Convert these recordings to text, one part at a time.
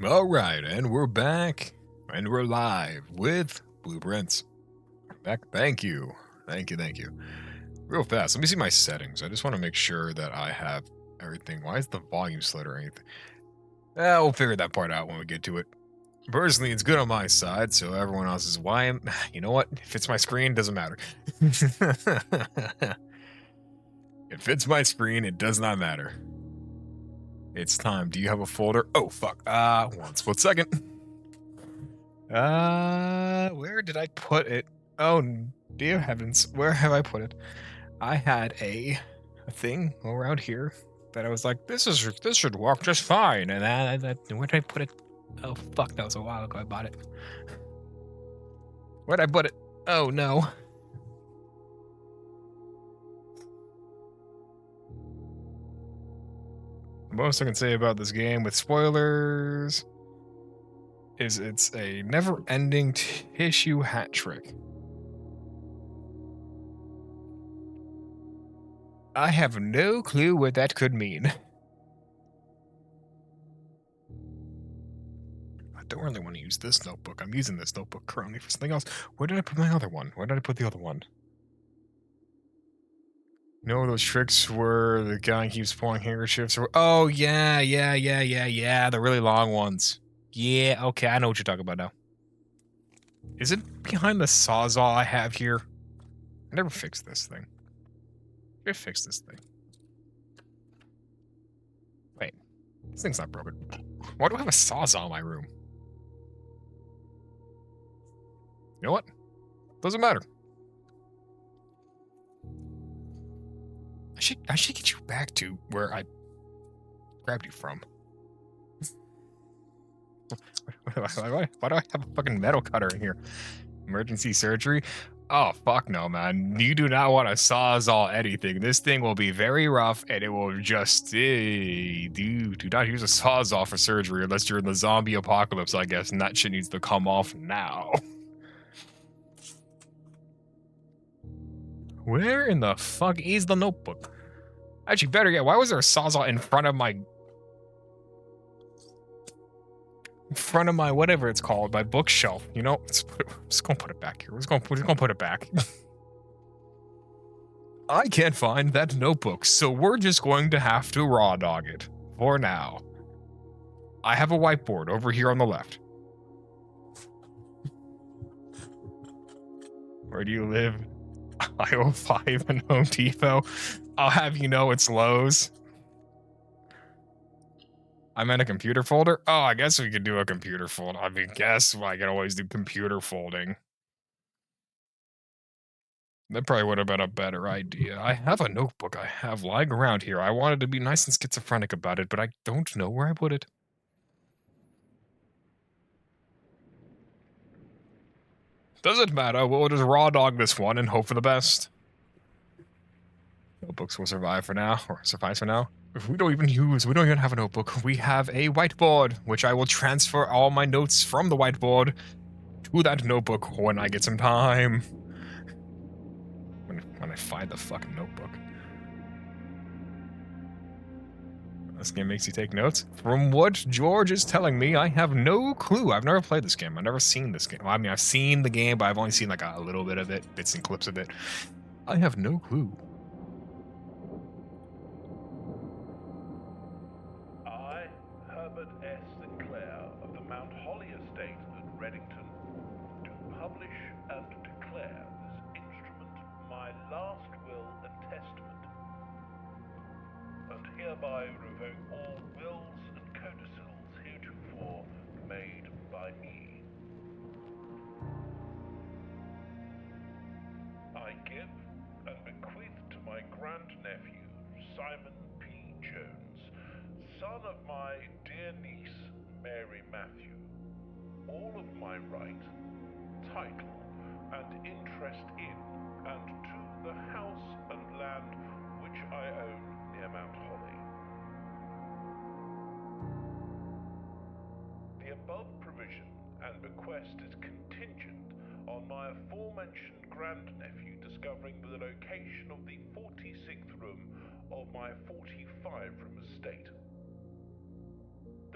All right, and we're back, and we're live with Blueprints. Back, thank you. Real fast, let me see my settings. I just want to make sure that I have everything. Why is the volume slid or anything? We'll figure that part out when we get to it. Personally, it's good on my side, so everyone else is why am. You know what? If it's my screen, doesn't matter. If it's my screen, it does not matter. It's time. Do you have a folder? Oh fuck. One split second. Where did I put it? Oh, dear heavens, where have I put it? I had a thing around here that I was like, this should work just fine. And where did I put it? Oh fuck, that was a while ago I bought it. Where'd I put it? Oh no. The most I can say about this game with spoilers is it's a never-ending tissue hat trick. I have no clue what that could mean. I don't really want to use this notebook. I'm using this notebook currently for something else. Where did I put my other one? Where did I put the other one? You know those tricks where the guy keeps pulling handkerchiefs? Oh, yeah. The really long ones. Yeah, okay, I know what you're talking about now. Is it behind the sawzall I have here? I never fixed this thing. I fix this thing. Wait, this thing's not broken. Why do I have a sawzall in my room? You know what? Doesn't matter. I should get you back to where I grabbed you from. Why do I have a fucking metal cutter in here? Emergency surgery? Oh, fuck no, man. You do not want to sawzall anything. This thing will be very rough, and it will just... do not use a sawzall for surgery unless you're in the zombie apocalypse, I guess, and that shit needs to come off now. Where in the fuck is the notebook? Actually, better yet, why was there a sawzall in front of my... whatever it's called, my bookshelf? You know, just gonna put it back here. We're just gonna put it back. I can't find that notebook, so we're just going to have to raw dog it for now. I have a whiteboard over here on the left. Where do you live? Aisle 5 and Home Depot. I'll have you know it's Lowe's. I'm in a computer folder. Oh, I guess we could do a computer folder. I mean, guess I can always do computer folding. That probably would have been a better idea. I have a notebook I have lying around here. I wanted to be nice and schizophrenic about it, but I don't know where I put it. Doesn't matter. We'll just raw dog this one and hope for the best. Notebooks will survive for now, or suffice for now. If we don't even have a notebook. We have a whiteboard, which I will transfer all my notes from the whiteboard to that notebook when I get some time. When I find the fucking notebook. This game makes you take notes? From what George is telling me, I have no clue. I've never played this game. I've never seen this game. Well, I mean, I've seen the game, but I've only seen like a little bit of it, bits and clips of it. I have no clue. I, Herbert S. Sinclair of the Mount Holly Estate at Reddington, do publish and declare this instrument my last will and testament, and hereby revoke all wills and codicils heretofore made by me. I give and bequeath to my grandnephew, Simon P. Jones, son of my dear niece, Mary Matthew, all of my right, title, and interest in and to the house and land which I own near Mount Holly. The above provision and bequest is contingent on my aforementioned grandnephew discovering the location of the 46th room of my 45-room estate.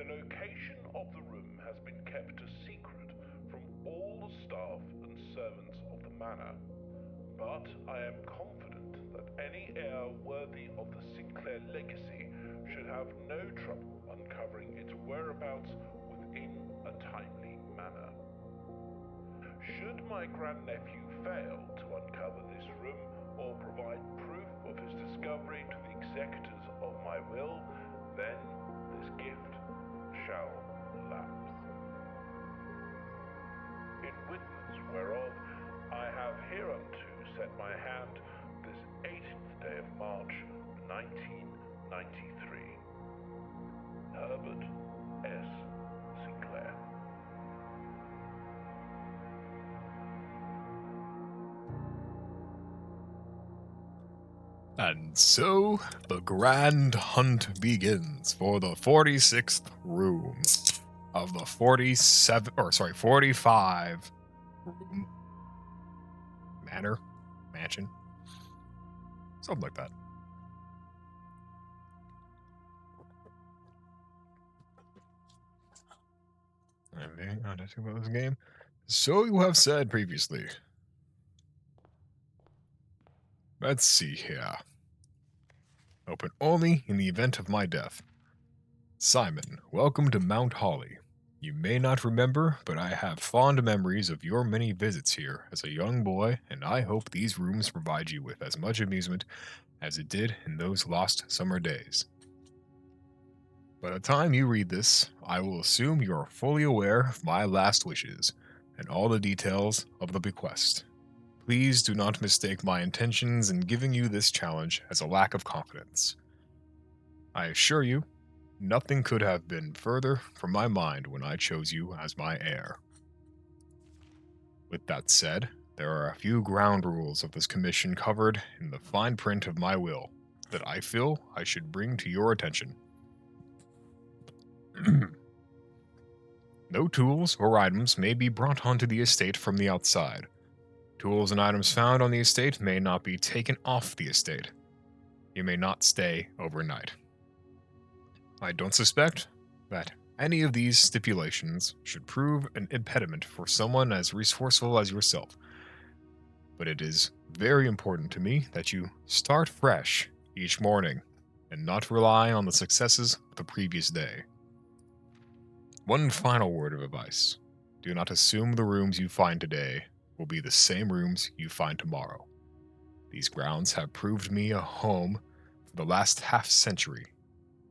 The location of the room has been kept a secret from all the staff and servants of the manor, but I am confident that any heir worthy of the Sinclair legacy should have no trouble uncovering its whereabouts within a timely manner. Should my grandnephew fail to uncover this room or provide proof of his discovery to the executors of my will, then this gift shall lapse. In witness whereof I have hereunto set my hand this 18th day of March, 1993. Herbert S. Sinclair. And so the grand hunt begins for the 46th room of the 45 room mansion, something like that. I'm being honest about this game. So you have said previously. Let's see here. Open only in the event of my death. Simon, welcome to Mount Holly. You may not remember, but I have fond memories of your many visits here as a young boy, and I hope these rooms provide you with as much amusement as it did in those lost summer days. By the time you read this, I will assume you are fully aware of my last wishes and all the details of the bequest. Please do not mistake my intentions in giving you this challenge as a lack of confidence. I assure you, nothing could have been further from my mind when I chose you as my heir. With that said, there are a few ground rules of this commission covered in the fine print of my will that I feel I should bring to your attention. No tools or items may be brought onto the estate from the outside. Tools and items found on the estate may not be taken off the estate. You may not stay overnight. I don't suspect that any of these stipulations should prove an impediment for someone as resourceful as yourself. But it is very important to me that you start fresh each morning and not rely on the successes of the previous day. One final word of advice. Do not assume the rooms you find today will be the same rooms you find tomorrow. These grounds have proved me a home for the last half-century,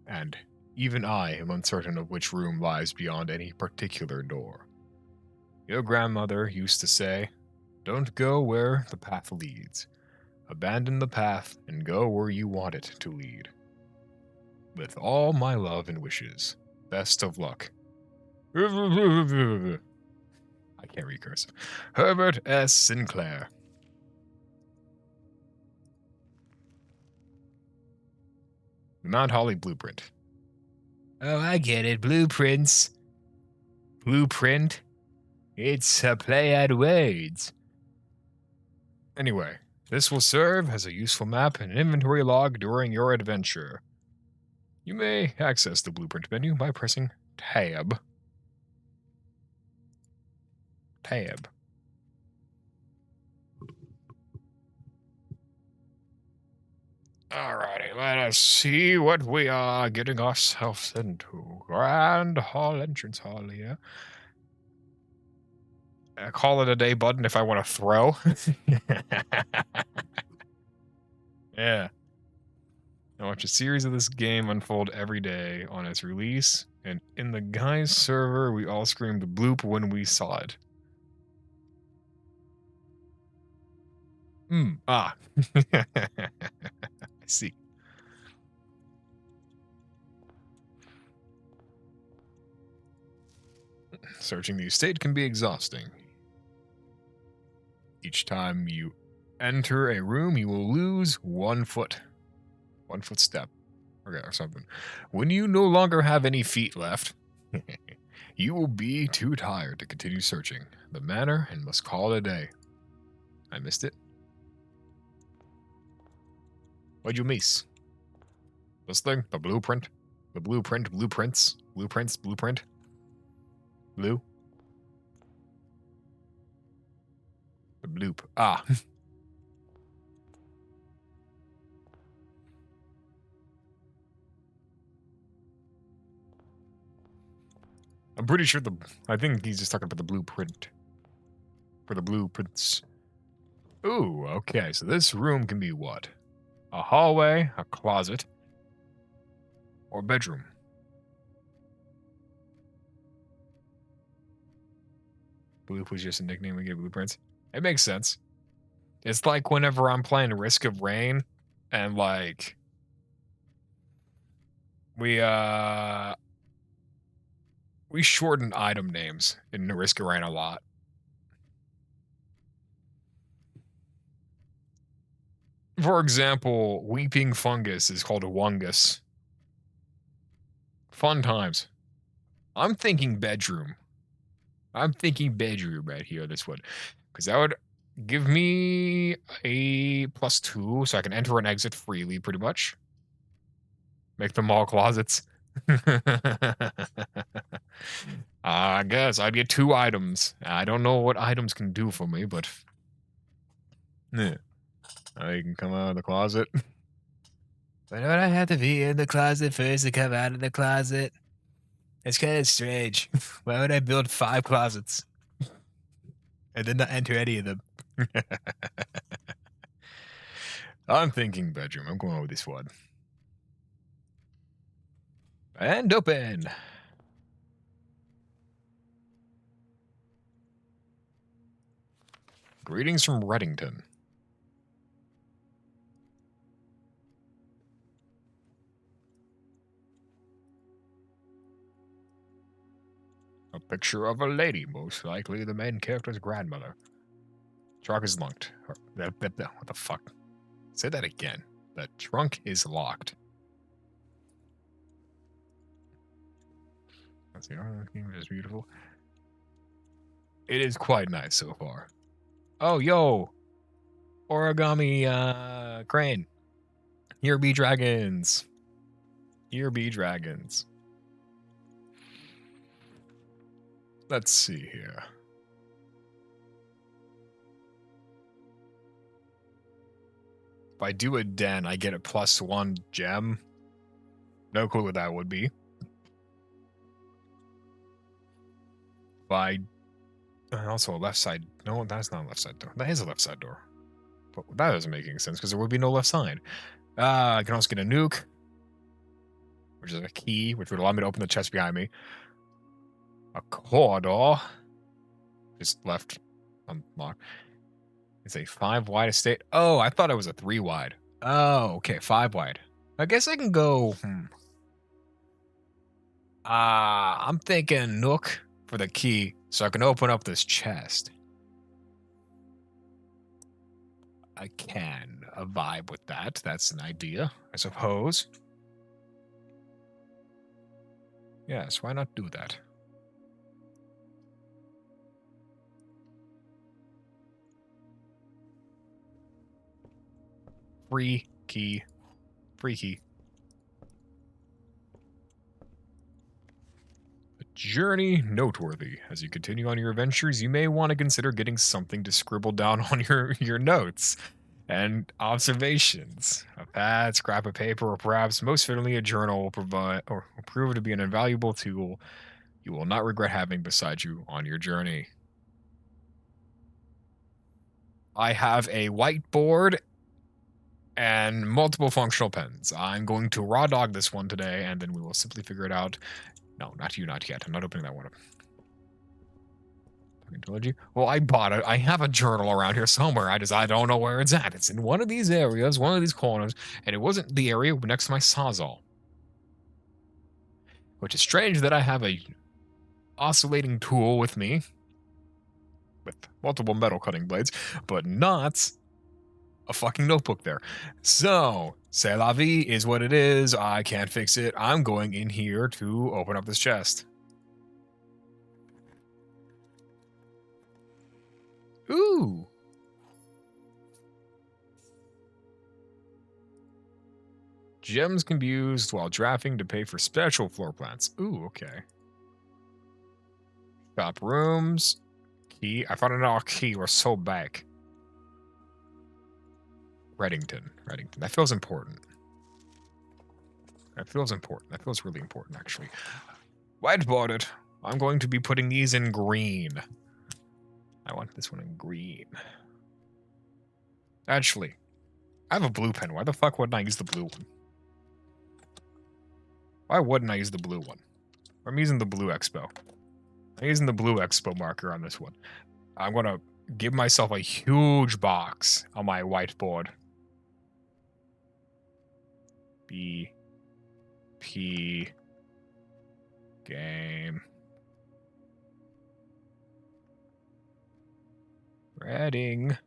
and even I am uncertain of which room lies beyond any particular door. Your grandmother used to say, "Don't go where the path leads. Abandon the path and go where you want it to lead." With all my love and wishes, best of luck. I can't read cursive. Herbert S. Sinclair. The Mount Holly Blueprint. Oh, I get it. Blueprints. Blueprint. It's a play at words. Anyway, this will serve as a useful map and inventory log during your adventure. You may access the blueprint menu by pressing Tab. Tab. Alrighty, let us see what we are getting ourselves into. Grand Hall, entrance hall here. Call it a day button if I want to throw. Yeah. I watch a series of this game unfold every day on its release, and in the guy's server, we all screamed bloop when we saw it. I see. Searching the estate can be exhausting. Each time you enter a room, you will lose 1 foot. 1 foot step. Okay, or something. When you no longer have any feet left, you will be too tired to continue searching the manor and must call it a day. I missed it. What'd you miss? This thing? The blueprint? The blueprint, blueprints, blueprints, blueprint. Blue. The bloop. Ah. I'm pretty sure I think he's just talking about the blueprint. For the blueprints. Ooh, okay. So this room can be what? A hallway, a closet, or a bedroom. Bloop was just a nickname we gave blueprints. It makes sense. It's like whenever I'm playing Risk of Rain and like we shorten item names in Risk of Rain a lot. For example, Weeping Fungus is called a Wungus. Fun times. I'm thinking bedroom. I'm thinking bedroom right here, this one. Because that would give me a +2, so I can enter and exit freely, pretty much. Make them all closets. I guess I'd get 2 items. I don't know what items can do for me, but... Yeah. You can come out of the closet. Why don't I have to be in the closet first to come out of the closet? It's kind of strange. Why would I build 5 closets? And then not enter any of them? I'm thinking bedroom. I'm going with this one. And open. Greetings from Reddington. A picture of a lady, most likely the main character's grandmother. Trunk is locked. What the fuck? Say that again. The trunk is locked. That's the art is beautiful. It is quite nice so far. Oh, yo! Origami, crane. Here be dragons. Here be dragons. Let's see here. If I do a den, I get a +1 gem. No clue what that would be. If I... also a left side... No, that's not a left side door. That is a left side door. But that doesn't make any sense because there would be no left side. I can also get a nuke, which is a key, which would allow me to open the chest behind me. A corridor. Just left unlocked. It's a 5 wide estate. Oh, I thought it was a 3 wide. Oh, okay, 5 wide. I guess I can go. I'm thinking nook for the key, so I can open up this chest. I can vibe with that. That's an idea, I suppose. Yes, why not do that? Free key. Free key. A journey noteworthy. As you continue on your adventures, you may want to consider getting something to scribble down on your notes and observations. A pad, scrap of paper, or perhaps most fittingly a journal will provide or will prove to be an invaluable tool you will not regret having beside you on your journey. I have a whiteboard and multiple functional pens. I'm going to raw dog this one today, and then we will simply figure it out. No, not you, not yet. I'm not opening that one up. I told you. Well, I bought it. I have a journal around here somewhere. I don't know where it's at. It's in one of these areas, one of these corners, and it wasn't the area next to my Sawzall. Which is strange that I have a oscillating tool with me with multiple metal cutting blades, but not a fucking notebook there. So, c'est la vie is what it is. I can't fix it. I'm going in here to open up this chest. Ooh. Gems can be used while drafting to pay for special floor plans. Ooh, okay. Shop rooms. Key. I found another key. We're so back. Reddington. That feels important. That feels really important, actually. Whiteboarded. I'm going to be putting these in green. I want this one in green. Actually, I have a blue pen. Why the fuck wouldn't I use the blue one? Why wouldn't I use the blue one? I'm using the blue Expo. I'm using the blue Expo marker on this one. I'm going to give myself a huge box on my whiteboard. B. P. Game. Reddington.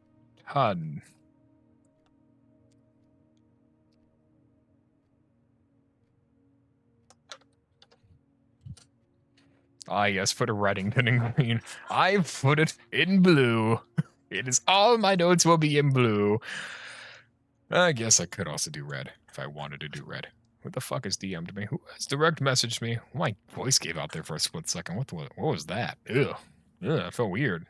Ah, yes, put a Reddington in green. I put it in blue. It is all my notes will be in blue. I guess I could also do red if I wanted to do red. What the fuck is DM'd me? Who has direct messaged me? My voice gave out there for a split second. What was that? Ugh. Ugh, I felt weird.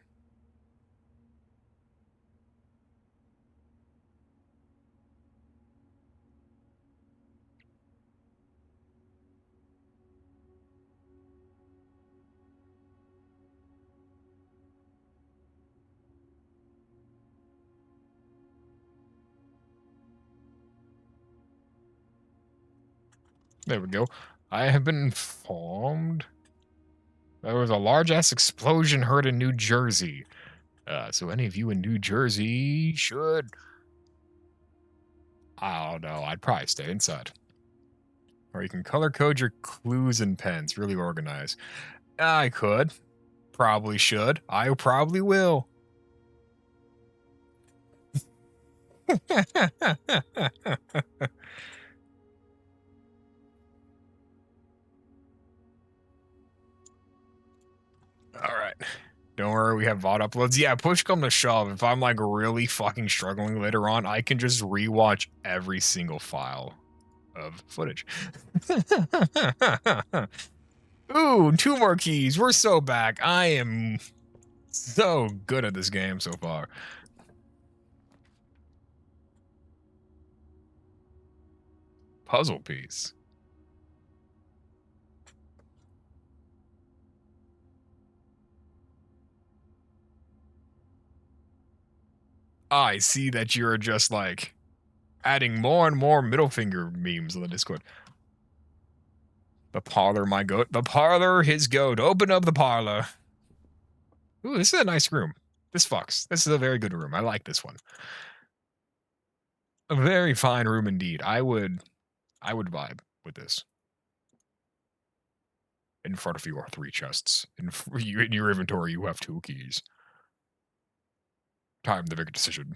There we go. I have been informed there was a large-ass explosion heard in New Jersey. So any of you in New Jersey should... I don't know. I'd probably stay inside. Or you can color code your clues and pens. Really organized. I could. Probably should. I probably will. Alright. Don't worry, we have VOD uploads. Yeah, push come to shove. If I'm like really fucking struggling later on, I can just rewatch every single file of footage. Ooh, 2 more keys. We're so back. I am so good at this game so far. Puzzle piece. I see that you're just like adding more and more middle finger memes on the Discord. The parlor, my goat. The parlor, his goat. Open up the parlor. Ooh, this is a nice room. This fucks. This is a very good room. I like this one. A very fine room indeed. I would vibe with this. In front of you are 3 chests. In your inventory, you have 2 keys. Time to make a decision.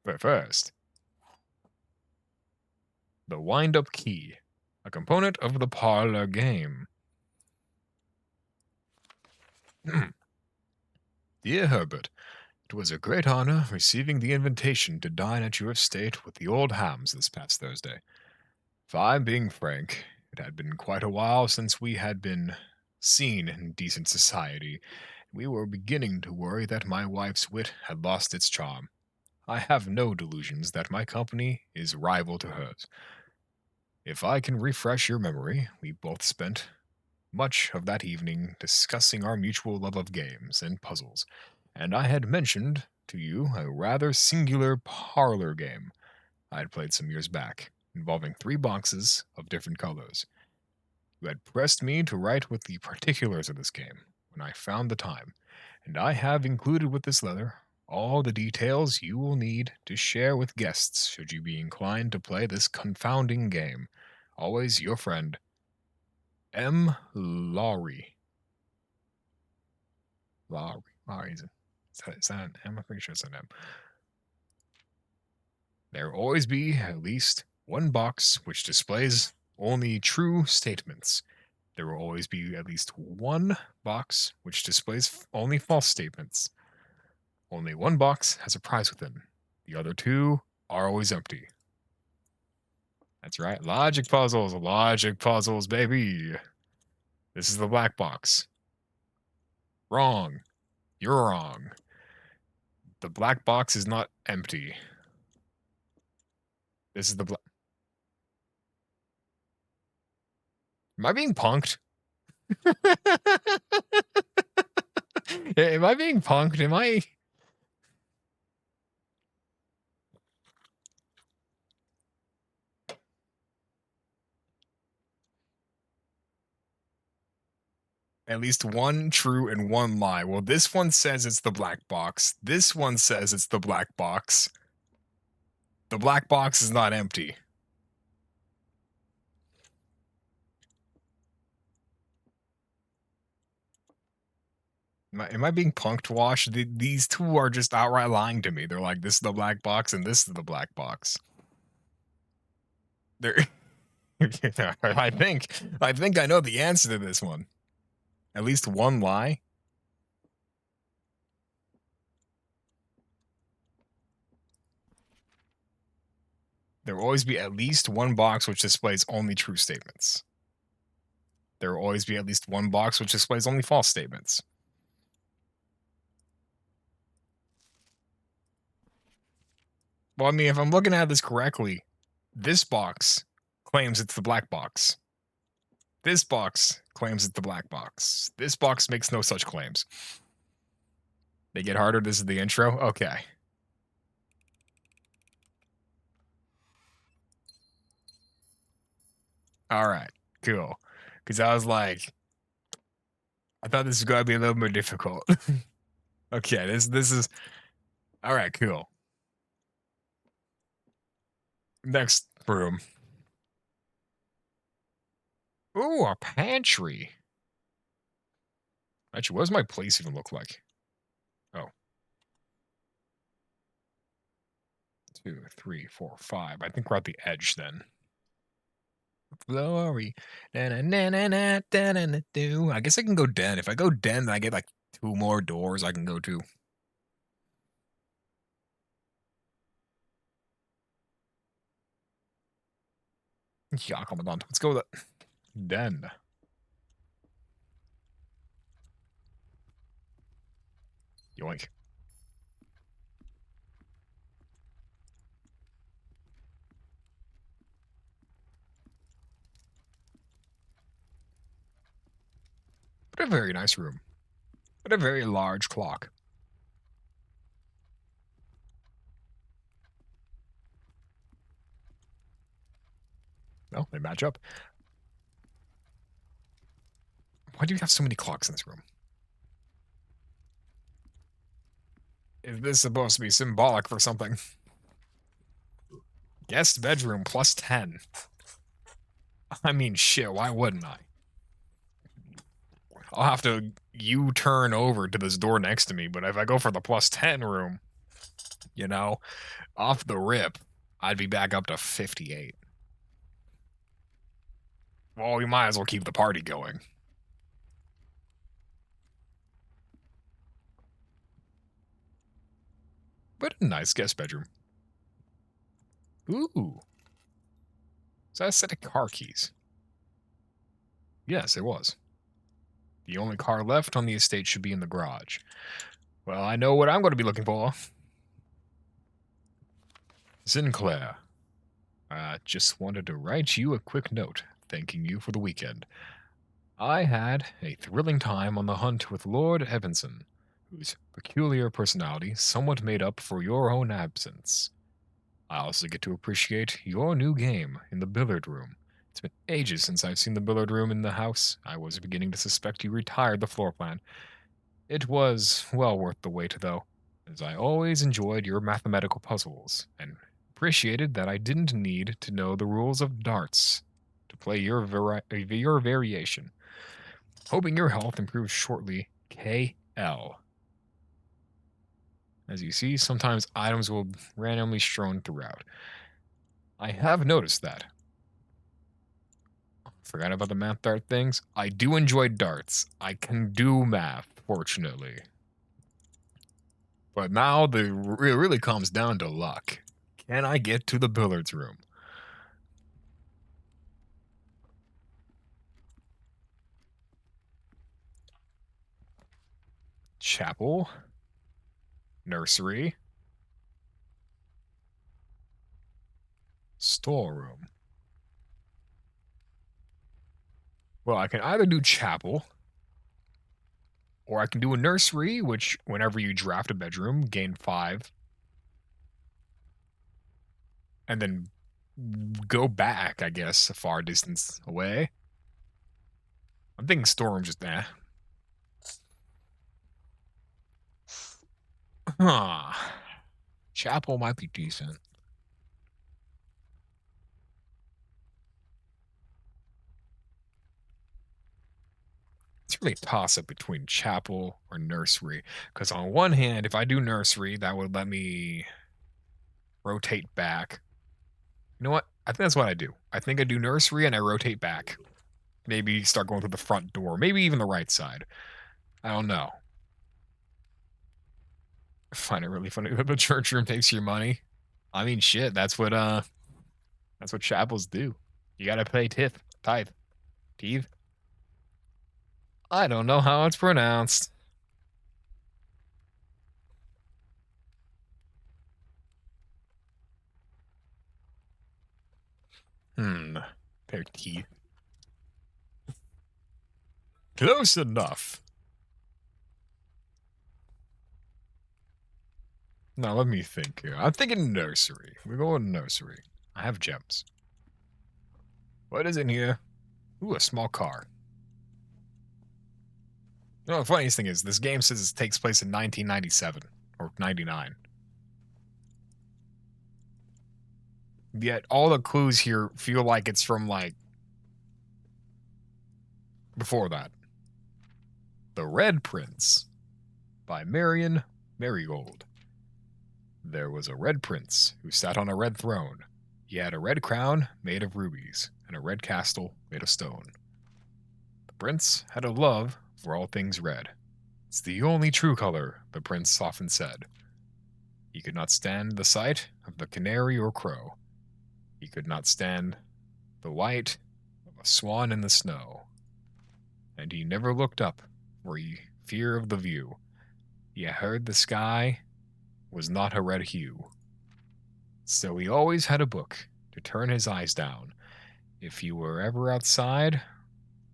But first, the wind-up key, a component of the parlor game. Dear Herbert, it was a great honor receiving the invitation to dine at your estate with the old hams this past Thursday. If I'm being frank, it had been quite a while since we had been seen in decent society. We were beginning to worry that my wife's wit had lost its charm. I have no delusions that my company is rival to hers. If I can refresh your memory, we both spent much of that evening discussing our mutual love of games and puzzles, and I had mentioned to you a rather singular parlor game I had played some years back, involving 3 boxes of different colors. You had pressed me to write with the particulars of this game when I found the time, and I have included with this letter all the details you will need to share with guests should you be inclined to play this confounding game. Always your friend, M. Laurie. Laurie, is that an M? I'm pretty sure it's an M. There will always be at least 1 box which displays only true statements. There will always be at least 1 box which displays only false statements. Only 1 box has a prize within. The other 2 are always empty. That's right. Logic puzzles. Logic puzzles, baby. This is the black box. Wrong. You're wrong. The black box is not empty. This is the black. Am I being punked? Am I being punked? Am I? At least one true and one lie. Well, this one says it's the black box. This one says it's the black box. The black box is not empty. Am I being punked, Wash? These two are just outright lying to me. They're like, this is the black box and this is the black box. They're I think I know the answer to this one. At least one lie. There will always be at least one box which displays only true statements. There will always be at least one box which displays only false statements. Well, I mean, if I'm looking at this correctly, this box claims it's the black box. This box claims it's the black box. This box makes no such claims. They get harder. This is the intro. Okay. All right. Cool. Because I was like, I thought this was going to be a little more difficult. Okay. This is all right. Cool. Next room. Ooh, a pantry. Actually, what does my place even look like? Oh. 2, 3, 4, 5. I think we're at the edge then. Glory. I guess I can go den. If I go den, then I get like 2 more doors I can go to. Ja, Commandant. Let's go with it. Den. Yoink. What a very nice room. What a very large clock. Well, they match up. Why do you have so many clocks in this room? Is this supposed to be symbolic for something? Guest bedroom plus 10. I mean, shit, why wouldn't I? I'll have to U-turn over to this door next to me, but if I go for the plus 10 room, you know, off the rip, I'd be back up to 58. Well, we might as well keep the party going. But a nice guest bedroom. Ooh. Is that a set of car keys? Yes, it was. The only car left on the estate should be in the garage. Well, I know what I'm going to be looking for. Sinclair. Just wanted to write you a quick note, thanking you for the weekend. I had a thrilling time on the hunt with Lord Evanson, whose peculiar personality somewhat made up for your own absence. I also get to appreciate your new game in the billiard room. It's been ages since I've seen the billiard room in the house. I was beginning to suspect you retired the floor plan. It was well worth the wait, though, as I always enjoyed your mathematical puzzles, and appreciated that I didn't need to know the rules of darts to play your variation. Hoping your health improves shortly, KL. As you see, sometimes items will randomly strewn throughout. I have noticed that. Forgot about the math dart things. I do enjoy darts. I can do math, fortunately. But now it really comes down to luck. Can I get to the billiards room? chapel, nursery, storeroom. Well, I can either do chapel, or I can do a nursery, which whenever you draft a bedroom, gain 5. And then go back, I guess, a far distance away. I'm thinking storeroom just Huh. Chapel might be decent. It's really a toss up between chapel or nursery. Because on one hand, if I do nursery, that would let me rotate back. You know what? I think that's what I do. I think I do nursery and I rotate back. Maybe start going through the front door. Maybe even the right side. I don't know. I find it really funny that the church room takes your money. I mean, shit. That's what chapels do. You gotta pay tithe. Tithe. I don't know how it's pronounced. Pair of teeth. Close enough. Now let me think here. I'm thinking nursery. We're going nursery. I have gems. What is in here? Ooh, a small car. You know, the funniest thing is, this game says it takes place in 1997 or 99. Yet all the clues here feel like it's from, like, before that. The Red Prince by Marion Marigold. There was a red prince who sat on a red throne. He had a red crown made of rubies and a red castle made of stone. The prince had a love for all things red. It's the only true color, the prince often said. He could not stand the sight of the canary or crow. He could not stand the light of a swan in the snow. And he never looked up for fear of the view. He heard the sky was not a red hue. So he always had a book to turn his eyes down if he were ever outside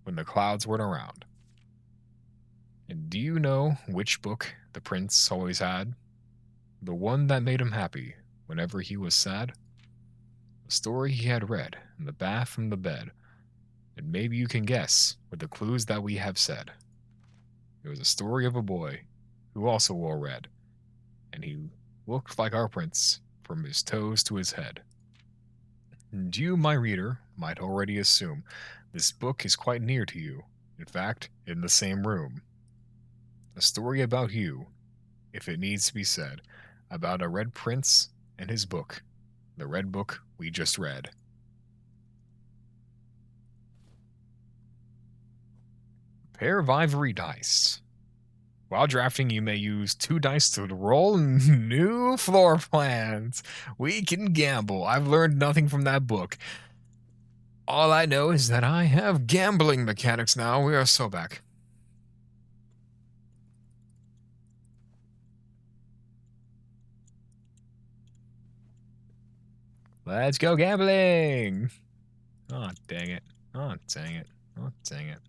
when the clouds weren't around. And do you know which book the prince always had? The one that made him happy whenever he was sad? The story he had read in the bath and the bed. And maybe you can guess with the clues that we have said. It was a story of a boy who also wore red, and he looked like our prince from his toes to his head. And you, my reader, might already assume this book is quite near to you, in fact, in the same room. A story about you, if it needs to be said, about a red prince and his book, the red book we just read. Pair of ivory dice. While drafting, you may use 2 dice to roll new floor plans. We can gamble. I've learned nothing from that book. All I know is that I have gambling mechanics now. We are so back. Let's go gambling. Oh, dang it. Oh, dang it. Oh, dang it.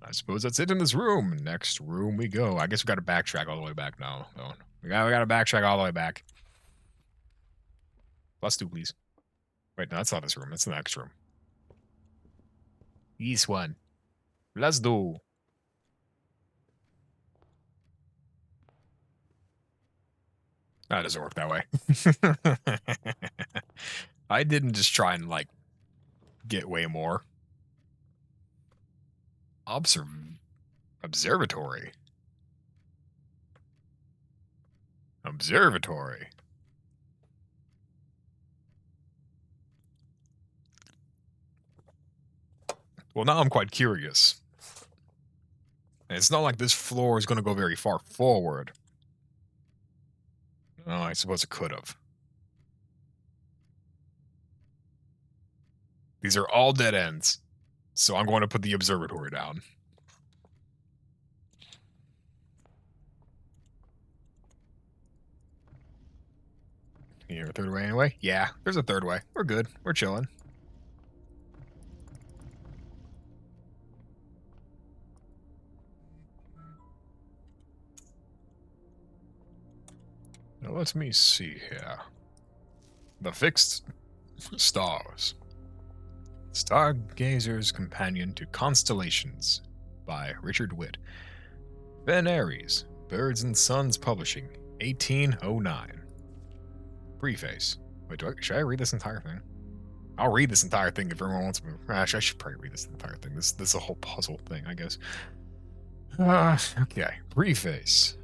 I suppose that's it in this room. Next room we go. I guess we got to backtrack all the way back now. So we got to backtrack all the way back. +2, please. Wait, no, that's not this room. That's the next room. This one. +2. That doesn't work that way. I didn't just try and, like, get way more. Observatory. Observatory. Well, now I'm quite curious. And it's not like this floor is going to go very far forward. Oh, I suppose it could have. These are all dead ends. So I'm going to put the observatory down. Here, a third way anyway? Yeah, there's a third way. We're good. We're chilling. Now let me see here. The Fixed Stars. Stargazer's Companion to Constellations by Richard Witt. Ben Aries, Birds and Sons Publishing, 1809. Preface. Wait, should I read this entire thing? I'll read this entire thing if everyone wants me. Actually, I should probably read this entire thing. This is a whole puzzle thing, I guess. Okay. Preface.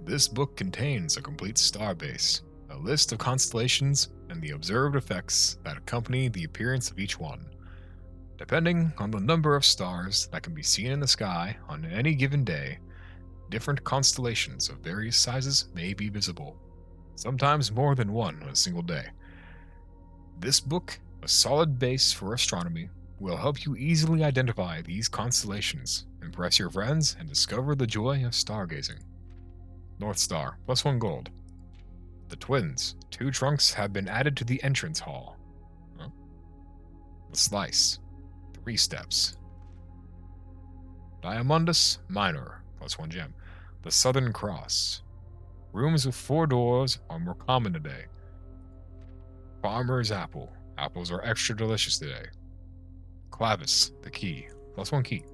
This book contains a complete starbase, a list of constellations, and the observed effects that accompany the appearance of each one. Depending on the number of stars that can be seen in the sky on any given day, different constellations of various sizes may be visible, sometimes more than one on a single day. This book, a solid base for astronomy, will help you easily identify these constellations, impress your friends, and discover the joy of stargazing. North Star, +1 gold. The Twins, 2 trunks have been added to the entrance hall. The Slice, 3 steps. Diamondus Minor, +1 gem. The Southern Cross. Rooms with 4 doors are more common today. Farmer's Apple. Apples are extra delicious today. Clavis, the key, +1 key.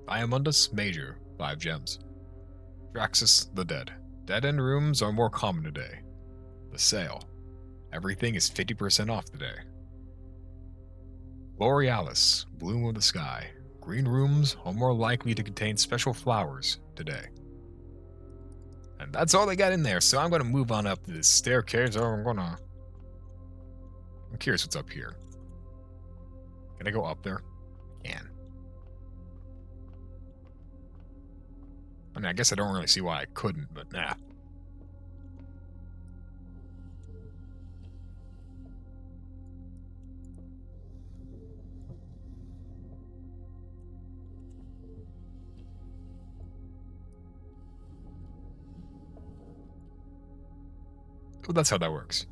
Diamondus Major, 5 gems. Draxus the Dead. Dead-end rooms are more common today. The Sale. Everything is 50% off today. Borealis, Bloom of the Sky. Green rooms are more likely to contain special flowers today. And that's all they got in there, so I'm going to move on up this staircase. I'm curious what's up here. Can I go up there? I can. I mean, I guess I don't really see why I couldn't, but nah. Well, that's how that works.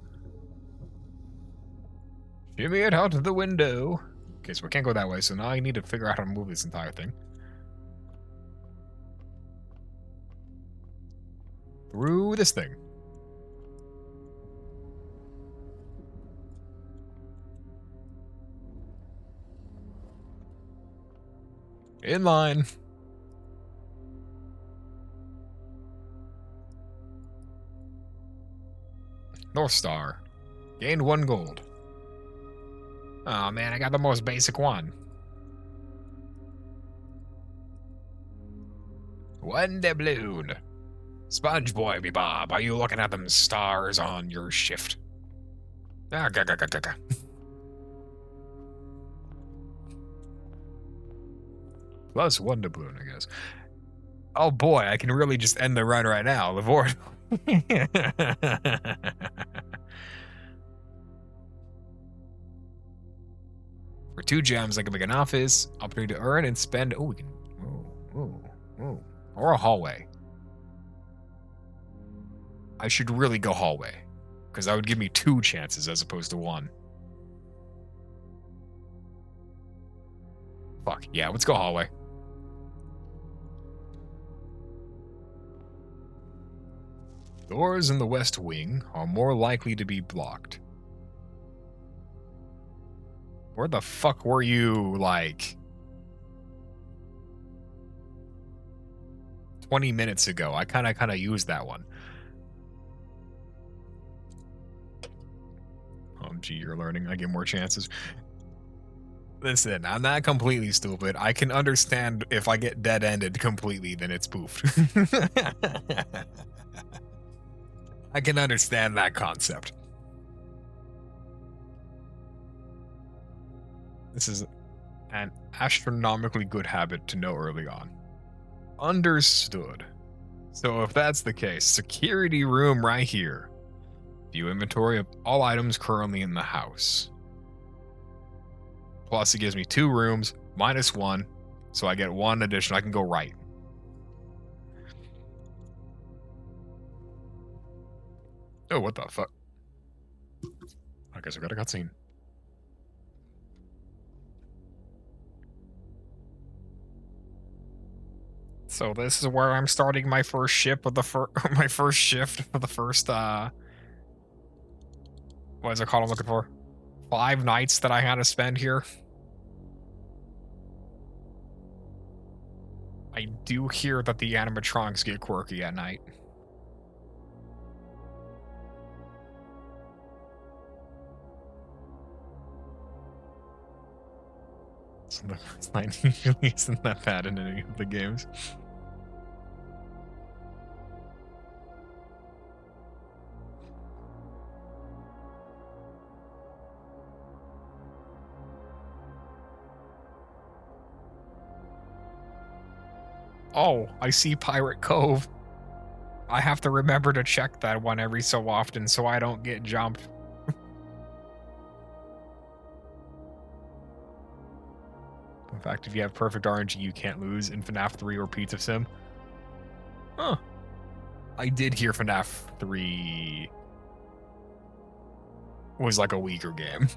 Shimmy it out the window. Okay, so we can't go that way, so now I need to figure out how to move this entire thing. Through this thing. In line. North Star. Gained 1 gold. Oh man, I got the most basic one. One doubloon. Sponge Boy Bob, are you looking at them stars on your shift? Ah, ga. +1 doubloon, I guess. Oh boy, I can really just end the run right now. Lavort. For 2 gems, I can make an office, opportunity to earn and spend. Oh, we can. Oh. Or a hallway. I should really go hallway, because that would give me 2 chances as opposed to 1. Fuck, yeah, let's go hallway. Doors in the west wing are more likely to be blocked. Where the fuck were you, like, 20 minutes ago? I kind of used that one. Oh, gee, you're learning. I get more chances. Listen, I'm not completely stupid. I can understand if I get dead-ended completely, then it's poofed. I can understand that concept. This is an astronomically good habit to know early on. Understood. So if that's the case, security room right here. View inventory of all items currently in the house. Plus, it gives me 2 rooms, -1. So I get 1 addition. I can go right. Oh, what the fuck? I guess I got a cutscene. So this is where I'm starting my first ship of the my first shift for the first what is it called I'm looking for? 5 nights that I had to spend here. I do hear that the animatronics get quirky at night. So the first night usually isn't that bad in any of the games. Oh, I see Pirate Cove. I have to remember to check that one every so often so I don't get jumped. In fact, if you have perfect RNG, you can't lose in FNAF 3 or Pizza Sim. Huh. I did hear FNAF 3 was like a weaker game.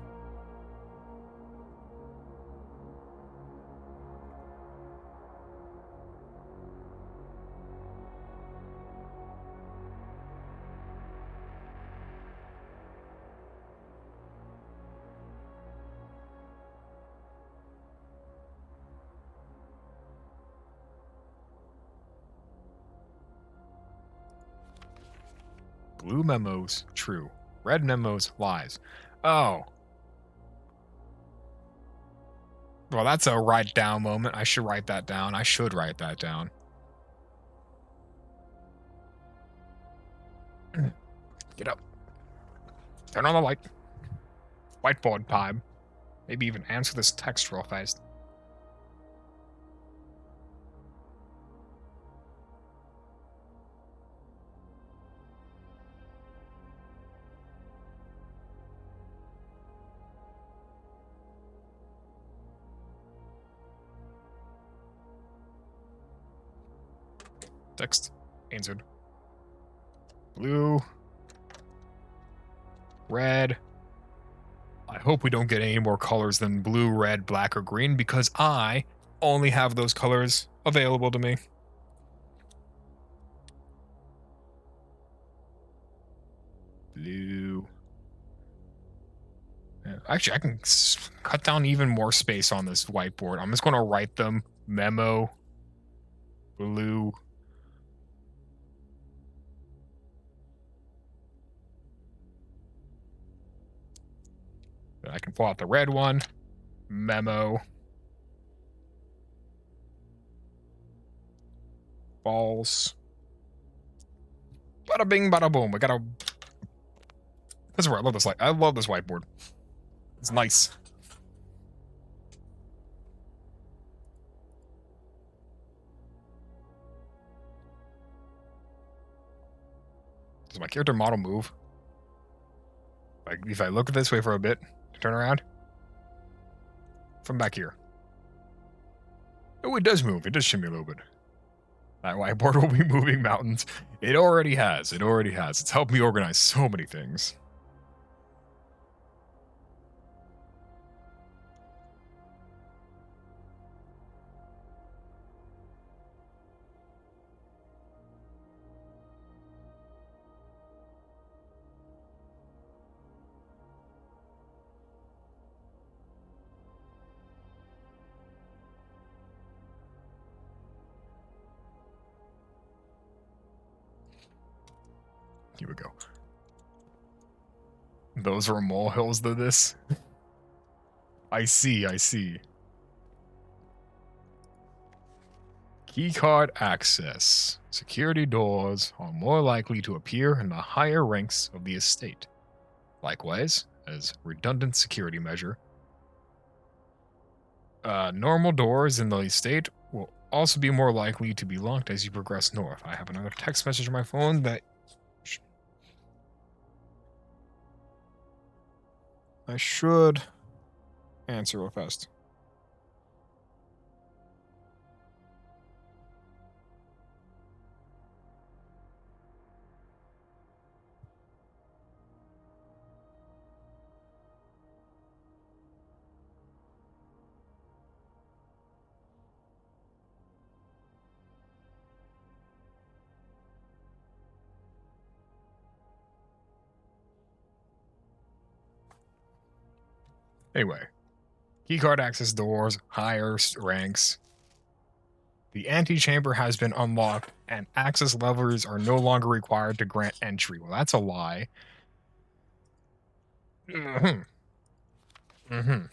Blue memos, true. Red memos, lies. Oh. Well, that's a write down moment. I should write that down. I should write that down. Get up. Turn on the light. Whiteboard time. Maybe even answer this text real fast. Text answered. Blue. Red. I hope we don't get any more colors than blue, red, black, or green because I only have those colors available to me. Blue. Actually, I can cut down even more space on this whiteboard. I'm just going to write them. Memo. Blue. I can pull out the red one. Memo. Balls. Bada bing, bada boom. I gotta. This is where I love this light. I love this whiteboard. It's nice. Does my character model move? Like, if I look this way for a bit, turn around. From back here. Oh, it does move. It does shimmy a little bit. That whiteboard will be moving mountains. It already has. It already has. It's helped me organize so many things. Here we go. Those are molehills to this? I see, I see. Keycard access. Security doors are more likely to appear in the higher ranks of the estate. Likewise, as redundant security measure, normal doors in the estate will also be more likely to be locked as you progress north. I have another text message on my phone that I should answer real fast. Anyway, keycard access doors, higher ranks. The antechamber has been unlocked, and access levers are no longer required to grant entry. Well, that's a lie. Mm-hmm. Mm-hmm.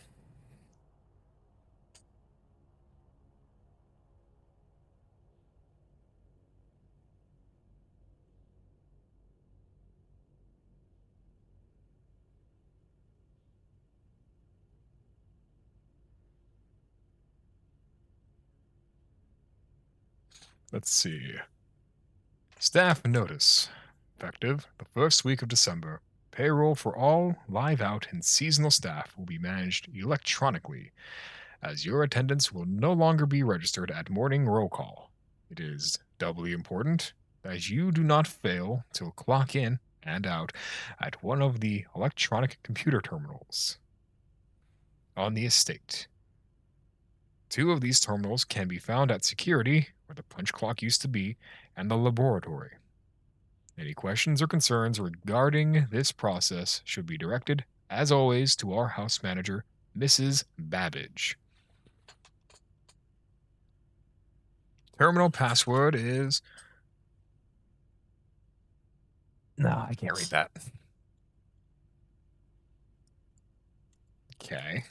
Let's see. Staff notice. Effective the first week of December. Payroll for all live out and seasonal staff will be managed electronically, as your attendance will no longer be registered at morning roll call. It is doubly important that you do not fail to clock in and out at one of the electronic computer terminals on the estate. 2 of these terminals can be found at security, where the punch clock used to be, and the laboratory. Any questions or concerns regarding this process should be directed, as always, to our house manager, Mrs. Babbage. Terminal password is. No, I can't read that. Okay.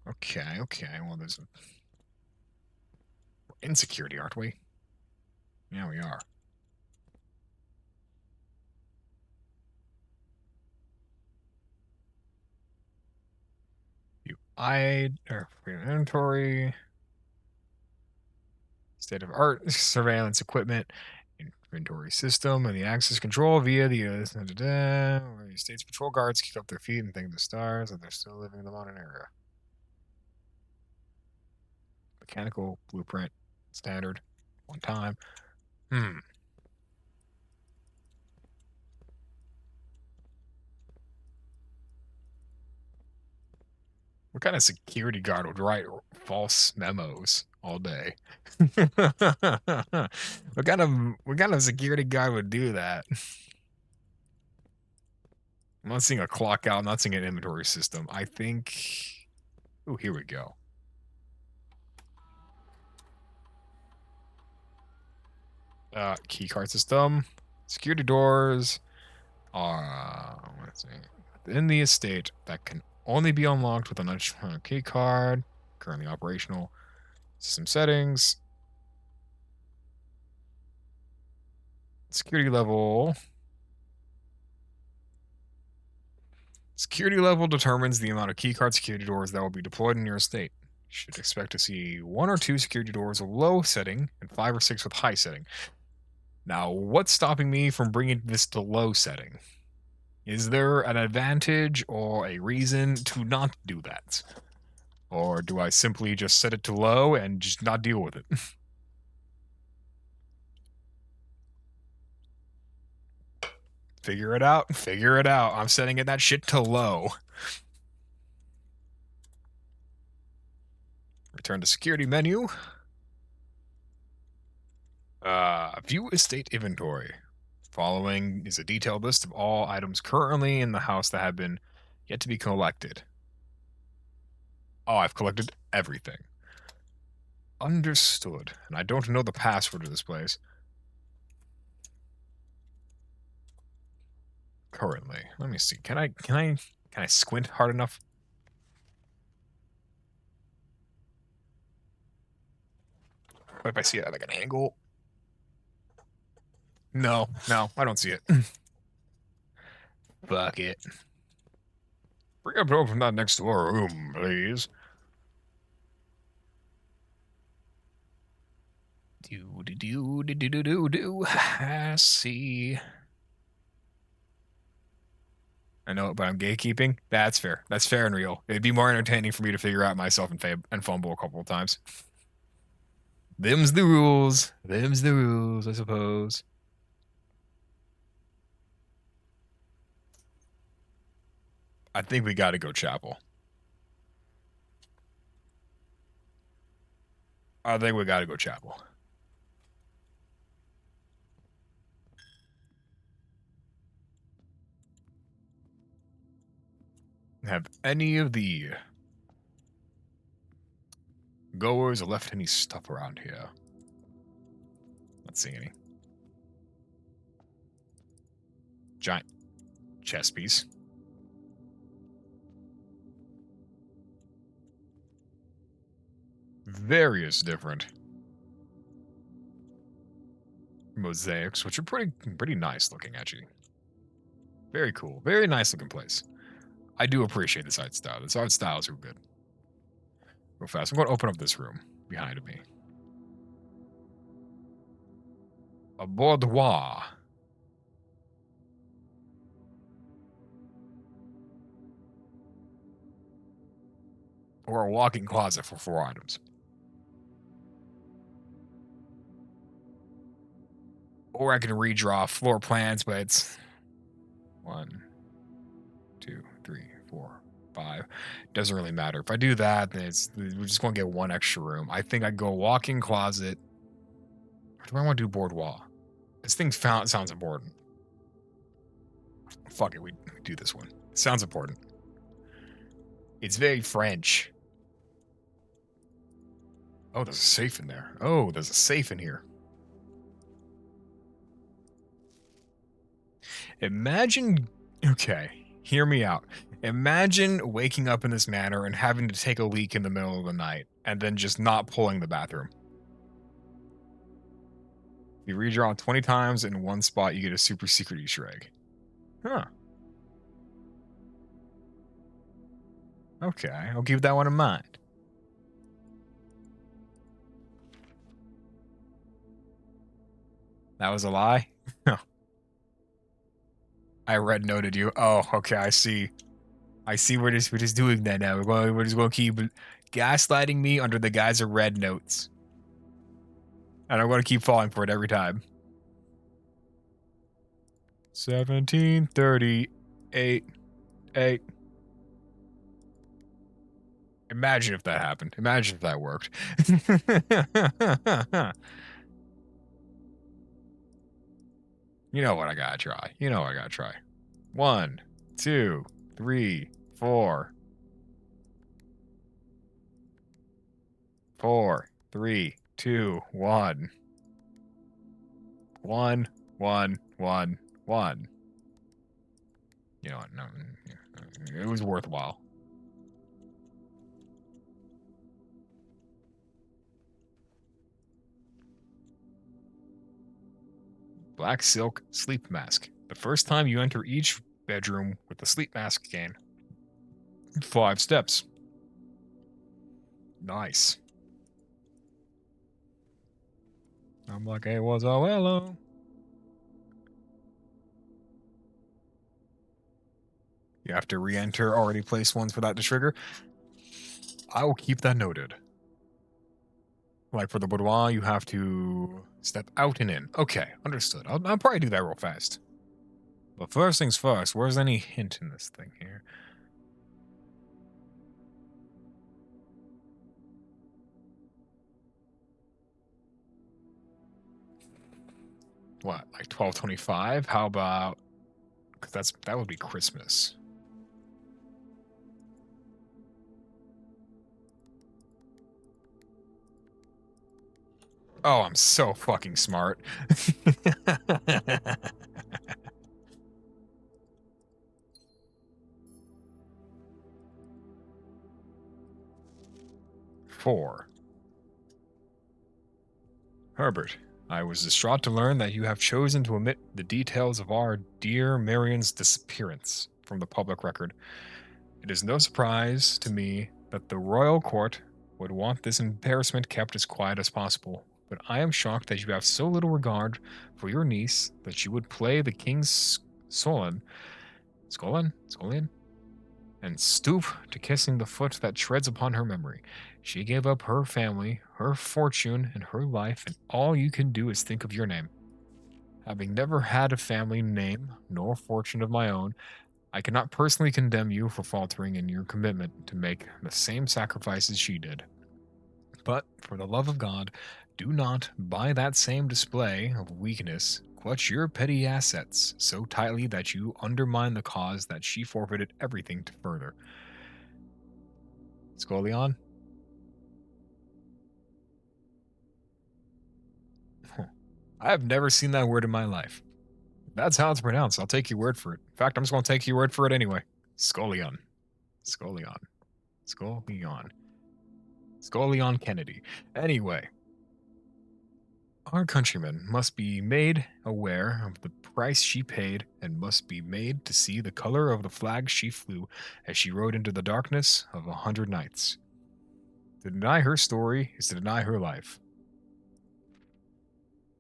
Okay. Well, there's a. We're in security, aren't we? Yeah, we are. You eyed or inventory. State of art surveillance equipment. Inventory system and the access control via the where the state's patrol guards kick up their feet and thank the stars that they're still living in the modern era. Mechanical blueprint standard 1 time. What kind of security guard would write false memos all day? what kind of security guard would do that? I'm not seeing a clock out. I'm not seeing an inventory system. I think. Oh, here we go. Key card system. Security doors are let's see, within the estate that can only be unlocked with an electronic key card. Currently operational. System settings. Security level. Security level determines the amount of keycard security doors that will be deployed in your estate. You should expect to see 1 or 2 security doors with low setting and 5 or 6 with high setting. Now, what's stopping me from bringing this to low setting? Is there an advantage or a reason to not do that? Or do I simply just set it to low and just not deal with it? Figure it out. Figure it out. I'm setting it that shit to low. Return to security menu. View estate inventory. Following is a detailed list of all items currently in the house that have been yet to be collected. Oh, I've collected everything. Understood. And I don't know the password to this place. Currently. Let me see. Can I squint hard enough? What if I see it at like an angle? No, I don't see it. Fuck it. Bring up over from that next door room, please. Do. I see. I know, but I'm gatekeeping. That's fair. That's fair and real. It'd be more entertaining for me to figure out myself and fumble a couple of times. Them's the rules. Them's the rules, I suppose. I think we got to go chapel. I think we got to go chapel. Have any of the goers left any stuff around here? Not seeing any. Giant chess piece. Various different mosaics, which are pretty nice looking, actually. Very cool. Very nice looking place. I do appreciate this art style. This art style is real good. Real fast. I'm going to open up this room behind me. A boudoir. Or a walk-in closet for 4 items. Or I can redraw floor plans, but it's 1, 2, 3, 4, 5. Doesn't really matter. If I do that, then we're just going to get 1 extra room. I think I'd go walk-in closet. Or do I want to do boudoir? This thing sounds important. Fuck it, we do this one. It sounds important. It's very French. Oh, there's a safe in there. Oh, there's a safe in here. Imagine, okay, hear me out. Imagine waking up in this manner and having to take a leak in the middle of the night and then just not pulling the bathroom. If you redraw 20 times in one spot, you get a super secret Easter egg. Huh. Okay, I'll keep that one in mind. That was a lie? I red noted you. Oh, okay, I see. I see we're just doing that now. We're just going to keep gaslighting me under the guise of red notes. And I'm going to keep falling for it every time. 1738. 8. Imagine if that happened. Imagine if that worked. You know what I gotta try. You know what I gotta try. 1, 2, 3, 4. 4, 3, 2, 1. 1, 1, 1, 1. You know what? No, it was worthwhile. Black silk sleep mask. The first time you enter each bedroom with the sleep mask gain 5 steps. Nice. I'm like, hey, was all hello. You have to re-enter already placed ones for that to trigger. I will keep that noted. Like for the boudoir, you have to step out and in. Okay, understood. I'll probably do that real fast. But first things first, where's any hint in this thing here? What, like 1225? How about, because that would be Christmas. Oh, I'm so fucking smart. Four. Herbert, I was distraught to learn that you have chosen to omit the details of our dear Marion's disappearance from the public record. It is no surprise to me that the royal court would want this embarrassment kept as quiet as possible, but I am shocked that you have so little regard for your niece that you would play the king's Solon Skolin, and stoop to kissing the foot that treads upon her memory. She gave up her family, her fortune, and her life, and all you can do is think of your name. Having never had a family name nor fortune of my own, I cannot personally condemn you for faltering in your commitment to make the same sacrifices she did. But for the love of God, do not, by that same display of weakness, clutch your petty assets so tightly that you undermine the cause that she forfeited everything to further. Scolion? I have never seen that word in my life. If that's how it's pronounced, I'll take your word for it. In fact, I'm just going to take your word for it anyway. Scolion. Scolion. Scolion. Scolion Kennedy. Anyway, our countrymen must be made aware of the price she paid and must be made to see the color of the flag she flew as she rode into the darkness of 100 nights. To deny her story is to deny her life.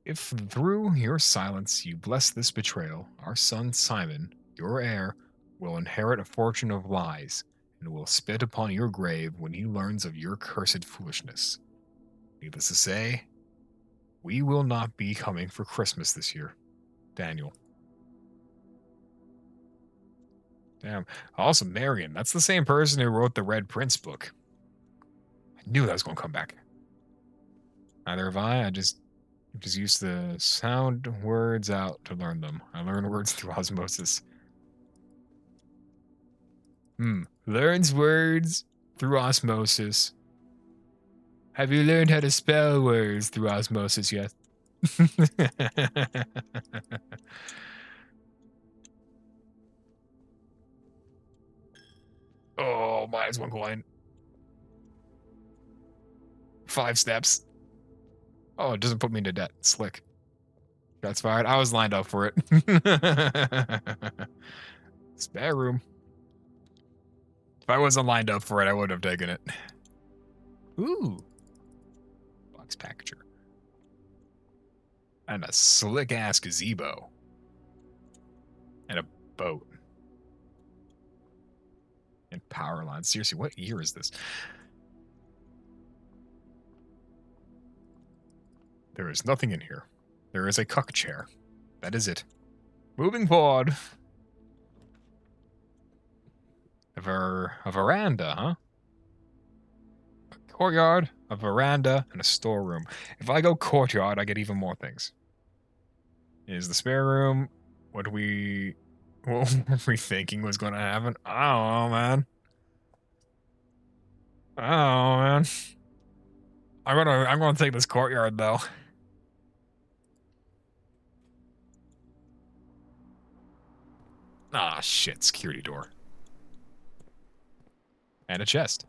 If through your silence you bless this betrayal, our son Simon, your heir, will inherit a fortune of lies and will spit upon your grave when he learns of your cursed foolishness. Needless to say, we will not be coming for Christmas this year. Daniel. Damn. Also, Marion. That's the same person who wrote the Red Prince book. I knew that was going to come back. Neither have I. I just used to sound words out to learn them. I learn words through osmosis. Learns words through osmosis. Have you learned how to spell words through osmosis yet? Oh, minus 1 coin. 5 steps. Oh, it doesn't put me into debt. Slick. That's fired. I was lined up for it. Spare room. If I wasn't lined up for it, I would have taken it. Ooh. Box packager. And a slick-ass gazebo. And a boat. And power lines. Seriously, what year is this? There is nothing in here. There is a cuck chair. That is it. Moving forward. A veranda, huh? A courtyard, a veranda, and a storeroom. If I go courtyard, I get even more things. Is the spare room what we were thinking was going to happen? I don't know, man. I don't know, man. I'm gonna take this courtyard though. Ah, shit, security door. And a chest.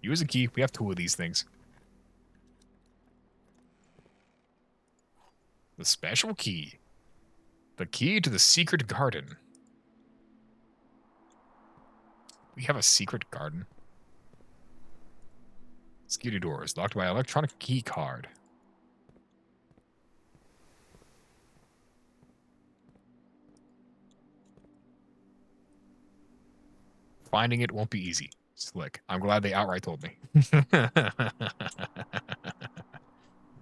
Use a key. We have 2 of these things. The special key. The key to the secret garden. We have a secret garden. Security door is locked by electronic key card. Finding it won't be easy. Slick. I'm glad they outright told me.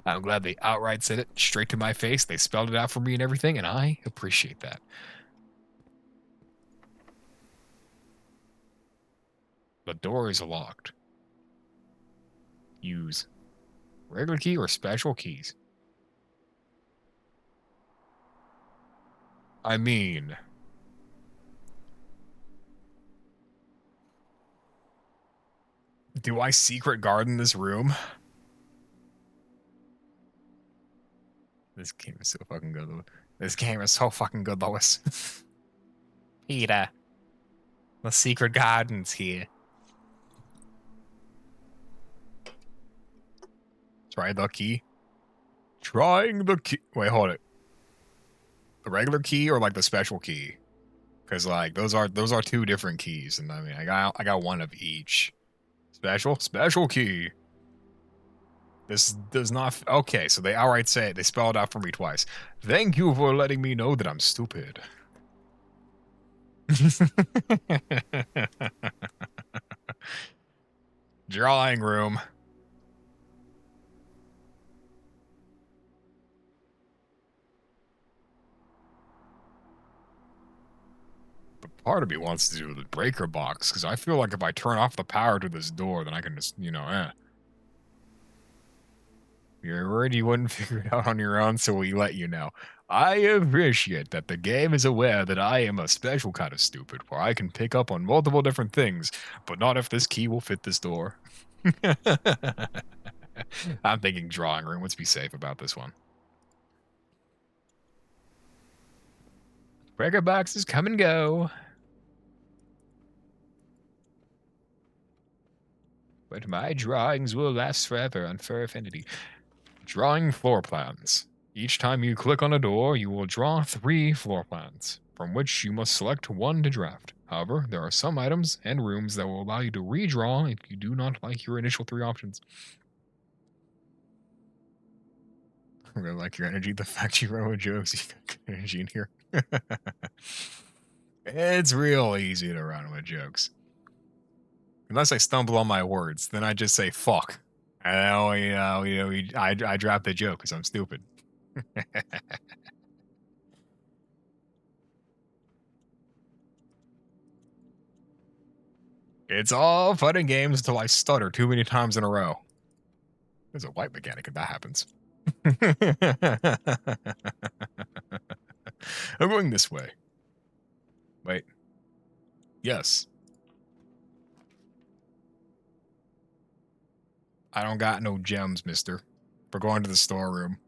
I'm glad they outright said it straight to my face. They spelled it out for me and everything, and I appreciate that. The door is locked. Use regular key or special keys? I mean... do I secret garden this room? This game is so fucking good. This game is so fucking good, Lois. Peter. The secret garden's here. Try the key. Trying the key. Wait, hold it. The regular key or like the special key? Because like those are 2 different keys, and I mean I got one of each. Special key. This does not... okay, so they outright say it. They spell it out for me twice. Thank you for letting me know that I'm stupid. Drawing room. But part of me wants to do the breaker box because I feel like if I turn off the power to this door, then I can just, You're worried you wouldn't figure it out on your own, so we let you know. I appreciate that the game is aware that I am a special kind of stupid, where I can pick up on multiple different things, but not if this key will fit this door. I'm thinking drawing room. Let's be safe about this one. Breaker boxes come and go. But my drawings will last forever on Fur Affinity. Drawing floor plans. Each time you click on a door, you will draw 3 floor plans, from which you must select one to draft. However, there are some items and rooms that will allow you to redraw if you do not like your initial 3 options. I really like your energy. The fact you run with jokes, you got good energy in here. It's real easy to run with jokes. Unless I stumble on my words, then I just say fuck. And I drop the joke because I'm stupid. It's all fun and games until I stutter too many times in a row. There's a white mechanic if that happens. I'm going this way. Wait. Yes. I don't got no gems, mister. We're going to the storeroom.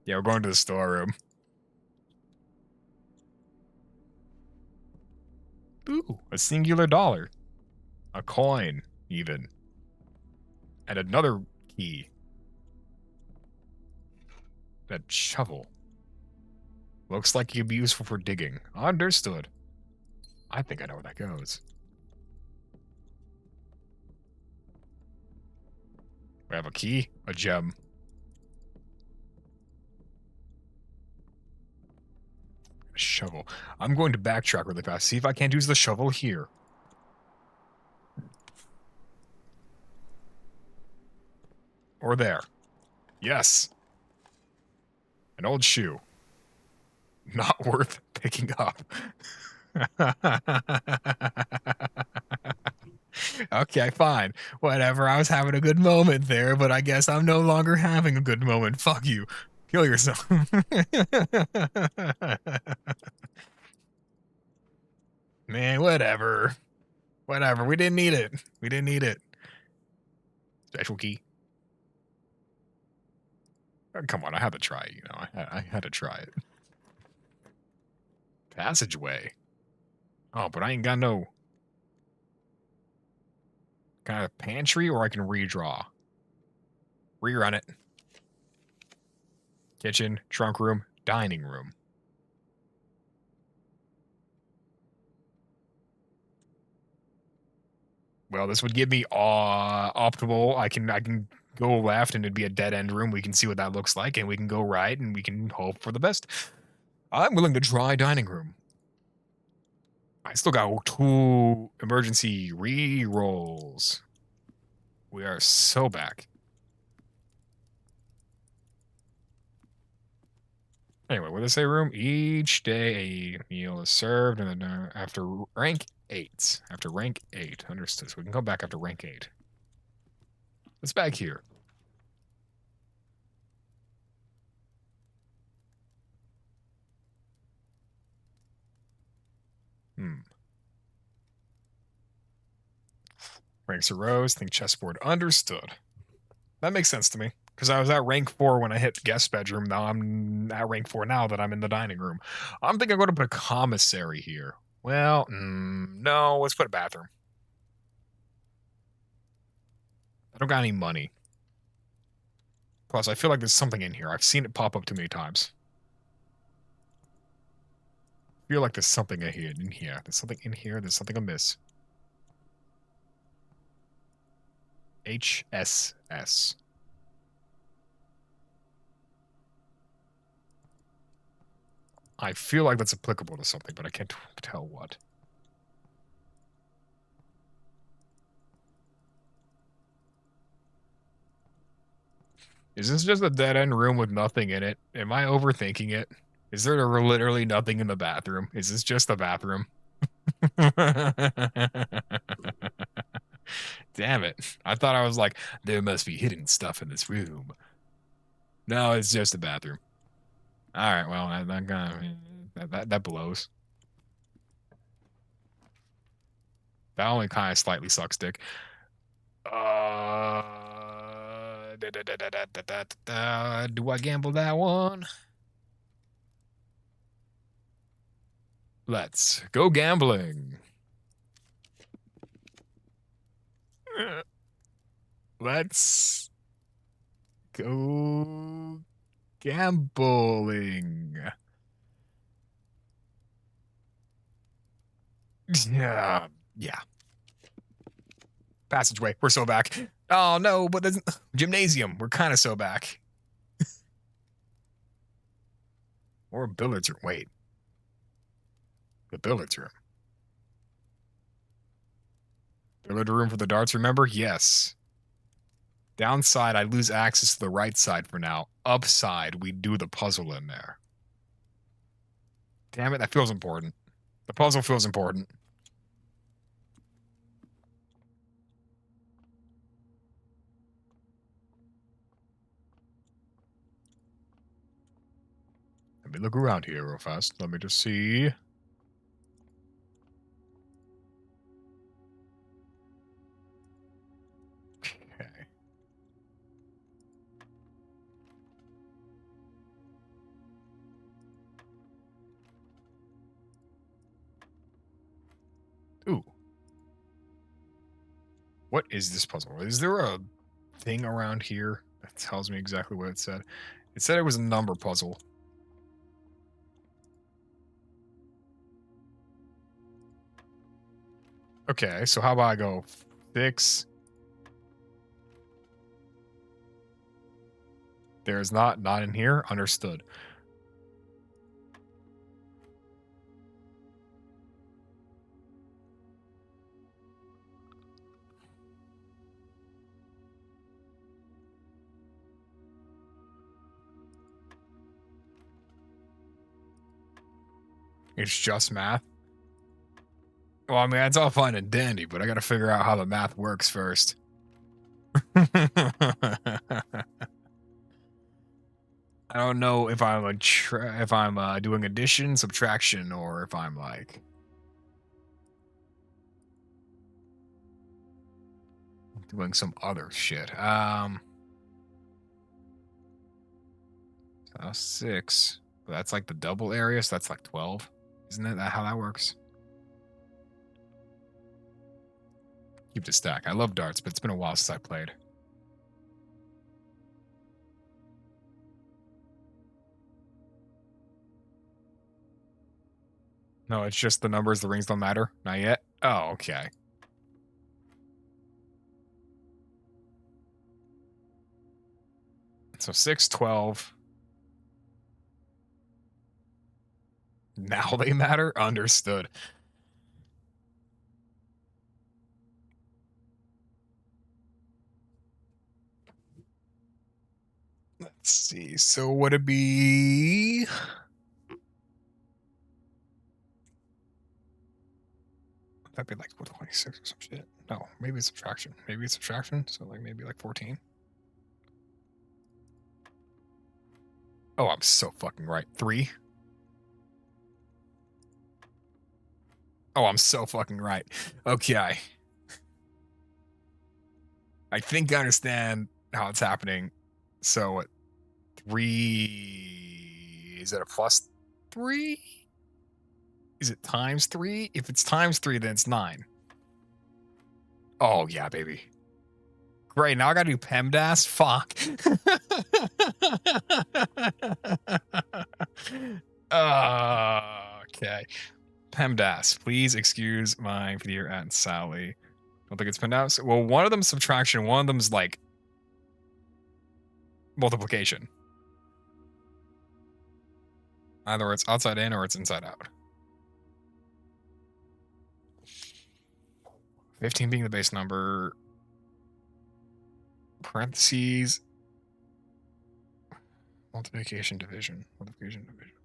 Yeah, we're going to the storeroom. Ooh, a singular dollar. A coin, even. And another key. That shovel. Looks like it could be useful for digging. Understood. I think I know where that goes. We have a key, a gem. A shovel. I'm going to backtrack really fast. See if I can't use the shovel here. Or there. Yes. An old shoe. Not worth picking up. Okay, fine. Whatever. I was having a good moment there, but I guess I'm no longer having a good moment. Fuck you. Kill yourself. Man, whatever. Whatever. We didn't need it. We didn't need it. Special key. Oh, come on, I had to try it, I had to try it. Passageway. Oh, but I ain't got no kind of pantry, or I can redraw. Rerun it. Kitchen, trunk room, dining room. Well, this would give me optimal. I can go left and it'd be a dead end room. We can see what that looks like, and we can go right and we can hope for the best. I'm willing to try dining room. I still got 2 emergency re-rolls. We are so back. Anyway, what did I say room? Each day a meal is served, and then after rank 8. After rank 8. Understood. So we can go back after rank 8. Let's back here. Ranks arose. Think chessboard. Understood. That makes sense to me. Because I was at rank 4 when I hit guest bedroom. Now I'm at rank 4 now that I'm in the dining room. I'm thinking I'm going to put a commissary here. Well, no. Let's put a bathroom. I don't got any money. Plus, I feel like there's something in here. I've seen it pop up too many times. I feel like there's something in here. There's something in here. There's something amiss. HSS. I feel like that's applicable to something, but I can't tell what. Is this just a dead-end room with nothing in it? Am I overthinking it? Is there literally nothing in the bathroom? Is this just a bathroom? Damn it. I thought I was like, there must be hidden stuff in this room. No, it's just a bathroom. All right, well, that blows. That only kind of slightly sucks dick. Do I gamble that one? Let's go gambling. Let's go gambling. Yeah. Yeah. Passageway. We're so back. Oh no, but there's gymnasium. We're kind of so back. Or a billiards room. Wait. The billiards room. Billiard room for the darts, remember? Yes. Downside, I lose access to the right side for now. Upside, we do the puzzle in there. Damn it, that feels important. The puzzle feels important. Let me look around here real fast. Let me just see. Okay. Ooh. What is this puzzle? Is there a thing around here that tells me exactly what it said? It said it was a number puzzle. Okay, so how about I go 6? There's not in here. Understood. It's just math. Well, I mean, that's all fine and dandy, but I got to figure out how the math works first. I don't know if I'm doing addition, subtraction, or if I'm like doing some other shit. So 6. But that's like the double area, so that's like 12. Isn't that how that works? Keep the stack. I love darts, but it's been a while since I played. No, it's just the numbers. The rings don't matter. Not yet. Oh, okay. So 6, 12. Now they matter? Understood. Let's see. So would it be... That'd be like 26 or some shit. No, maybe it's subtraction. Maybe it's subtraction. So like maybe like 14. Oh, I'm so fucking right. 3. Oh, I'm so fucking right. Okay. I think I understand how it's happening. So what? 3... Is it a plus 3? Is it times 3? If it's times 3, then it's 9. Oh, yeah, baby. Great, now I gotta do PEMDAS? Fuck. Okay. PEMDAS. Please excuse my dear Aunt Sally. Don't think it's PEMDAS. Well, one of them's subtraction, one of them's like multiplication. Either it's outside in or it's inside out. 15 being the base number. Parentheses. Multiplication, division. Multiplication, division.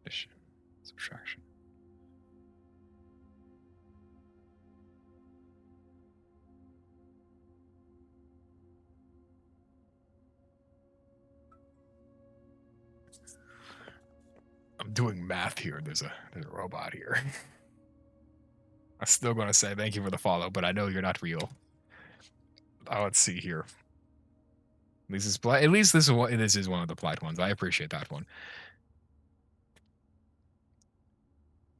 Addition. Subtraction. I'm doing math here. There's a robot here. I'm still going to say thank you for the follow, but I know you're not real. Let's see here. At least this is one of the polite ones. I appreciate that one.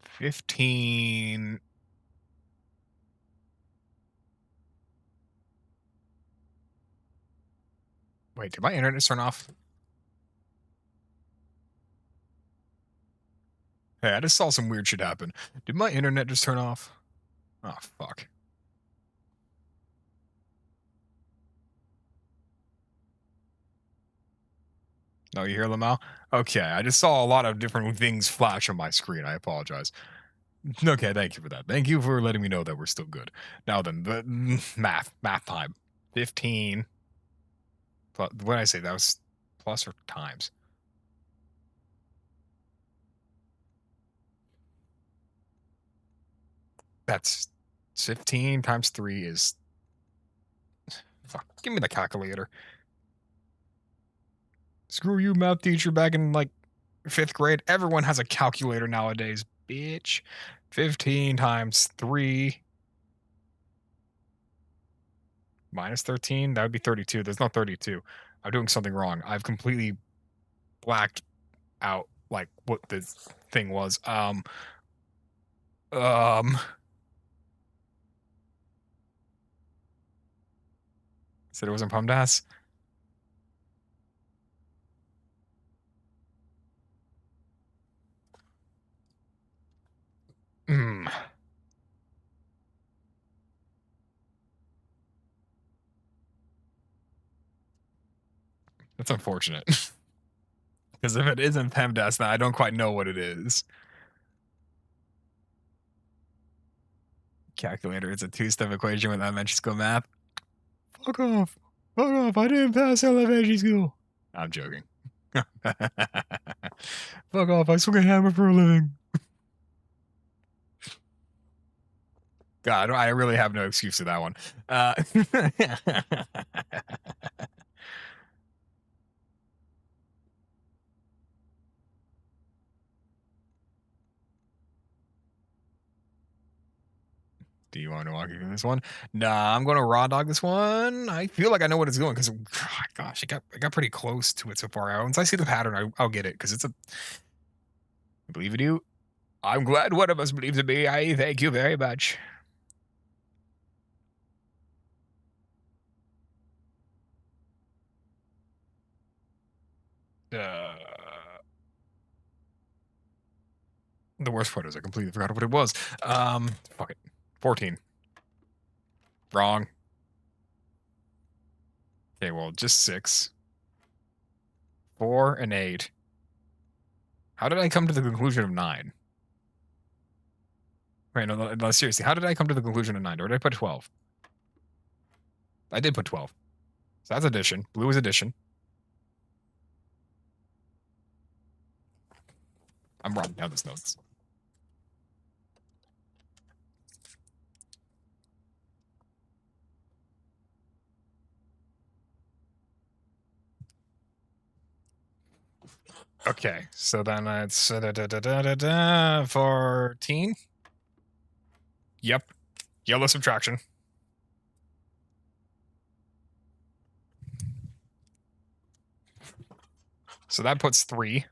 15. Wait, did my internet turn off? Hey, I just saw some weird shit happen. Did my internet just turn off? Oh, fuck. No, you hear Lamau? Okay, I just saw a lot of different things flash on my screen. I apologize. Okay, thank you for that. Thank you for letting me know that we're still good. Now then, the math time. 15. What did I say? That was plus or times? That's 15 times 3 is... Fuck, give me the calculator. Screw you, math teacher, back in, like, 5th grade. Everyone has a calculator nowadays, bitch. 15 times 3... minus 13? That would be 32. There's no 32. I'm doing something wrong. I've completely blacked out, like, what this thing was. Said it wasn't PEMDAS? That's unfortunate. Because if it isn't PEMDAS, then I don't quite know what it is. Calculator, it's a two-step equation with elementary school math. Fuck off. Fuck off. I didn't pass elementary school. I'm joking. Fuck off. I swing a hammer for a living. God, I really have no excuse to that one. Do you want to walk you through this one? Nah, I'm going to raw dog this one. I feel like I know what it's going because, gosh, it got pretty close to it so far. Once I see the pattern, I'll get it because it's a... I believe in you. I'm glad one of us believes in me. I thank you very much. The worst part is I completely forgot what it was. Fuck it. 14. Wrong. Okay, well, just 6. 4 and 8. How did I come to the conclusion of 9? Wait, no, seriously. How did I come to the conclusion of 9? Or did I put 12? I did put 12. So that's addition. Blue is addition. I'm writing down these notes. Okay, so then it's 14. Yep. Yellow subtraction. So that puts 3.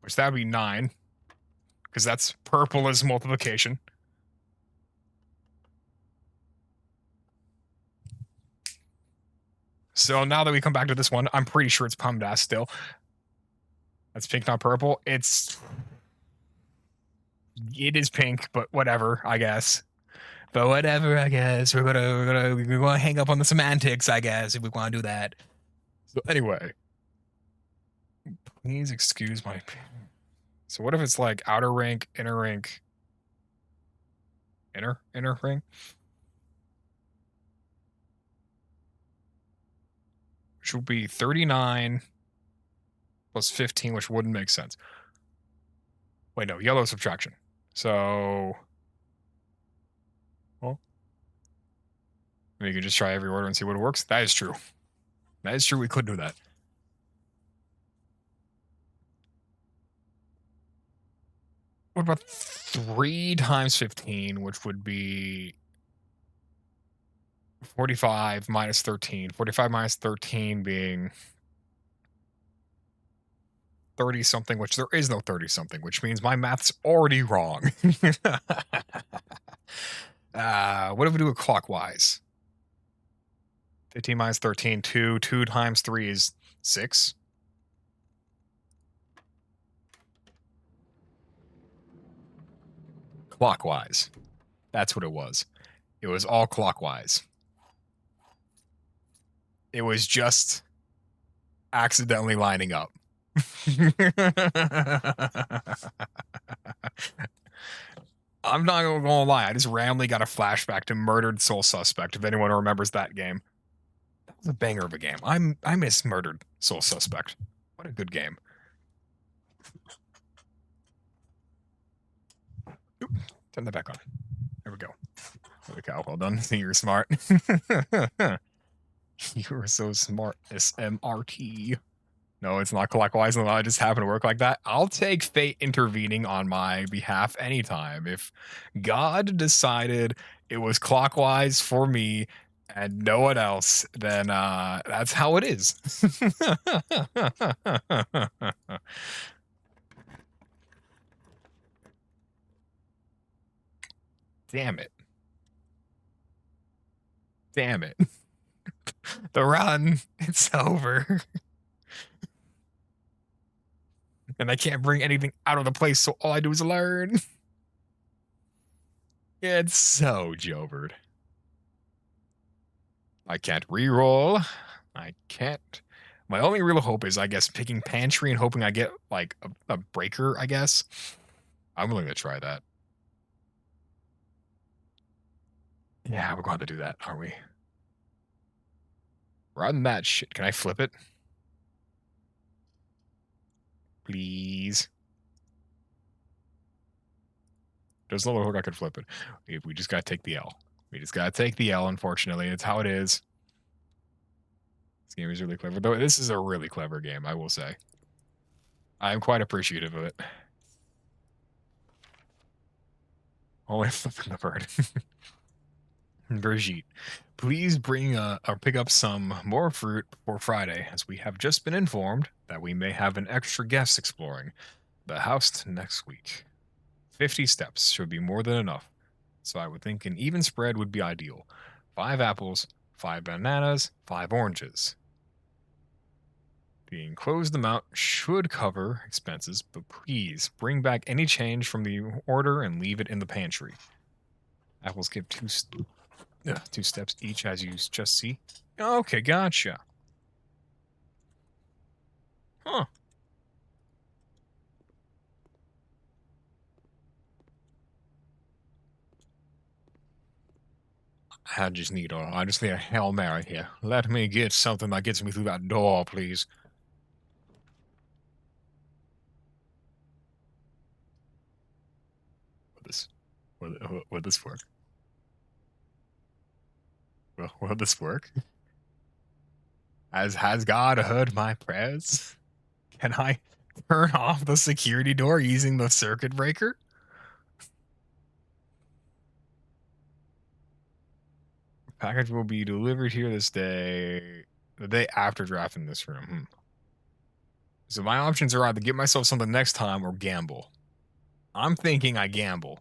Which that would be 9. Because that's purple as multiplication. So now that we come back to this one, I'm pretty sure it's PEMDAS still. That's pink, not purple. It is pink, but whatever, I guess. But whatever, I guess we're gonna hang up on the semantics, I guess, if we want to do that. So anyway, please excuse my. So what if it's like outer rink, inner rink, inner ring? Which will be 39 plus 15, which wouldn't make sense. Wait, no, yellow subtraction. So, well, you can just try every order and see what works. That is true. That is true. We could do that. What about 3 times 15, which would be 45 minus 13. 45 minus 13 being 30 something, which there is no 30 something, which means my math's already wrong. What if we do it clockwise? 15 minus 13, 2. 2 times 3 is 6. Clockwise. That's what it was. It was all clockwise. It was just accidentally lining up. I'm not gonna lie, I just randomly got a flashback to Murdered Soul Suspect, if anyone remembers that game. That was a banger of a game. I miss Murdered Soul Suspect. What a good game. Oop, turn that back on. There we go. There we go. Well done. You're smart. You were so smart, SMRT. No, it's not clockwise. No, I just happen to work like that. I'll take fate intervening on my behalf anytime. If God decided it was clockwise for me and no one else, then that's how it is. Damn it. Damn it. The run, it's over. And I can't bring anything out of the place, so all I do is learn. It's so Jobert. I can't re-roll. I can't. My only real hope is, I guess, picking Pantry and hoping I get, like, a breaker, I guess. I'm willing to try that. Yeah, we're going to do that, aren't we? Run that shit. Can I flip it? Please. Doesn't look like I could flip it. We just gotta take the L. We just gotta take the L, unfortunately. It's how it is. This game is really clever. Though this is a really clever game, I will say. I'm quite appreciative of it. Only flipping the bird. Brigitte, please bring or pick up some more fruit for Friday, as we have just been informed that we may have an extra guest exploring the house next week. 50 steps should be more than enough, so I would think an even spread would be ideal. 5 apples, 5 bananas, 5 oranges. The enclosed amount should cover expenses, but please bring back any change from the order and leave it in the pantry. Apples give 2 steps each, as you just see. Okay, gotcha. Huh. I just need a Hail Mary here. Let me get something that gets me through that door, please. Would this work? Will this work? Has God heard my prayers? Can I turn off the security door using the circuit breaker? Package will be delivered here this day, the day after drafting this room. So my options are either get myself something next time or gamble. I'm thinking I gamble.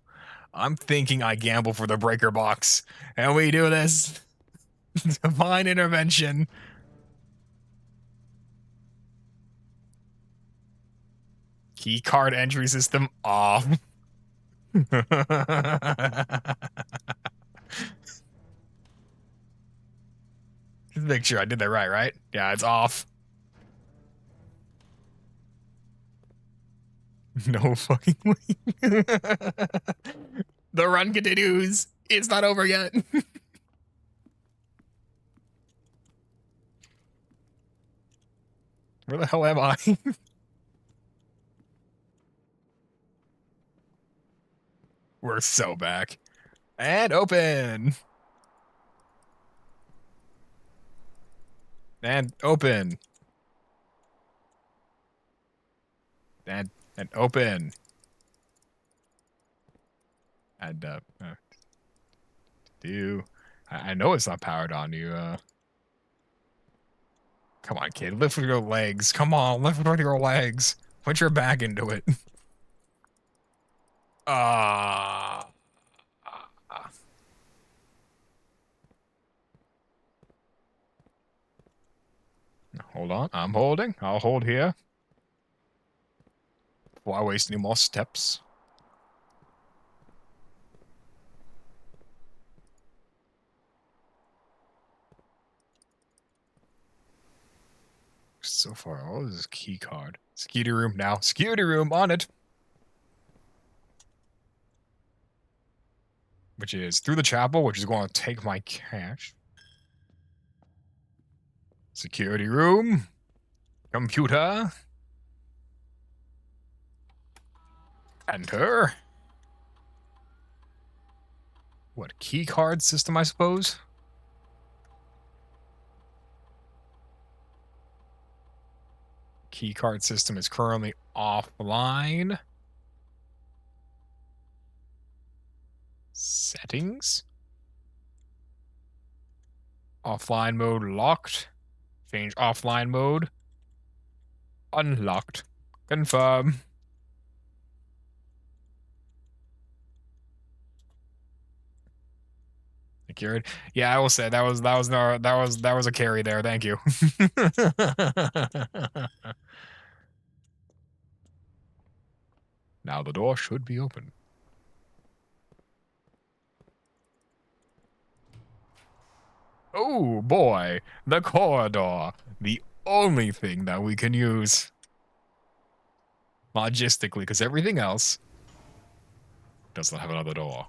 I'm thinking I gamble for the breaker box. And we do this. Divine intervention. Key card entry system off. make sure I did that right? Yeah, it's off. No fucking way. The run continues. It's not over yet. Where the hell am I? We're so back. And open. And open. And open. And I know it's not powered on you. Come on, kid. Lift with your legs. Come on, lift with your legs. Put your back into it. Hold on. I'm holding. I'll hold here. Before I waste any more steps. So far, all this is key card. Security room now. Security room on it. Which is through the chapel, which is going to take my cash. Security room. Computer. Enter. What, key card system, I suppose? Key card system is currently offline. Settings. Offline mode locked. Change offline mode. Unlocked. Confirm. Secured. Yeah, I will say that was a carry there. Thank you. Now the door should be open. Oh boy, the corridor. The only thing that we can use logistically, because everything else does not have another door.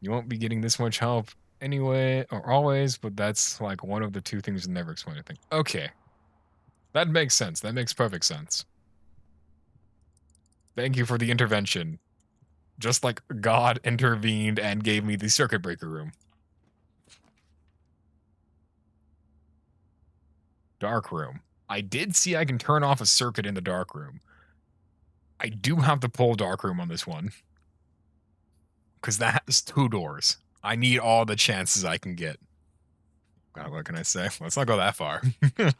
You won't be getting this much help anyway, or always, but that's like one of the two things that never explain anything. Okay. That makes sense. That makes perfect sense. Thank you for the intervention. Just like God intervened and gave me the circuit breaker room. Dark room. I did see I can turn off a circuit in the dark room. I do have to pull dark room on this one. Because that has 2 doors. I need all the chances I can get. God, what can I say? Let's not go that far. Let's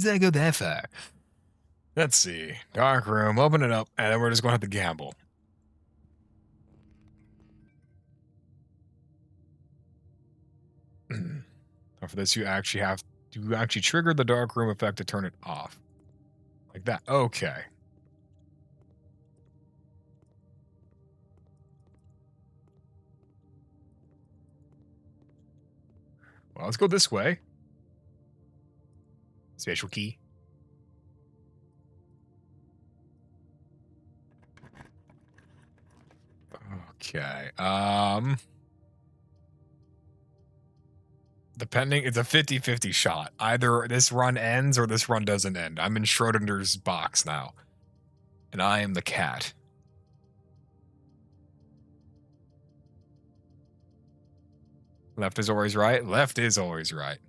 not go that far. Let's see. Dark room, open it up, and then we're just going to have to gamble. For this, you actually have to trigger the dark room effect to turn it off. Like that. Okay. Well, let's go this way. Special key. Okay. Depending, it's a 50-50 shot. Either this run ends or this run doesn't end. I'm in Schrodinger's box now. And I am the cat. Left is always right. Left is always right.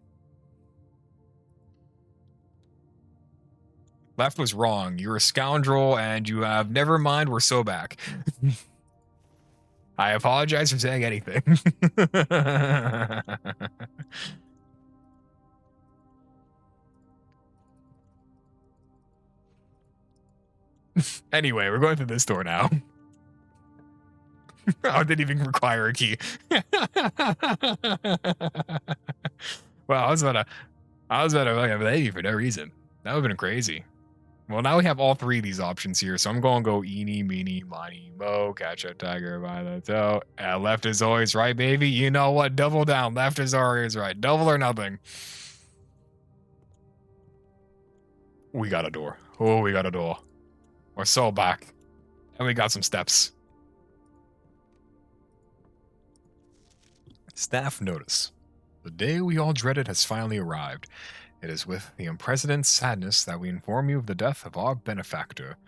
Left was wrong. You're a scoundrel and you have... Never mind, we're so back. I apologize for saying anything. Anyway, we're going through this door now. I didn't even require a key. Wow, I was about to like a lady for no reason. That would have been crazy. Well, now we have all three of these options here, so I'm going to go eeny, meeny, miny, mo, catch a tiger by the toe. Left is always right, baby. You know what? Double down. Left is always right. Double or nothing. We got a door. Oh, we got a door. We're so back. And we got some steps. Staff notice. The day we all dreaded has finally arrived. It is with the unprecedented sadness that we inform you of the death of our benefactor,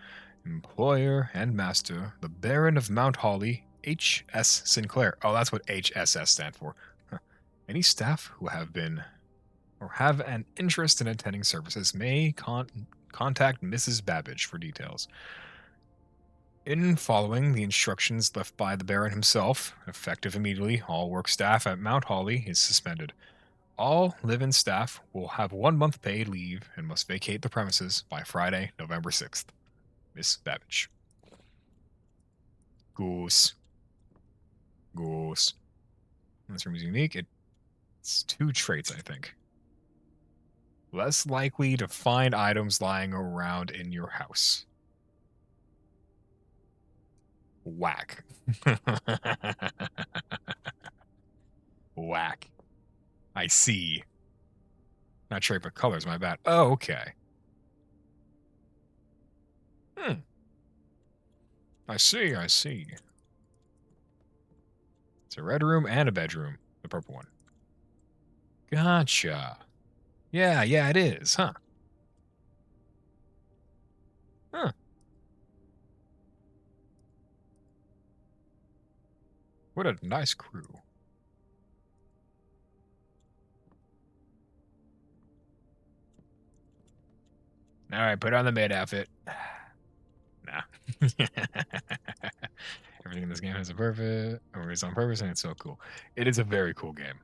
employer, and master, the Baron of Mount Holly, H.S. Sinclair. Oh, that's what HSS stand for. Huh. Any staff who have been or have an interest in attending services may contact Mrs. Babbage for details. In following the instructions left by the Baron himself, effective immediately, all work staff at Mount Holly is suspended. All live-in staff will have 1 month paid leave and must vacate the premises by Friday, November 6th. Miss Babbage. Goose. Goose. This room is unique. It's 2 traits, I think. Less likely to find items lying around in your house. Whack. Whack. I see. Not trait, but colors, my bad. Oh, okay. I see, I see. It's a red room and a bedroom. The purple one. Gotcha. Yeah, it is, huh? Huh. What a nice crew. All right, put on the maid outfit. Nah. Everything in this game has a purpose, or is on purpose, and it's so cool. It is a very cool game.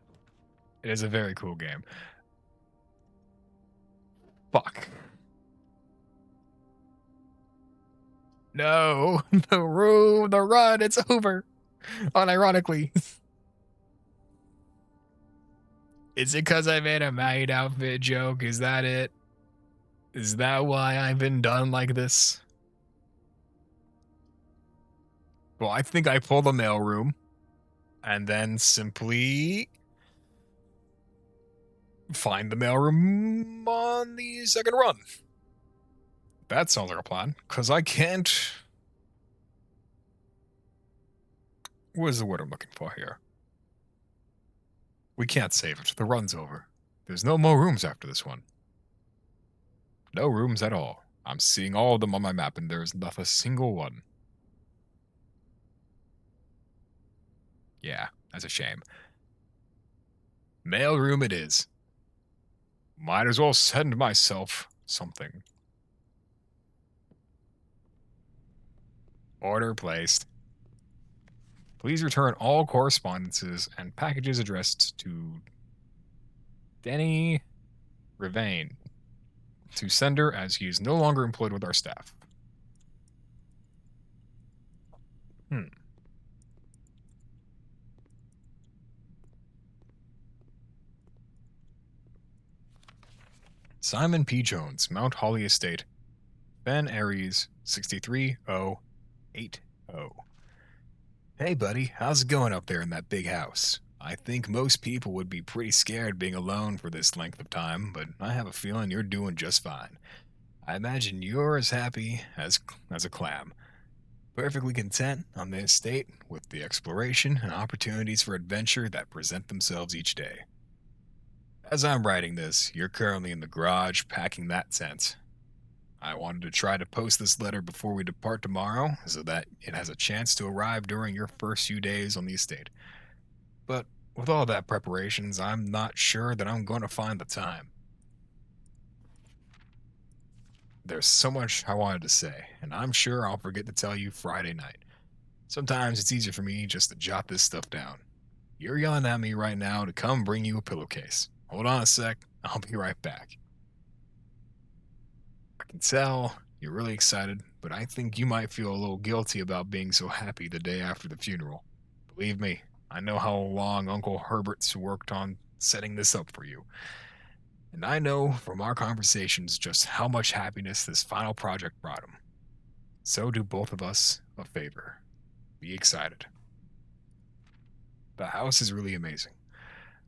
It is a very cool game. Fuck. No, the run, it's over. Unironically. Is it because I made a maid outfit joke? Is that it? Is that why I've been done like this? Well, I think I pull the mailroom and then simply find the mailroom on the second run. That sounds like a plan, because I can't... What is the word I'm looking for here? We can't save it. The run's over. There's no more rooms after this one. No rooms at all. I'm seeing all of them on my map, and there's not a single one. Yeah, that's a shame. Mailroom it is. Might as well send myself something. Order placed. Please return all correspondences and packages addressed to Danny Rivane to sender, as he is no longer employed with our staff. Simon P. Jones, Mount Holly Estate, Ben Aries, 63080. Hey, buddy, how's it going up there in that big house? I think most people would be pretty scared being alone for this length of time, but I have a feeling you're doing just fine. I imagine you're as happy as a clam. Perfectly content on the estate with the exploration and opportunities for adventure that present themselves each day. As I'm writing this, you're currently in the garage packing that tent. I wanted to try to post this letter before we depart tomorrow so that it has a chance to arrive during your first few days on the estate. But with all that preparations, I'm not sure that I'm going to find the time. There's so much I wanted to say, and I'm sure I'll forget to tell you Friday night. Sometimes it's easier for me just to jot this stuff down. You're yelling at me right now to come bring you a pillowcase. Hold on a sec, I'll be right back. I can tell you're really excited, but I think you might feel a little guilty about being so happy the day after the funeral. Believe me, I know how long Uncle Herbert's worked on setting this up for you. And I know from our conversations just how much happiness this final project brought him. So do both of us a favor. Be excited. The house is really amazing.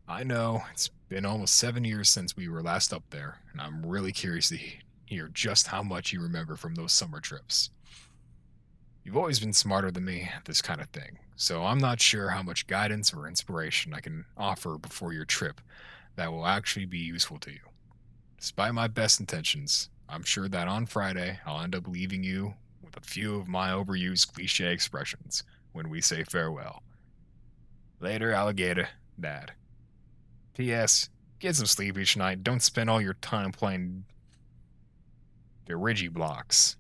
I know it's been almost 7 years since we were last up there, and I'm really curious to hear just how much you remember from those summer trips. You've always been smarter than me at this kind of thing, so I'm not sure how much guidance or inspiration I can offer before your trip that will actually be useful to you. Despite my best intentions, I'm sure that on Friday I'll end up leaving you with a few of my overused cliche expressions when we say farewell. Later, alligator, Dad. P.S. Get some sleep each night. Don't spend all your time playing the blocks.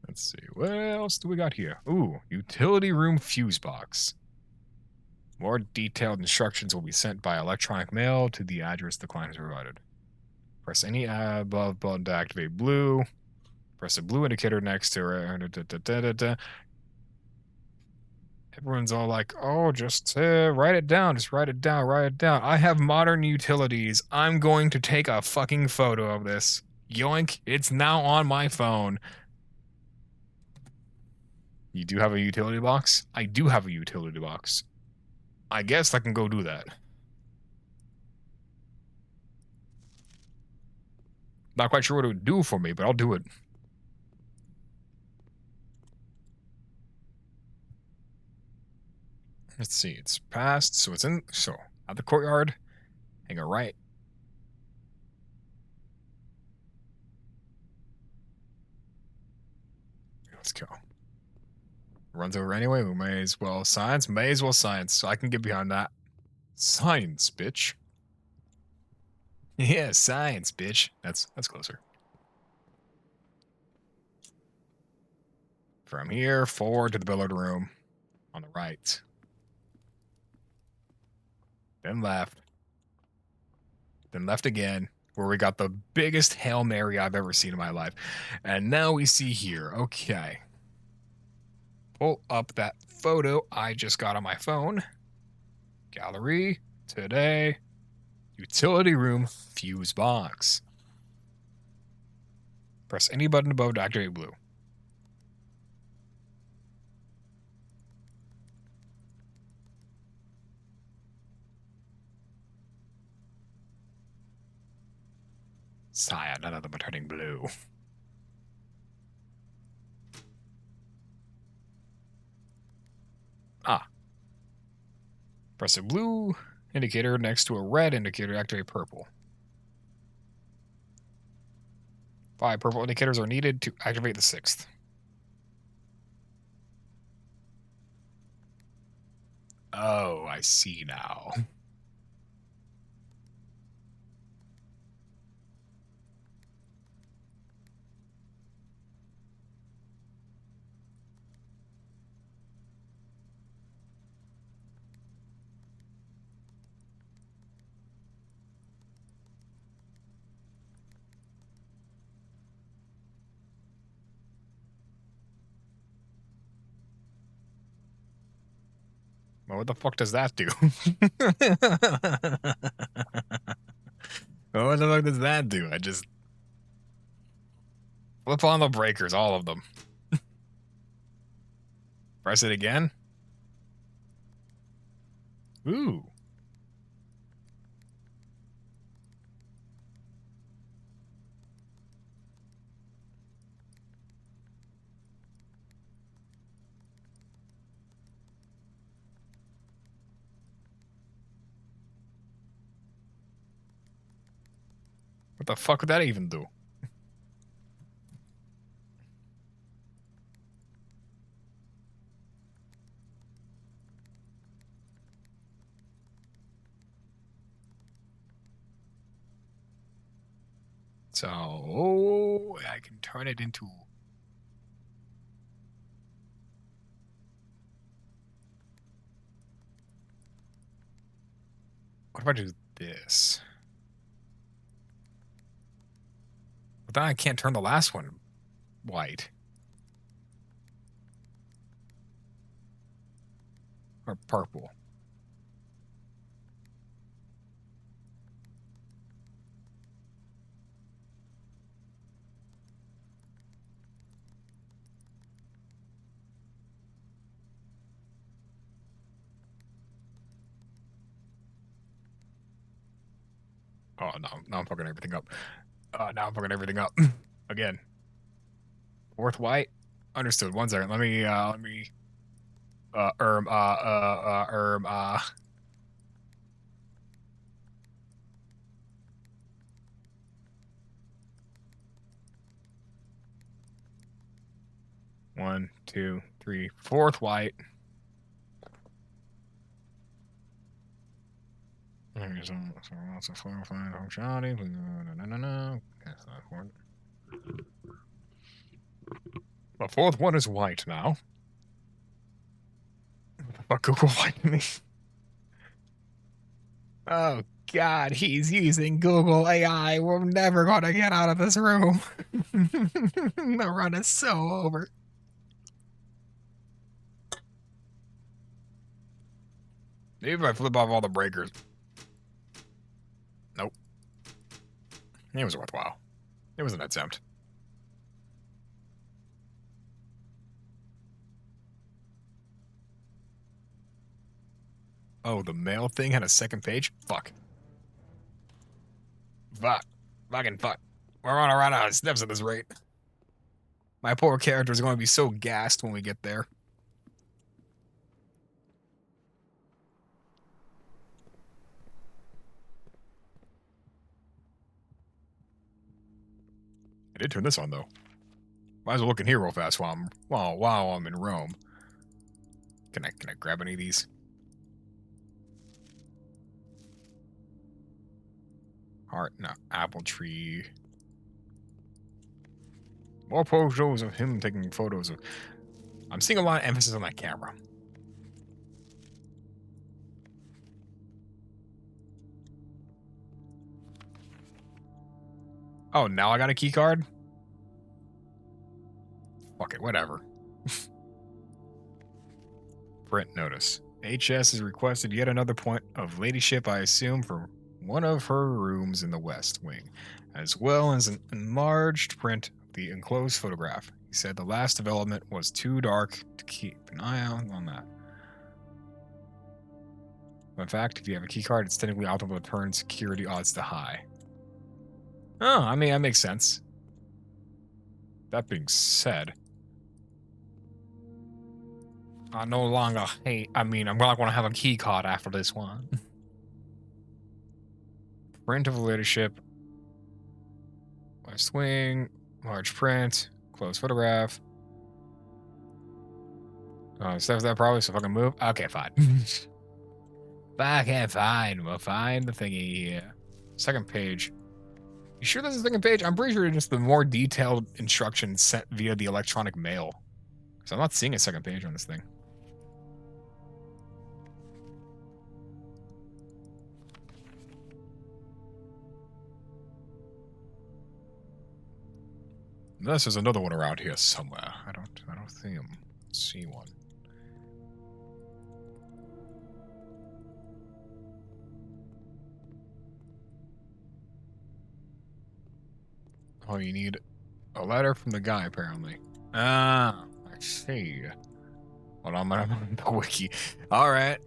Let's see. What else do we got here? Ooh, utility room fuse box. More detailed instructions will be sent by electronic mail to the address the client has provided. Press any above button to activate blue. Press the blue indicator next to it. Everyone's all like, oh, just write it down. Just write it down. Write it down. I have modern utilities. I'm going to take a fucking photo of this. Yoink. It's now on my phone. You do have a utility box? I do have a utility box. I guess I can go do that. Not quite sure what it would do for me, but I'll do it. Let's see. It's past, so it's in. So at the courtyard, hang a right. Let's go. Runs over anyway. We may as well science. May as well science. So I can get behind that. Science, bitch. Yeah, science, bitch. That's closer. From here, forward to the billiard room. On the right. Then left. Then left again. Where we got the biggest Hail Mary I've ever seen in my life. And now we see here. Okay. Pull up that photo I just got on my phone. Gallery. Today. Utility room fuse box. Press any button above to activate blue. Sire, none of them are turning blue. Ah. Press a blue indicator next to a red indicator to activate purple. 5 purple indicators are needed to activate the 6th. Oh, I see now. Well, what the fuck does that do? What the fuck does that do? I just flip on the breakers, all of them. Press it again. Ooh. What the fuck would that even do? So, oh, I can turn it into... What if I do this? But then I can't turn the last one. white. Or purple. Oh, no, now I'm fucking everything up. Now I'm fucking everything up. Again. Fourth white? Understood. 1 second. Let me, One, two, three, fourth white. There's lots of clarifying functionality. No. That's not important. The fourth one is white now. What the fuck Google white me? Oh God, he's using Google AI. We're never gonna get out of this room. The run is so over. Maybe if I flip off all the breakers. Nope. It was worthwhile. It was an attempt. Oh, the mail thing had a second page? Fuck. Fuck. Fucking fuck. We're on a run out of steps at this rate. My poor character is going to be so gassed when we get there. I did turn this on, though. Might as well look in here real fast while I'm in Rome. Can I grab any of these? Heart, no, apple tree. More photos of him taking photos of. I'm seeing a lot of emphasis on that camera. Oh, now I got a key card? Fuck it, whatever. Print notice. HS has requested yet another point of ladyship, I assume, for one of her rooms in the West Wing, as well as an enlarged print of the enclosed photograph. He said the last development was too dark to keep an eye out on that. In fact, if you have a keycard, it's technically optimal to turn security odds to high. Oh, I mean, that makes sense. That being said, I no longer hate. I mean, I'm not going to have a key card after this one. Print of leadership. West Wing. Large print. Close photograph. Oh, stuff that probably so fucking move. Okay, fine. Okay, fine. We'll find the thingy here. Second page. You sure this is the second page? I'm pretty sure it's just the more detailed instructions sent via the electronic mail. Because I'm not seeing a second page on this thing. Unless there's another one around here somewhere. I don't see one. Oh, you need a letter from the guy, apparently. Ah, I see. Hold on, I'm on the wiki. Alright.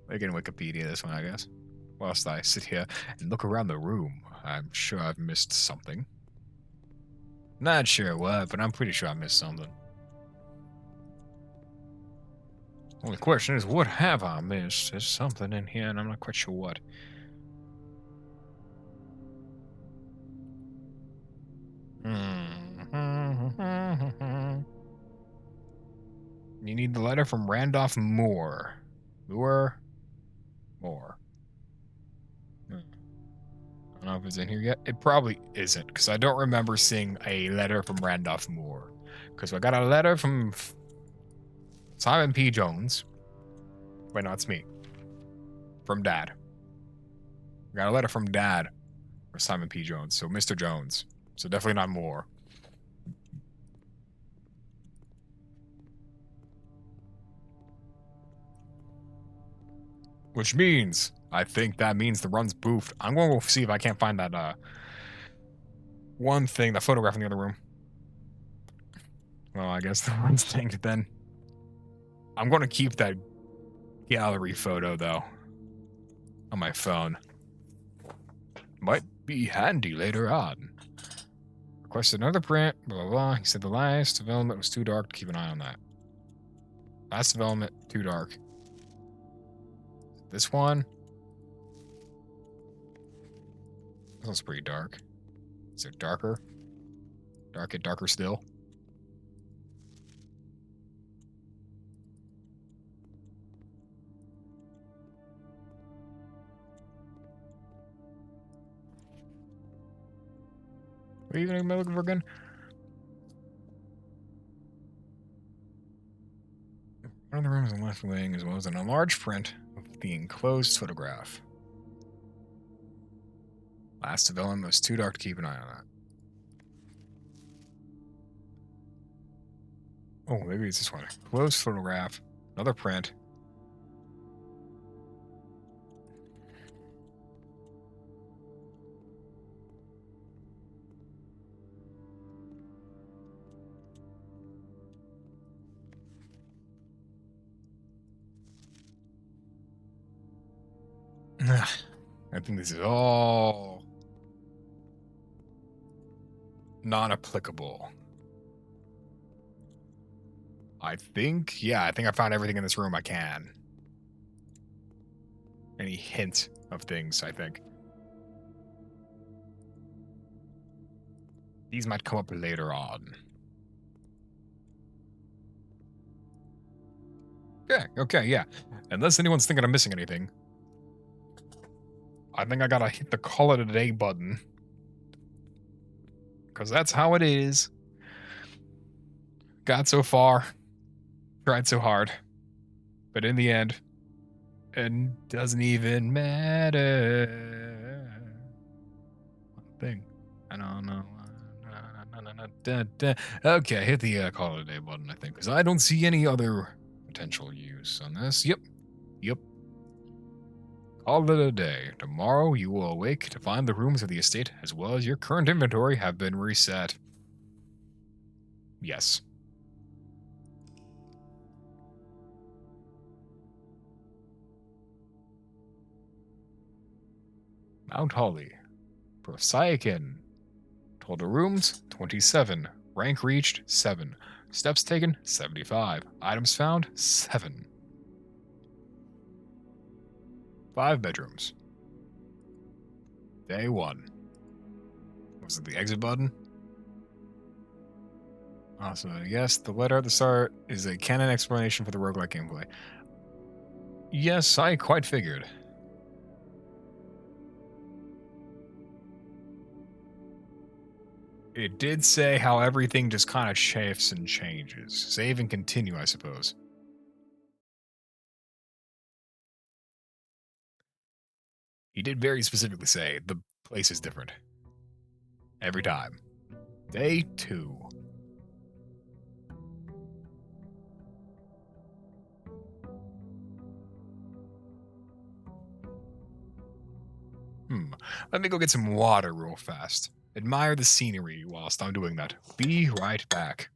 We can Wikipedia this one, I guess. Whilst I sit here and look around the room, I'm sure I've missed something. Not sure what, but I'm pretty sure I missed something. Only question is, what have I missed? There's something in here, and I'm not quite sure what. You need the letter from Randolph Moore. Moore? I don't know if it's in here yet. It probably isn't, because I don't remember seeing a letter from Randolph Moore. Because I got a letter from Simon P. Jones. Wait, no, it's me. From Dad. I got a letter from Dad Or Simon P. Jones. So Mr. Jones. So definitely not Moore. Which means, I think that means the run's boofed. I'm going to go see if I can't find that, one thing, the photograph in the other room. Well, I guess the run's tanked then. I'm going to keep that gallery photo, though, on my phone. Might be handy later on. Requested another print, blah, blah, blah. He said the last development was too dark to keep an eye on that. Last development, too dark. This one? This one's pretty dark. Is it darker? Darker still? What even am I looking for again? One of the rooms on the left wing, as well as an enlarged print of the enclosed photograph. Last development was too dark to keep an eye on that. Oh, maybe it's this one. Closed photograph. Another print. I think this is all non-applicable. I think I found everything in this room I can. Any hint of things, I think. These might come up later on. Okay, yeah. Unless anyone's thinking I'm missing anything. I think I gotta hit the call it a day button. Because that's how it is. Got so far. Tried so hard. But in the end, it doesn't even matter. One thing. I don't know. Okay, hit the call it a day button, I think. Because I don't see any other potential use on this. Yep. Call it a day. Tomorrow you will awake to find the rooms of the estate as well as your current inventory have been reset. Yes. Mount Holly. Prosaican. Total rooms, 27. Rank reached, 7. Steps taken, 75. Items found, 7. 5 bedrooms. Day 1. Was it the exit button? Also, yes, the letter at the start is a canon explanation for the roguelike gameplay. Yes, I quite figured. It did say how everything just kind of shifts and changes. Save and continue, I suppose. He did very specifically say the place is different. Every time. Day 2. Let me go get some water real fast. Admire the scenery whilst I'm doing that. Be right back.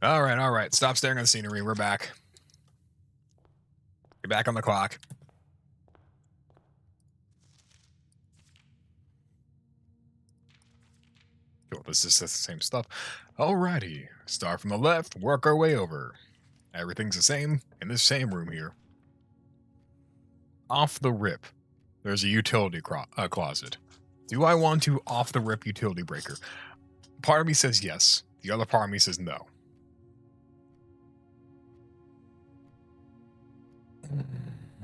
All right, all right. Stop staring at the scenery. We're back. You're back on the clock. Cool, this is the same stuff. Alrighty. Start from the left, work our way over. Everything's the same in this same room here. Off the rip, there's a utility closet. Do I want to off the rip utility breaker? Part of me says yes. The other part of me says no.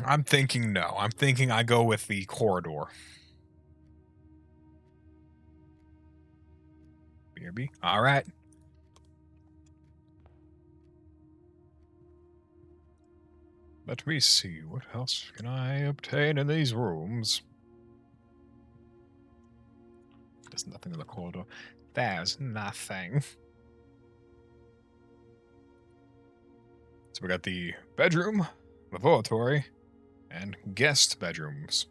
I'm thinking no. I'm thinking I go with the corridor. BRB. All right. Let me see. What else can I obtain in these rooms? There's nothing in the corridor. There's nothing. So we got the bedroom, lavatory, and guest bedrooms.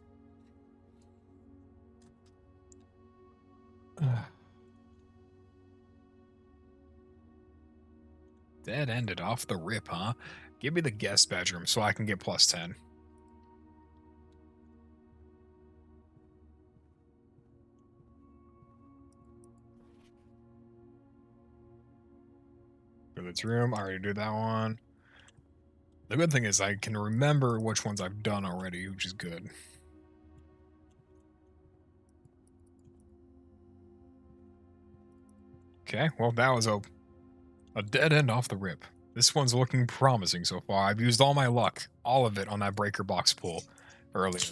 Dead ended off the rip, huh? Give me the guest bedroom so I can get plus 10. Village room, I already did that one. The good thing is I can remember which ones I've done already, which is good. Okay, well that was a dead end off the rip. This one's looking promising so far. I've used all my luck, all of it on that breaker box pull earlier.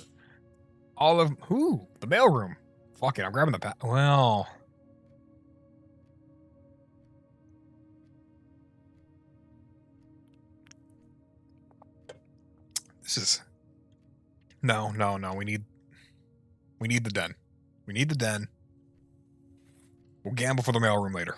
All of the mailroom. Fuck it, I'm grabbing the well. This is no. We need the den. We need the den. We'll gamble for the mailroom later.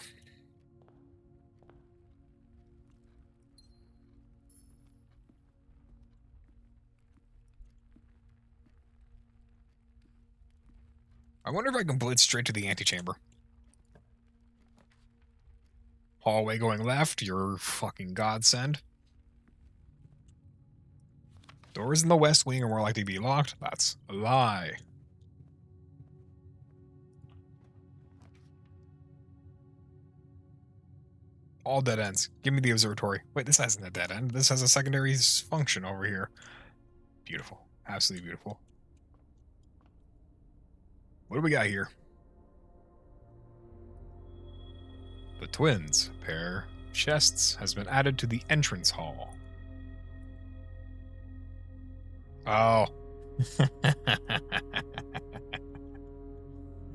I wonder if I can blitz straight to the antechamber. Hallway going left, you're fucking godsend. Doors in the west wing are more likely to be locked. That's a lie. All dead ends. Give me the observatory. Wait, this hasn't a dead end. This has a secondary function over here. Beautiful. Absolutely beautiful. What do we got here? The twins pair chests has been added to the entrance hall. Oh.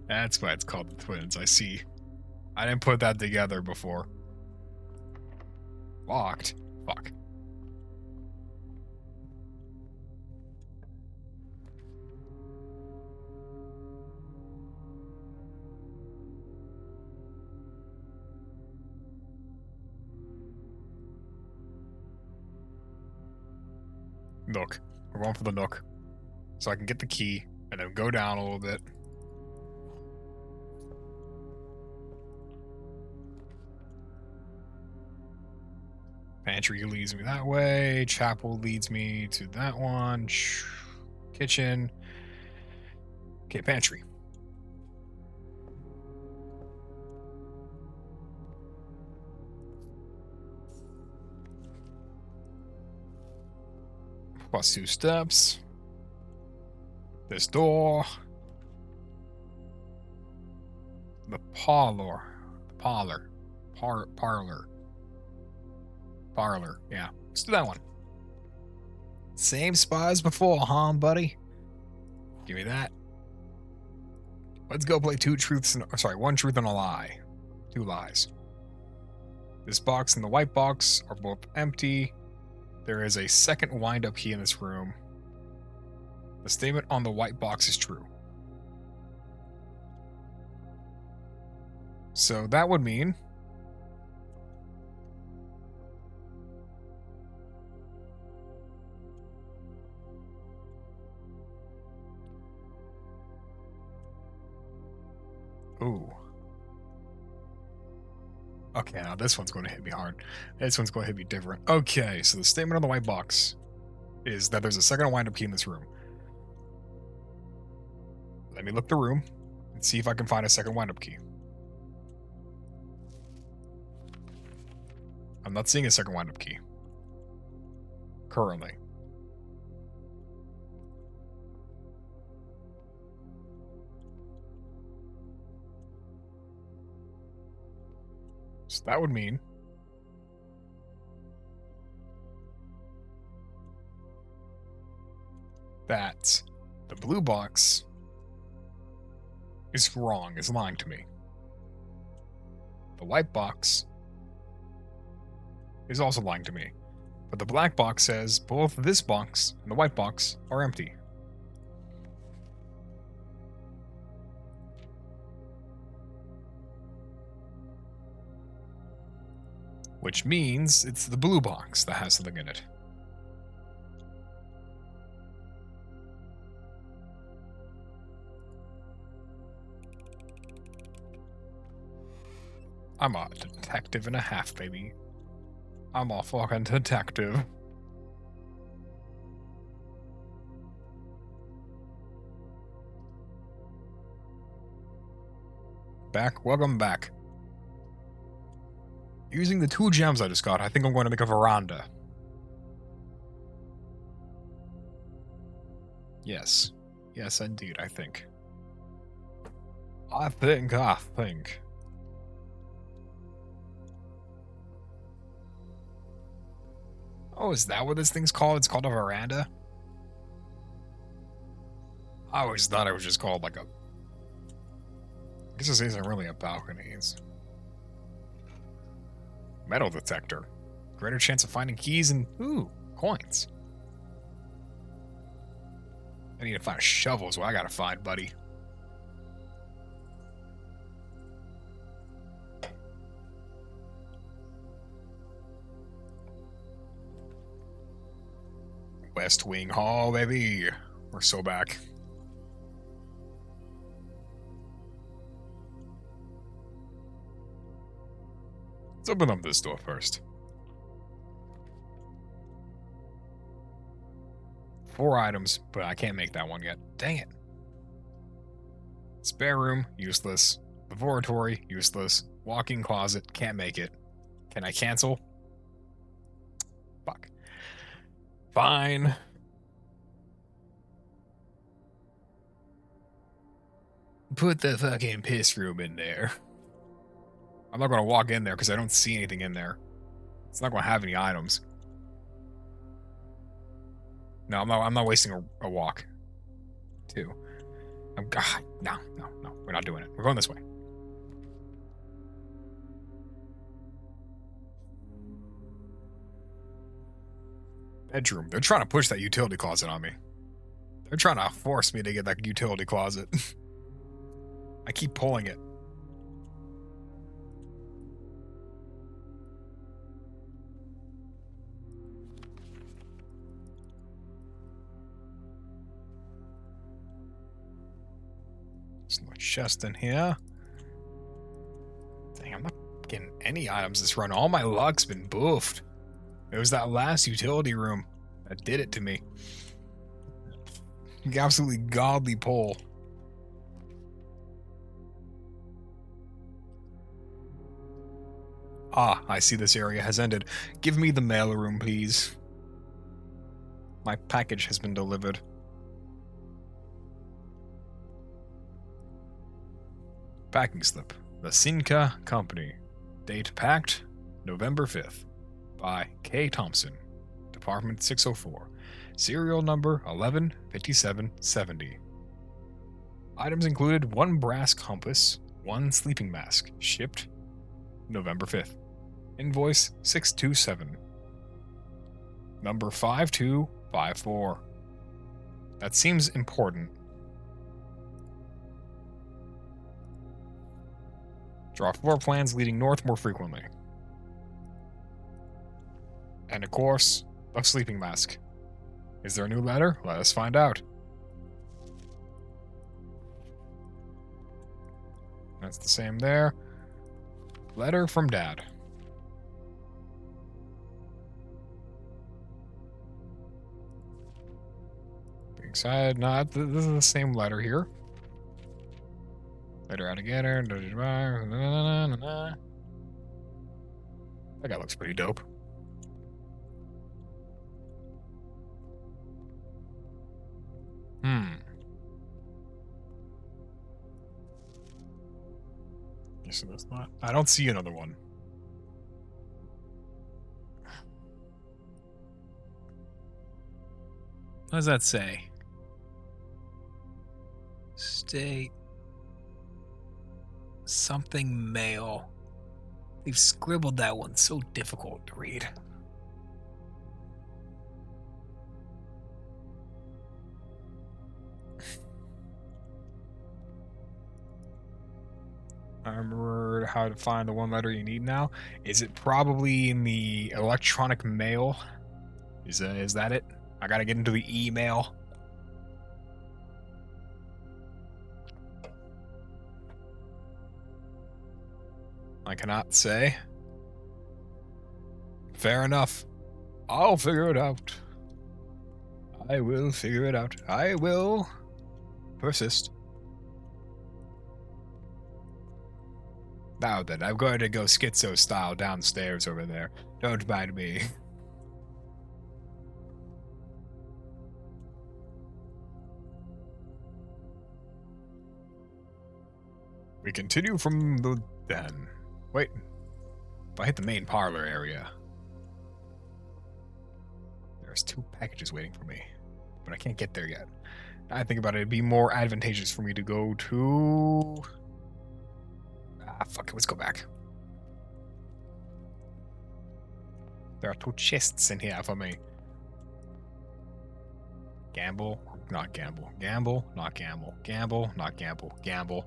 That's why it's called the twins. I see. I didn't put that together before. Locked? Fuck. Nook. We're going for the nook. So I can get the key and then go down a little bit. Pantry leads me that way. Chapel leads me to that one. Kitchen. Okay, pantry. Plus 2 steps. This door. The parlor. Parlor. Yeah. Let's do that one. Same spot as before, huh, buddy? Give me that. Let's go play one truth and a lie. 2 lies. This box and the white box are both empty. There is a second wind-up key in this room. The statement on the white box is true. So that would mean ooh. Okay, now this one's going to hit me hard. This one's going to hit me different. Okay, so the statement on the white box is that there's a second wind-up key in this room. Let me look the room and see if I can find a second wind-up key. I'm not seeing a second wind-up key. Currently. So that would mean that the blue box is wrong, is lying to me. The white box is also lying to me. But the black box says both this box and the white box are empty. Which means it's the blue box that has something in it. I'm a detective and a half, baby. I'm a fucking detective. Welcome back. Using the 2 gems I just got, I think I'm going to make a veranda. Yes. Yes, indeed, I think. I think. Oh, is that what this thing's called? It's called a veranda? I always thought it was just called like a... I guess this isn't really a balcony. It's... Metal detector. Greater chance of finding keys and... Ooh, coins. I need to find a shovel is what I gotta find, buddy. West Wing Hall, baby. We're so back. Let's open up this door first. 4 items, but I can't make that one yet. Dang it. Spare room, useless. Laboratory, useless. Walk-in closet, can't make it. Can I cancel? Fuck. Fine. Put the fucking piss room in there. I'm not going to walk in there because I don't see anything in there. It's not going to have any items. No, I'm not wasting a walk. 2. No. We're not doing it. We're going this way. Bedroom. They're trying to push that utility closet on me. They're trying to force me to get that utility closet. I keep pulling it. There's no chest in here. Dang, I'm not getting any items this run. All my luck's been boofed. It was that last utility room that did it to me. Absolutely godly pull. Ah, I see this area has ended. Give me the mail room, please. My package has been delivered. Packing slip. The Sinka Company. Date packed, November 5th. By K. Thompson. Department 604. Serial number 115770. Items included 1 brass compass, 1 sleeping mask. Shipped November 5th. Invoice 627. Number 5254. That seems important. Draw floor plans leading north more frequently. And of course, a sleeping mask. Is there a new letter? Let us find out. That's the same there. Letter from Dad. Being sad, not. This is the same letter here. Letter out together. That guy looks pretty dope. So that's not. I don't see another one. What does that say? State something mail. They've scribbled that one so difficult to read. I remember how to find the one letter you need now. Is it probably in the electronic mail? Is that it? I gotta get into the email. I cannot say. Fair enough. I'll figure it out. I will figure it out. I will persist. Now then, I'm going to go schizo style downstairs over there. Don't mind me. We continue from the den. Wait. If I hit the main parlor area, there's 2 packages waiting for me. But I can't get there yet. Now I think about it, it'd be more advantageous for me to go to... fuck it, let's go back. There are 2 chests in here for me. Gamble, not gamble. Gamble, not gamble. Gamble, not gamble. Gamble.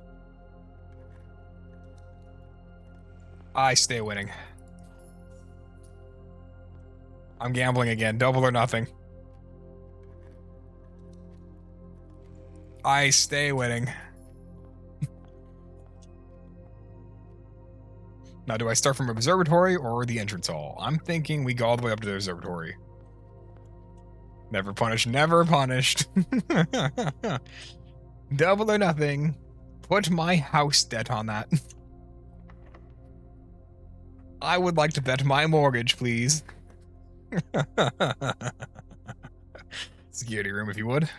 I stay winning. I'm gambling again. Double or nothing. I stay winning. Now, do I start from observatory or the entrance hall? I'm thinking we go all the way up to the observatory. Never punished, never punished. Double or nothing. Put my house debt on that. I would like to bet my mortgage, please. Security room, if you would.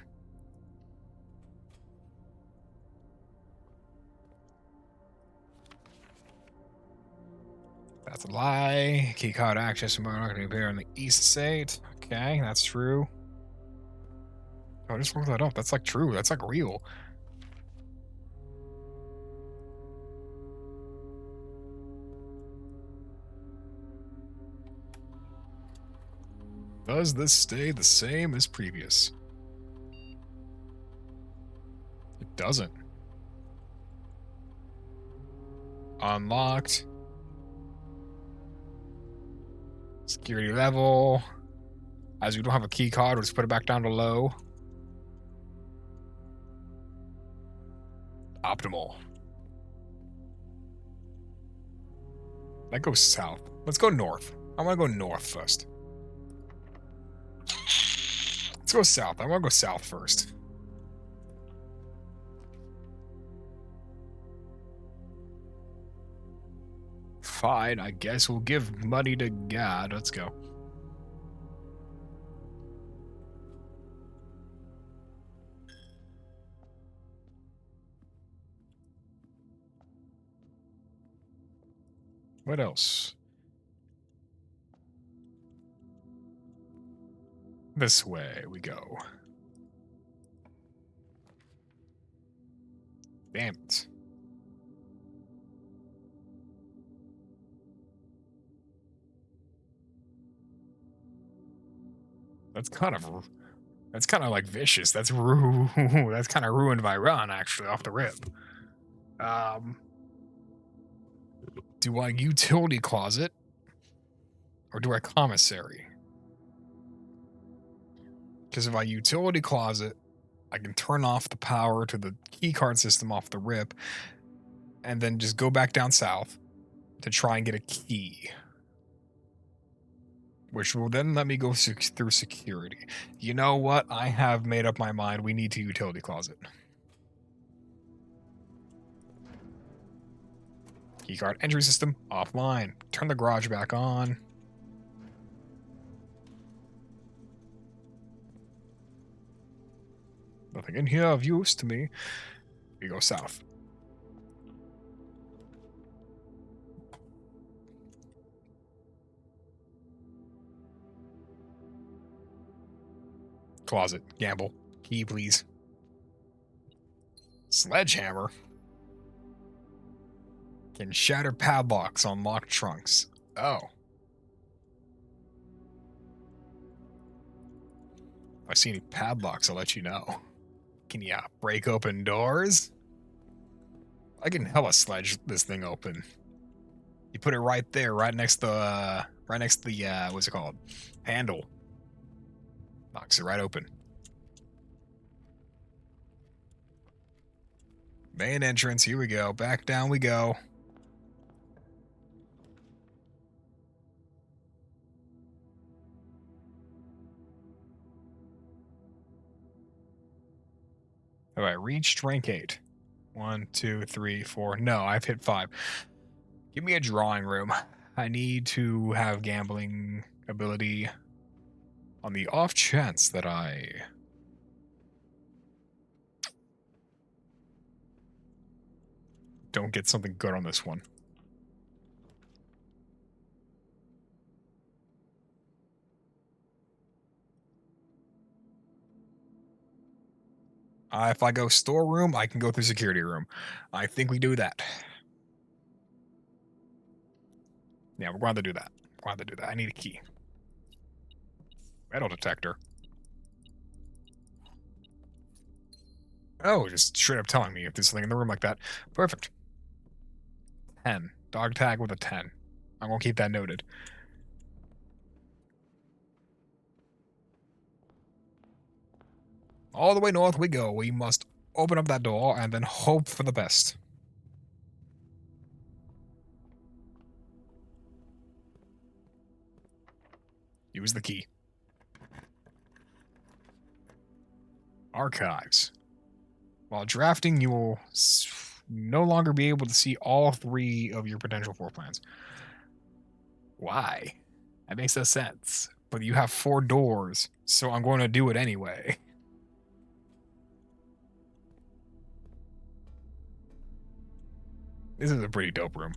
That's a lie. Keycard access and not going to appear on the east side. Okay, that's true. Oh, I just looked that up. That's like true. That's like real. Does this stay the same as previous? It doesn't. Unlocked. Security level. As we don't have a key card, we'll just put it back down to low. Optimal. That goes south. Let's go north. I want to go north first. Let's go south. I want to go south first. Fine, I guess we'll give money to God. Let's go. What else? This way we go. Damn it. That's kind of like vicious. That's that's kind of ruined my run actually off the rip. Do I utility closet or do I commissary? Because if I utility closet, I can turn off the power to the key card system off the rip and then just go back down south to try and get a key, which will then let me go through security. You know what? I have made up my mind. We need to utility closet. Keycard entry system offline. Turn the garage back on. Nothing in here of use to me. We go south. Closet. Gamble. Key, please. Sledgehammer. Can shatter padlocks on locked trunks. Oh. If I see any padlocks, I'll let you know. Can you break open doors? I can hella sledge this thing open. You put it right there, right next to the what's it called? Handle. Knocks it right open. Main entrance, here we go. Back down we go. All right, reached rank 8. 1, 2, 3, 4. No, I've hit 5. Give me a drawing room. I need to have gambling ability on the off chance that I don't get something good on this one. If I go storeroom, I can go through security room. I think we do that. Yeah, we're going to do that. We're going to do that. I need a key. Metal detector. Oh, just straight up telling me if there's something in the room like that. Perfect. 10. Dog tag with a 10. I'm going to keep that noted. All the way north we go. We must open up that door and then hope for the best. Use the key. Archives. While drafting, you will no longer be able to see all 3 of your potential floor plans. Why? That makes no sense. But you have 4 doors, so I'm going to do it anyway. This is a pretty dope room.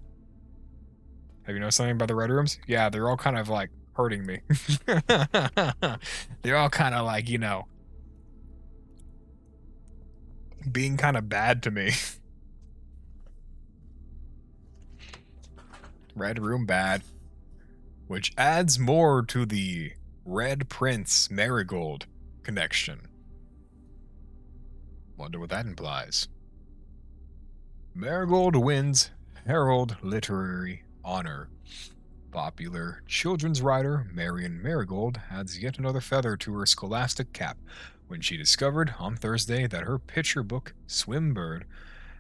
Have you noticed something about the red rooms? Yeah, they're all kind of like hurting me. They're all kind of like, you know, being kind of bad to me. Red room bad. Which adds more to the Red Prince Marigold connection. Wonder what that implies. Marigold wins Herald Literary Honor. Popular children's writer Marion Marigold adds yet another feather to her scholastic cap when she discovered on Thursday that her picture book, Swimbird,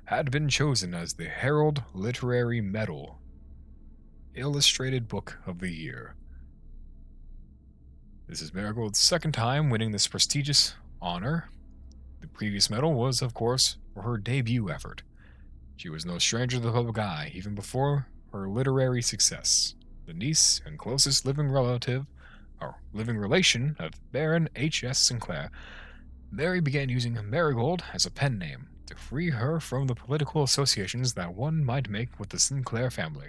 had been chosen as the Herald Literary Medal Illustrated Book of the Year. This is Marigold's second time winning this prestigious honor. The previous medal was, of course, for her debut effort. She was no stranger to the public eye, even before her literary success. The niece and closest living relation of Baron H.S. Sinclair, Mary began using Marigold as a pen name to free her from the political associations that one might make with the Sinclair family.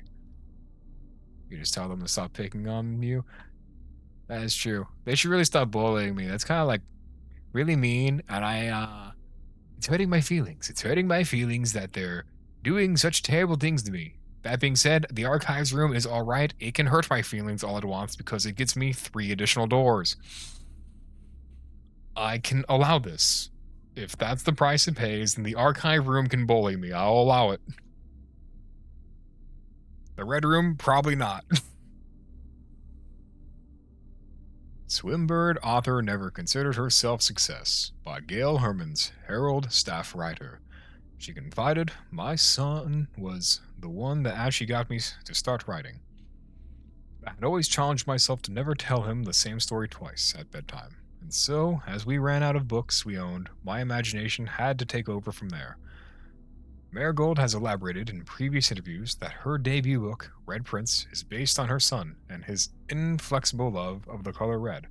You just tell them to stop picking on you? That is true. They should really stop bullying me. That's kind of like really mean, and it's hurting my feelings. It's hurting my feelings that they're doing such terrible things to me. That being said, the archives room is alright. It can hurt my feelings all at once because it gets me 3 additional doors. I can allow this. If that's the price it pays, then the archive room can bully me. I'll allow it. The red room, probably not. Swimbird author never considered herself success by Gail Hermans, Herald staff writer. She confided, my son was the one that actually got me to start writing. I had always challenged myself to never tell him the same story twice at bedtime. And so, as we ran out of books we owned, my imagination had to take over from there. Marigold has elaborated in previous interviews that her debut book, Red Prince, is based on her son and his inflexible love of the color red,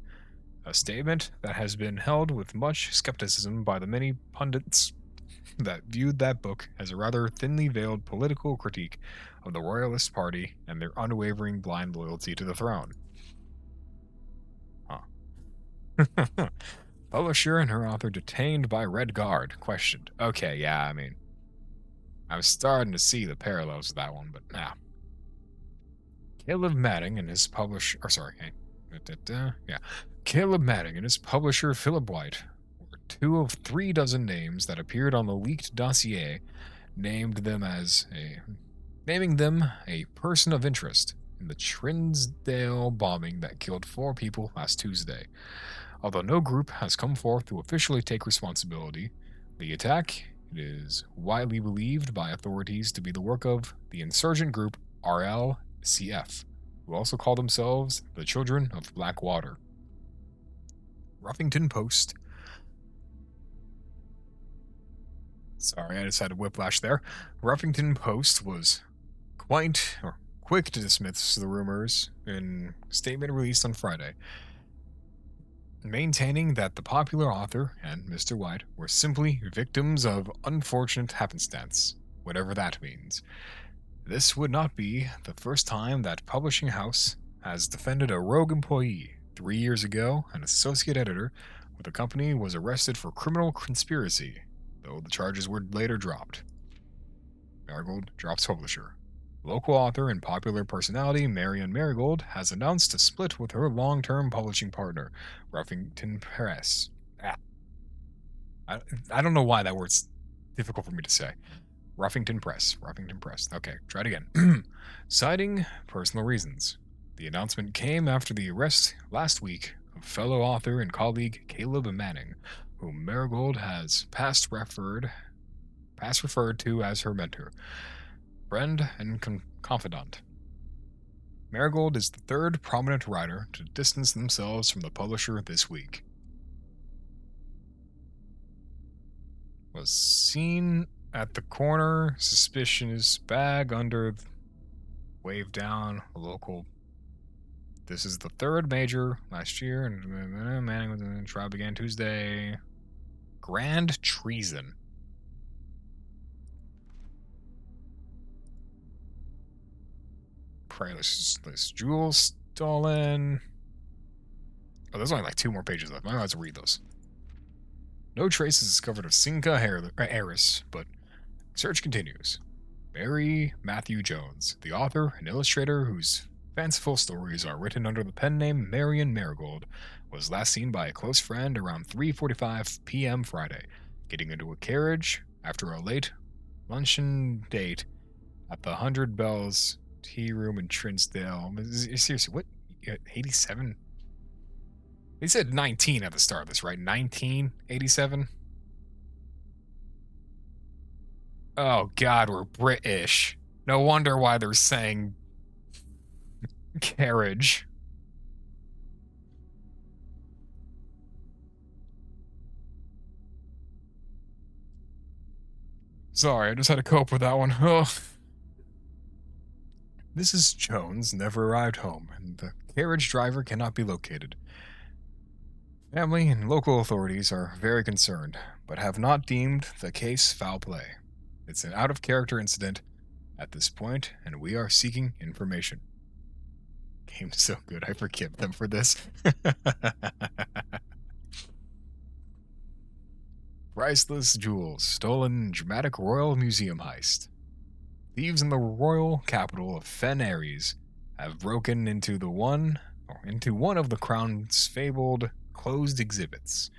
a statement that has been held with much skepticism by the many pundits that viewed that book as a rather thinly veiled political critique of the Royalist Party and their unwavering blind loyalty to the throne. Huh. Publisher and her author detained by Red Guard, questioned. Okay, yeah, I mean, I was starting to see the parallels of that one, but nah. Caleb Manning and his publisher, yeah. Caleb Manning and his publisher Philip White were 2 of 3 dozen names that appeared on the leaked dossier, naming them a person of interest in the Trinsdale bombing that killed 4 people last Tuesday. Although no group has come forth to officially take responsibility, the attack is widely believed by authorities to be the work of the insurgent group RLCF, who also call themselves the Children of Blackwater. Ruffington Post. Sorry, I just had a whiplash there. Ruffington Post was quick to dismiss the rumors in a statement released on Friday, maintaining that the popular author and Mr. White were simply victims of unfortunate happenstance, whatever that means. This would not be the first time that publishing house has defended a rogue employee. 3 years ago, an associate editor with the company was arrested for criminal conspiracy, though the charges were later dropped. Marigold drops publisher. Local author and popular personality Marion Marigold has announced a split with her long-term publishing partner, Ruffington Press. I don't know why that word's difficult for me to say. Ruffington Press. Okay, try it again. Citing personal reasons. The announcement came after the arrest last week of fellow author and colleague Caleb Manning, whom Marigold has past referred to as her mentor, friend, and confidant. Marigold is the 3rd prominent writer to distance themselves from the publisher this week. Was seen at the corner, suspicious bag under, wave down, a local. This is the 3rd major last year, and Manning was in the trial began Tuesday. Grand treason. Priceless jewels stolen. Oh, there's only like 2 more pages left. I might have to read those. No traces discovered of Sinka Harris, but search continues. Mary Matthew Jones, the author and illustrator whose fanciful stories are written under the pen name Marion Marigold, was last seen by a close friend around 3:45 p.m. Friday, getting into a carriage after a late luncheon date at the 100 Bells Tea Room in Trinsdale. Seriously, what? 87? They said 19 at the start of this, right? 1987? Oh, God, we're British. No wonder why they're saying carriage. Sorry, I just had to cope with that one. Oh. Mrs. Jones never arrived home, and the carriage driver cannot be located. Family and local authorities are very concerned, but have not deemed the case foul play. It's an out-of-character incident at this point, and we are seeking information. Game's so good, I forgive them for this. Priceless jewels stolen in dramatic Royal Museum heist. Thieves in the royal capital of Fen Ares have broken into one of the Crown's fabled closed exhibits.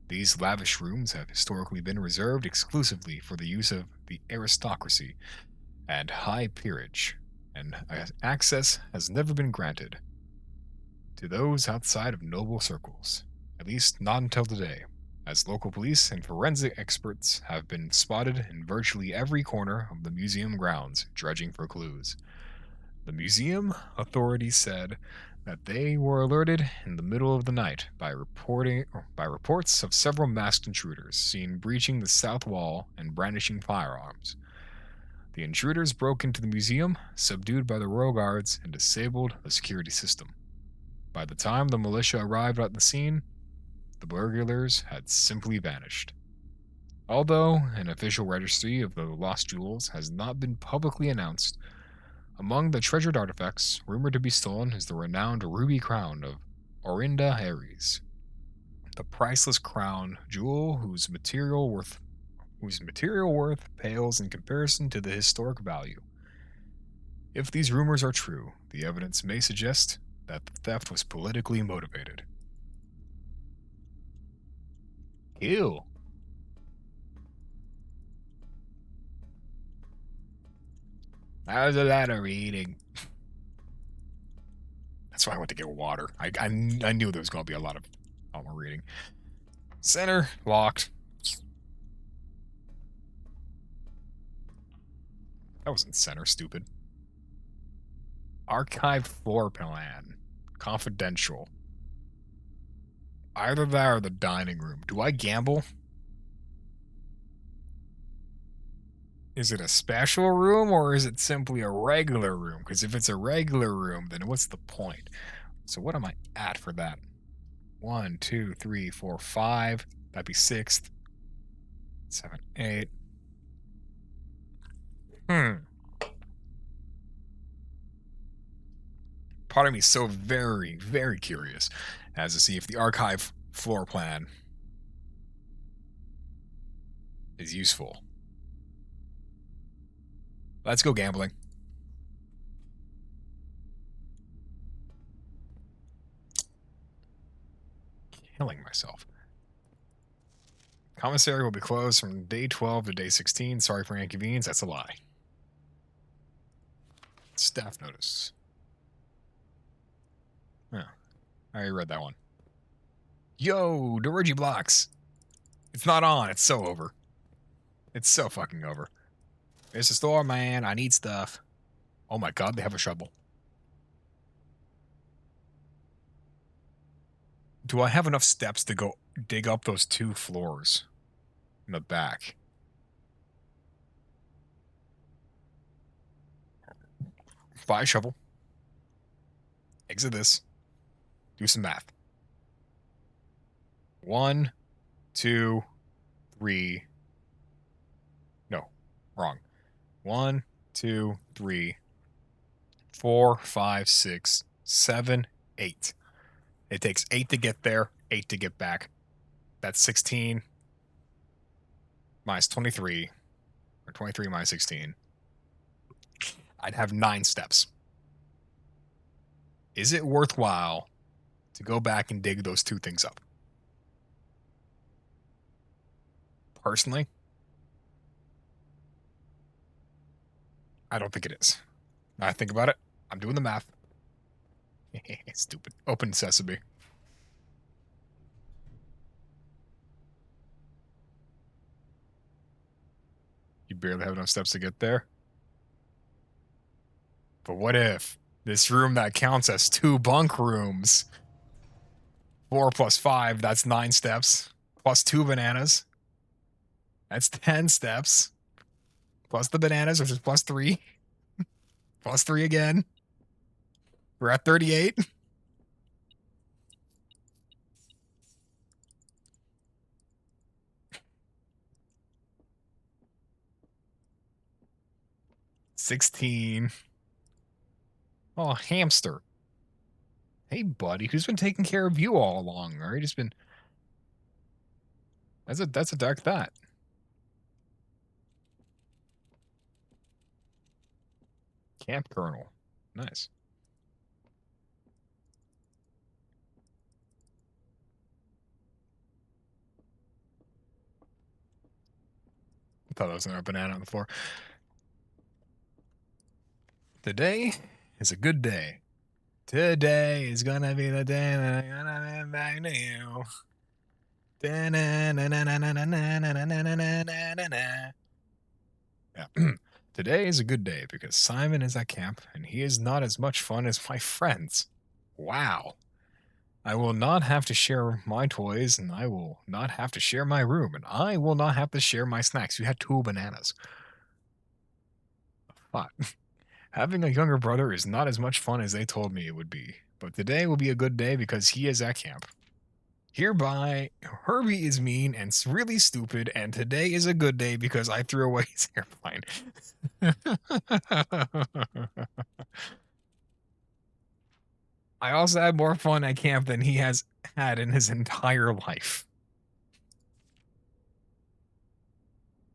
These lavish rooms have historically been reserved exclusively for the use of the aristocracy and high peerage, and access has never been granted to those outside of noble circles, at least not until today. as local police and forensic experts have been spotted in virtually every corner of the museum grounds, dredging for clues. The museum authorities said that they were alerted in the middle of the night by reports of several masked intruders seen breaching the south wall and brandishing firearms. The intruders broke into the museum, subdued by the royal guards, and disabled the security system. By the time the militia arrived at the scene, the burglars had simply vanished. Although an official registry of the lost jewels has not been publicly announced, among the treasured artifacts rumored to be stolen is the renowned ruby crown of Orinda Aries, the priceless crown jewel whose material worth pales in comparison to the historic value. If these rumors are true, the evidence may suggest that the theft was politically motivated. Ew. That was a lot of reading. That's why I went to get water. I knew there was going to be a lot more reading. Center, locked. That wasn't center, stupid. Archived floor plan. Confidential. Either that or the dining room. Do I gamble? Is it a special room or is it simply a regular room? Because if it's a regular room, then what's the point? So what am I at for that? 1, 2, 3, 4, 5. That'd be 6th. 7, 8. Part of me is so very, very curious as to see if the archive floor plan is useful. Let's go gambling. Killing myself. Commissary will be closed from day 12 to day 16. Sorry for inconvenience. That's a lie. Staff notice. Oh, I already read that one. Yo, the Reggie Blocks. It's not on. It's so over. It's so fucking over. It's a store, man. I need stuff. Oh my god, they have a shovel. Do I have enough steps to go dig up those 2 floors in the back? Buy a shovel. Exit this. Do some math. 1, 2, 3. No, wrong. 1, 2, 3, 4, 5, 6, 7, 8. It takes 8 to get there, 8 to get back. That's 16 minus 23, or 23 minus 16. I'd have 9 steps. Is it worthwhile to go back and dig those 2 things up? Personally, I don't think it is. Now I think about it, I'm doing the math. Stupid. Open sesame. You barely have enough steps to get there. But what if this room that counts as 2 bunk rooms? 4 plus 5, that's 9 steps. Plus 2 bananas. That's 10 steps. Plus the bananas, which is plus 3. Plus 3 again. We're at 38. $16. Oh, hamster. Hey, buddy, who's been taking care of you all along? Or just been... That's a dark thought. Camp Colonel. Nice. I thought that was another banana on the floor. Today is a good day. Today is gonna be the day that I'm gonna be back to you. Yeah. Today is a good day because Simon is at camp and he is not as much fun as my friends. Wow. I will not have to share my toys and I will not have to share my room and I will not have to share my snacks. You had 2 bananas. But having a younger brother is not as much fun as they told me it would be. But today will be a good day because he is at camp. Hereby, Herbie is mean and really stupid, and today is a good day because I threw away his airplane. I also had more fun at camp than he has had in his entire life.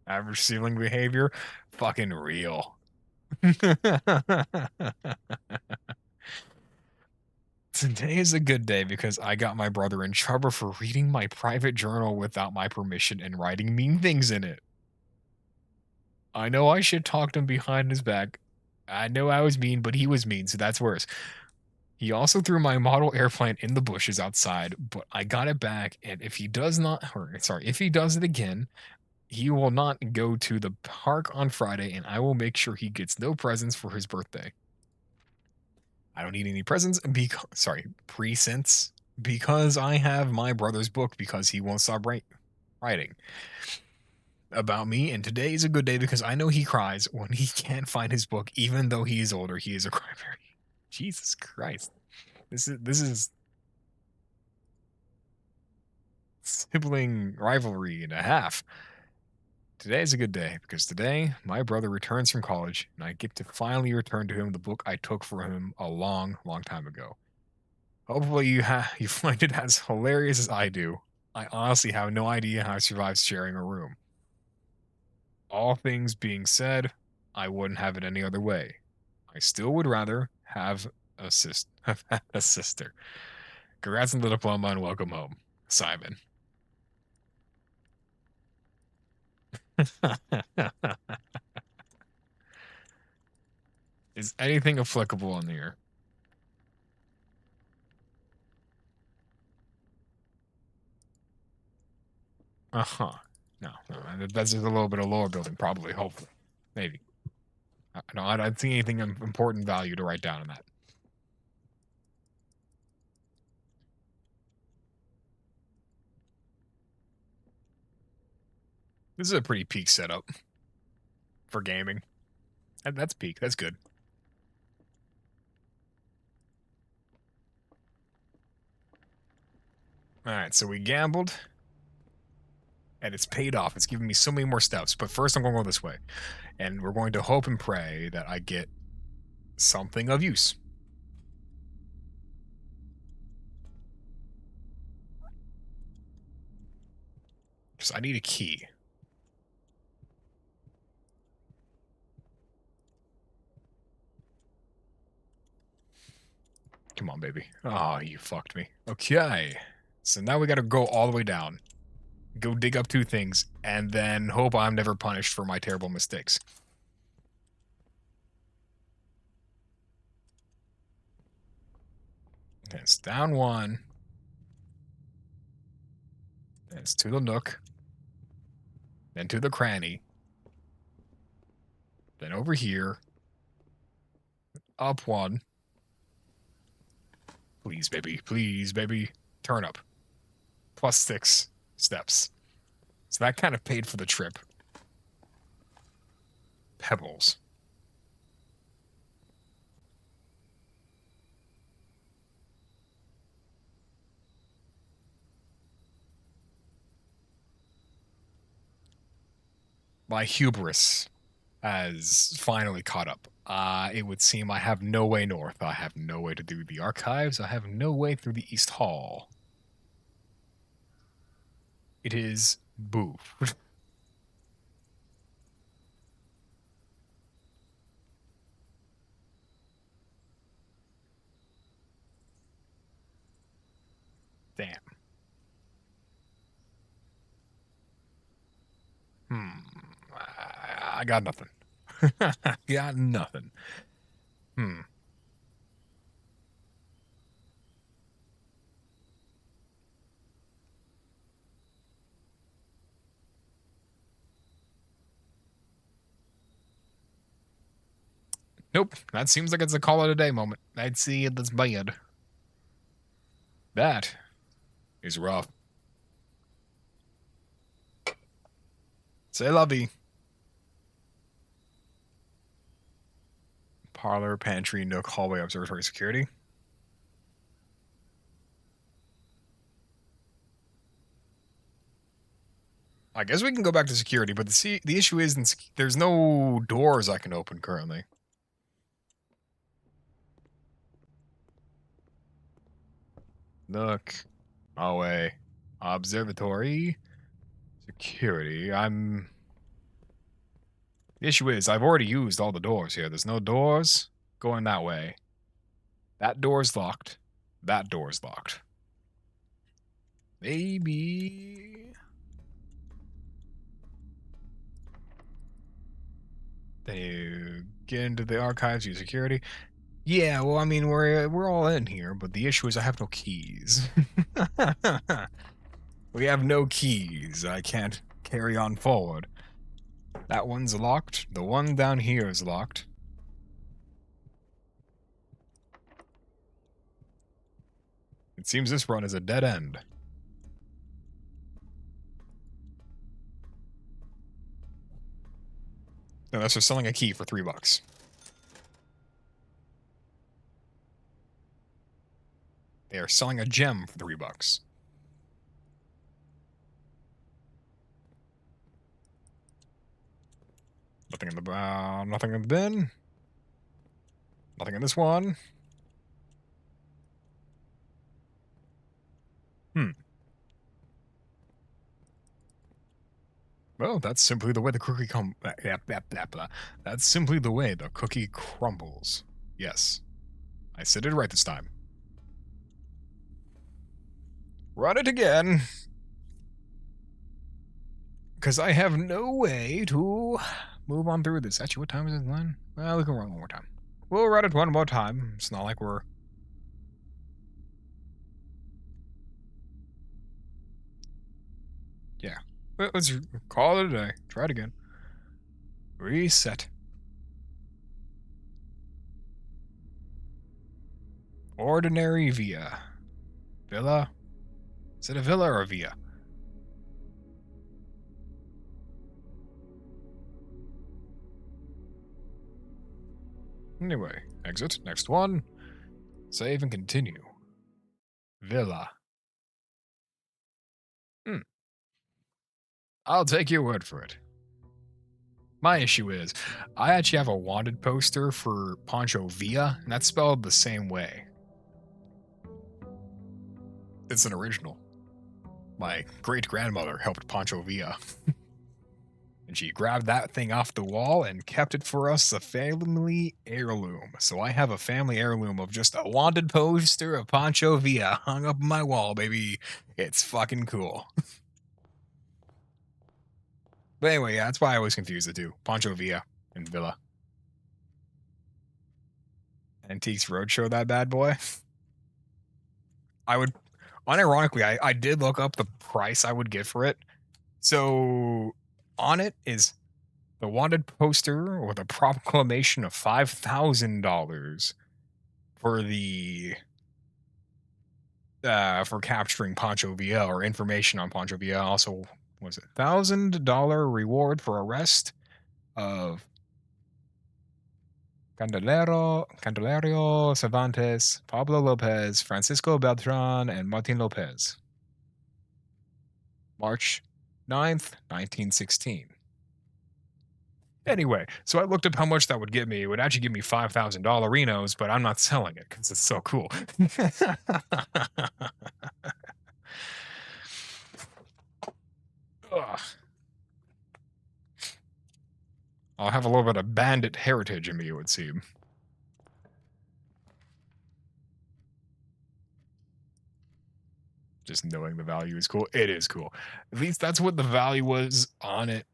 Average ceiling behavior, fucking real. Today is a good day because I got my brother in trouble for reading my private journal without my permission and writing mean things in it. I know I should talk to him behind his back. I know I was mean, but he was mean, so that's worse. He also threw my model airplane in the bushes outside, but I got it back, and if he does it again, he will not go to the park on Friday, and I will make sure he gets no presents for his birthday. I don't need any presents presents because I have my brother's book because he won't stop writing about me, and today is a good day because I know he cries when he can't find his book, even though he is older. He is a crybaby. Jesus Christ, this is sibling rivalry and a half. Today is a good day because today my brother returns from college and I get to finally return to him the book I took from him a long, long time ago. Hopefully you find it as hilarious as I do. I honestly have no idea how I survived sharing a room. All things being said, I wouldn't have it any other way. I still would rather have have had a sister. Congrats on the diploma and welcome home, Simon. Is anything applicable in here? Uh-huh. No, that's just a little bit of lower building, probably, hopefully. Maybe. No, I don't see anything of important value to write down in that. This is a pretty peak setup for gaming. That's peak. That's good. All right, so we gambled, and it's paid off. It's giving me so many more steps. But first, I'm going to go this way, and we're going to hope and pray that I get something of use. Because I need a key. Come on, baby. Oh, you fucked me. Okay. So now we got to go all the way down. Go dig up 2 things, and then hope I'm never punished for my terrible mistakes. Okay, it's down 1. It's to the nook. Then to the cranny. Then over here. Up 1. Please, baby. Please, baby. Turn up. Plus 6 steps. So that kind of paid for the trip. Pebbles. My hubris has finally caught up. It would seem I have no way north. I have no way to do the archives. I have no way through the East Hall. It is boo. Damn. I got nothing. Got nothing. Nope, that seems like it's a call it a day moment. I'd see that's bad. That is rough. Say lovey. Parlor, pantry, nook, hallway, observatory, security. I guess we can go back to security, but the issue is there's no doors I can open currently. Nook, hallway, observatory, security. The issue is I've already used all the doors here. There's no doors going that way. That door's locked. That door's locked. Maybe. Then you get into the archives, use security. Yeah, well, I mean, we're all in here, but the issue is I have no keys. We have no keys. I can't carry on forward. That one's locked. The one down here is locked. It seems this run is a dead end. Unless they're selling a key for $3. They are selling a gem for $3. Nothing in the nothing in the bin. Nothing in this one. Well, that's simply the way the cookie That's simply the way the cookie crumbles. Yes. I said it right this time. Run it again. Because I have no way to move on through this. Actually, what time is it, Len? Well, we can run one more time. We'll run it one more time. It's not like we're... Yeah. Let's call it a day. Try it again. Reset. Ordinary villa. Villa? Is it a villa or a villa? Anyway, exit. Next one. Save and continue. Villa. I'll take your word for it. My issue is, I actually have a wanted poster for Pancho Villa, and that's spelled the same way. It's an original. My great-grandmother helped Pancho Villa. And she grabbed that thing off the wall and kept it for us a family heirloom. So I have a family heirloom of just a wanted poster of Pancho Villa hung up on my wall, baby. It's fucking cool. But anyway, yeah, that's why I always confuse the two. Pancho Villa and Villa. Antiques Roadshow, that bad boy. I would, unironically, I did look up the price I would get for it. So on it is the wanted poster with a proclamation of $5,000 for the for capturing Pancho Villa or information on Pancho Villa. Also, was it $1,000 reward for arrest of Candelario Cervantes, Pablo Lopez, Francisco Beltran, and Martin Lopez. March 9th, 1916. Anyway, so I looked up how much that would get me. It would actually give me $5,000 Renos, but I'm not selling it because it's so cool. I'll have a little bit of bandit heritage in me, it would seem. Just knowing the value is cool. It is cool. At least that's what the value was on it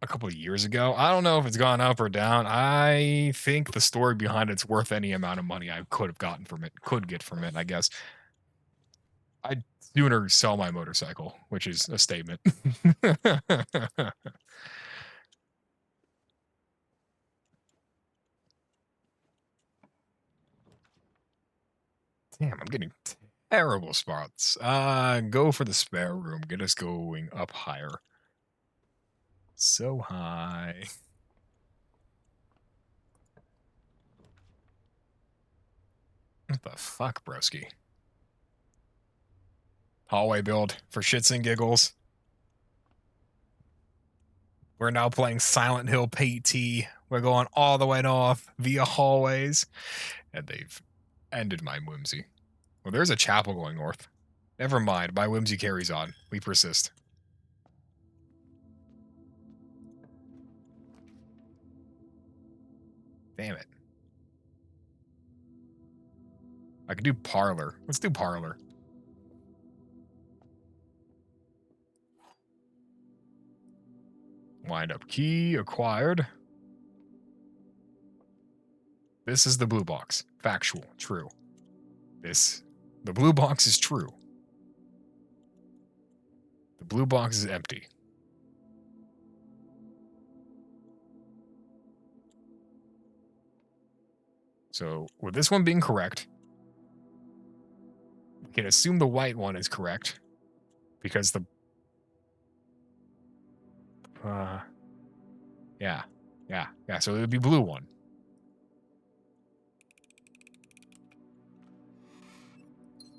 a couple of years ago. I don't know if it's gone up or down. I think the story behind it's worth any amount of money I could have gotten from it, could get from it, I guess. I'd sooner sell my motorcycle, which is a statement. Damn, I'm getting terrible spots. Go for the spare room. Get us going up higher. So high. What the fuck, broski? Hallway build for shits and giggles. We're now playing Silent Hill PT. We're going all the way north via hallways. And they've ended my whimsy. Well, there's a chapel going north. Never mind. My whimsy carries on. We persist. Damn it. I could do parlor. Let's do parlor. Wind up key acquired. This is the blue box. Factual. True. The blue box is true. The blue box is empty. So, with this one being correct, we can assume the white one is correct because the yeah. So it would be blue one.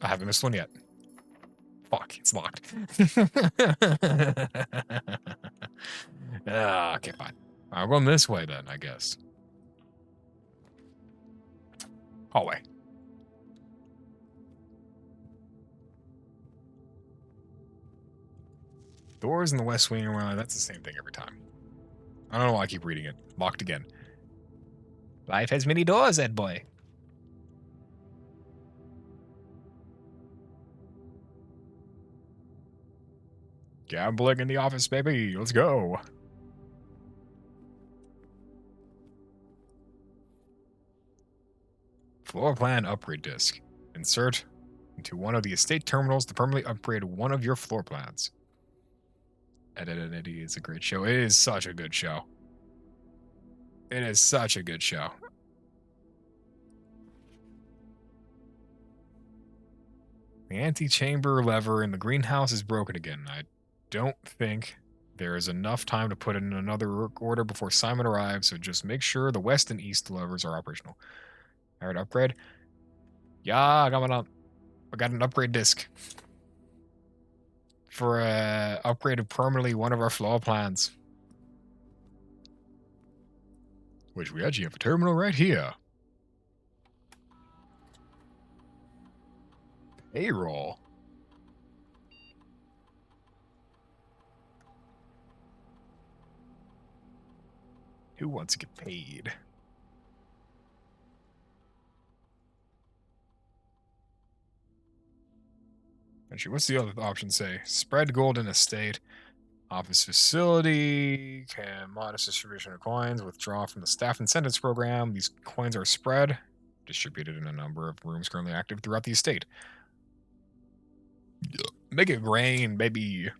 I haven't missed one yet. Fuck, it's locked. Okay, fine. I'm going this way then, I guess. Hallway. Doors in the west wing around. That's the same thing every time. I don't know why I keep reading it. Locked again. Life has many doors, Ed boy. Gambling in the office, baby. Let's go. Floor plan upgrade disc. Insert into one of the estate terminals to permanently upgrade one of your floor plans. Edit is a great show. It is such a good show. It is such a good show. The antechamber lever in the greenhouse is broken again. I don't think there is enough time to put in another order before Simon arrives, so just make sure the west and east levers are operational. Alright, upgrade. Yeah, coming up. I got an upgrade disc. For upgraded permanently one of our floor plans. Which we actually have a terminal right here. Payroll. Who wants to get paid? Actually, what's the other option say? Spread gold in estate. Office facility. Can modest distribution of coins. Withdraw from the staff incentives program. These coins are spread. Distributed in a number of rooms currently active throughout the estate. Make it rain, baby.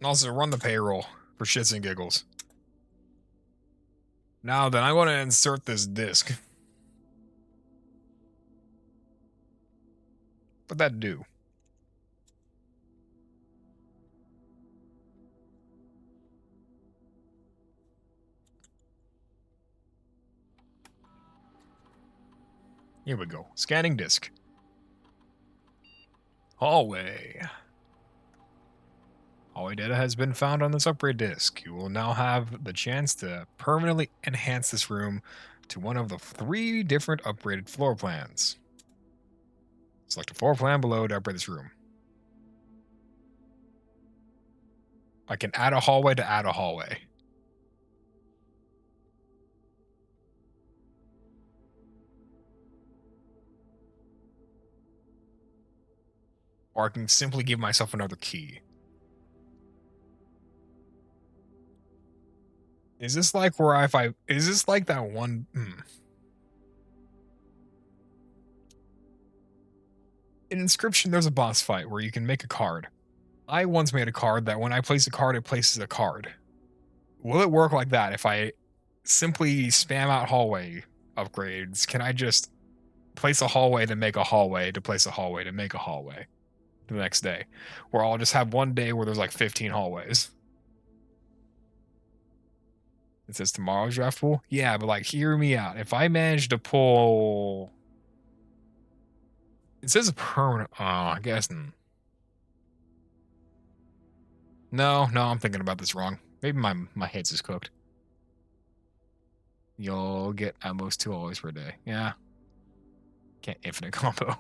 Also, run the payroll for shits and giggles. Now then, I want to insert this disc. What'd that do? Here we go. Scanning disk. Hallway. Hallway data has been found on this upgrade disk. You will now have the chance to permanently enhance this room to one of the 3 different upgraded floor plans. Select a floor plan below to upgrade this room. I can add a hallway to add a hallway. Or I can simply give myself another key. Is this like where is this like that one? In Inscription, there's a boss fight where you can make a card. I once made a card that when I place a card, it places a card. Will it work like that if I simply spam out hallway upgrades? Can I just place a hallway to make a hallway to place a hallway to make a hallway the next day? Or I'll just have one day where there's like 15 hallways. It says tomorrow's draft pool. Yeah, but like, hear me out. If I manage to pull, it says a permanent. Oh, I guess. No, I'm thinking about this wrong. Maybe my head's is cooked. You'll get at most 2 always per day. Yeah. Can't infinite combo.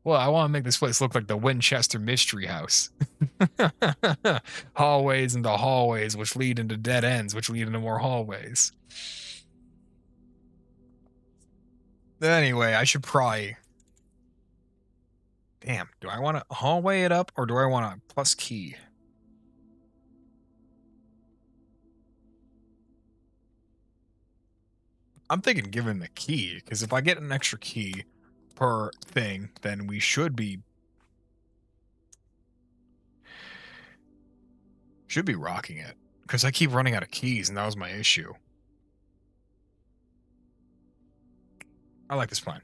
Well, I want to make this place look like the Winchester Mystery House. Hallways into hallways, which lead into dead ends, which lead into more hallways. Anyway, I should probably... Damn, do I want to hallway it up or do I want a plus key? I'm thinking give him the key, because if I get an extra key per thing, then we should be rocking it. Because I keep running out of keys, and that was my issue. I like this plan.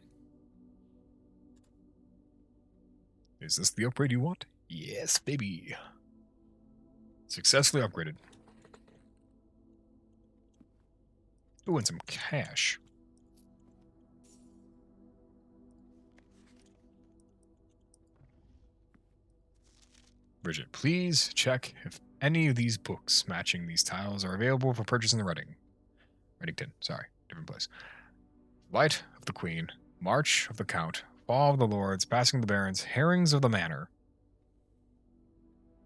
Is this the upgrade you want? Yes, baby. Successfully upgraded. Ooh, and some cash. Bridget, please check if any of these books matching these tiles are available for purchase in the Reddington. Sorry, different place. Light of the Queen, March of the Count, Fall of the Lords, Passing the Barons, Herrings of the Manor.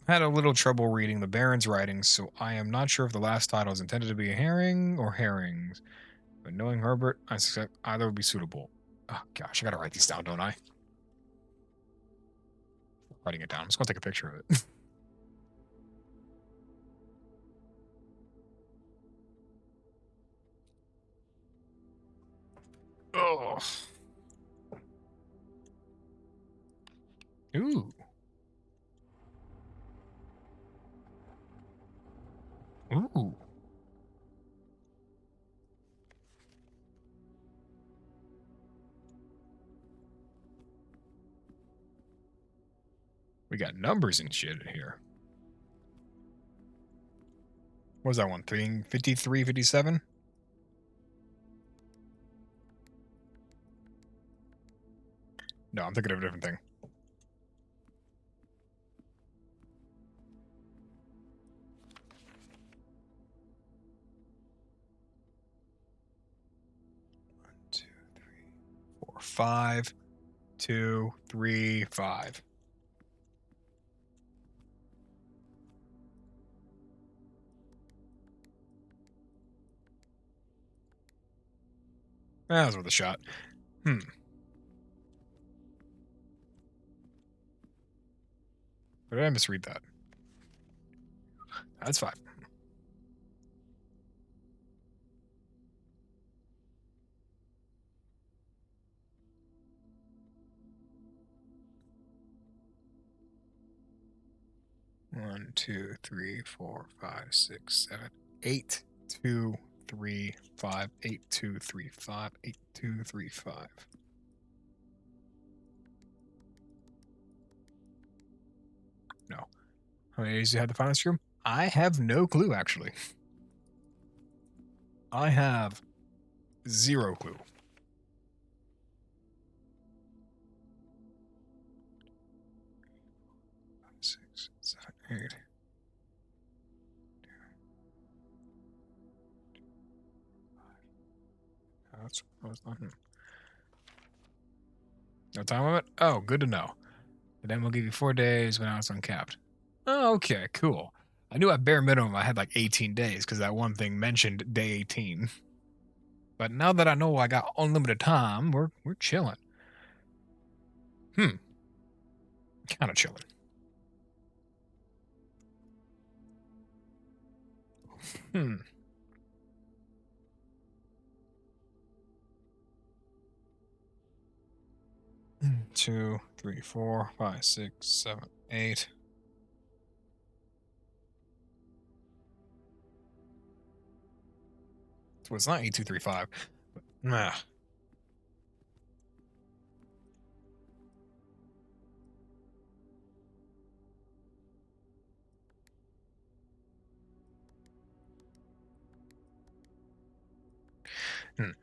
Had a little trouble reading the Baron's writings, so I am not sure if the last title is intended to be a herring or herrings. But knowing Herbert, I suspect either would be suitable. Oh gosh, I gotta write these down, don't I? Writing it down. I'm just gonna take a picture of it. Oh. Ooh. Ooh. We got numbers and shit in here. What was that one thing? 53, 57? No, I'm thinking of a different thing. One, 2, 3, 4, 5, 2, 3, 5. That was worth a shot. Or did I misread that? That's fine. One, 2, 3, 4, 5, 6, 7, 8, 2, 3, 5, 8, 2, 3, 5, 8, 2, 3, 5. No. How many days do you have to find this room? I have no clue, actually. I have 0 clue. Six, 7, 8. That's what I was talking. No time limit? Oh, good to know. The then we'll give you 4 days when it's uncapped. Oh, okay, cool. I knew at bare minimum I had like 18 days because that one thing mentioned day 18. But now that I know I got unlimited time, we're chilling. Kind of chilling. Two, 3, 4, 5, 6, 7, 8. So it's not 8235. Nah.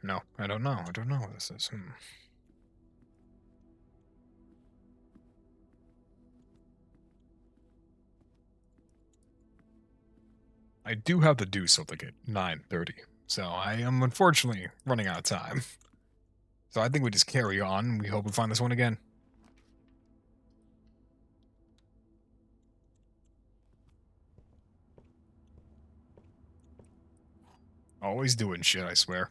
No, I don't know. I don't know what this is. I do have to do something at 9:30, so I am unfortunately running out of time. So I think we just carry on, and we hope we find this one again. Always doing shit, I swear.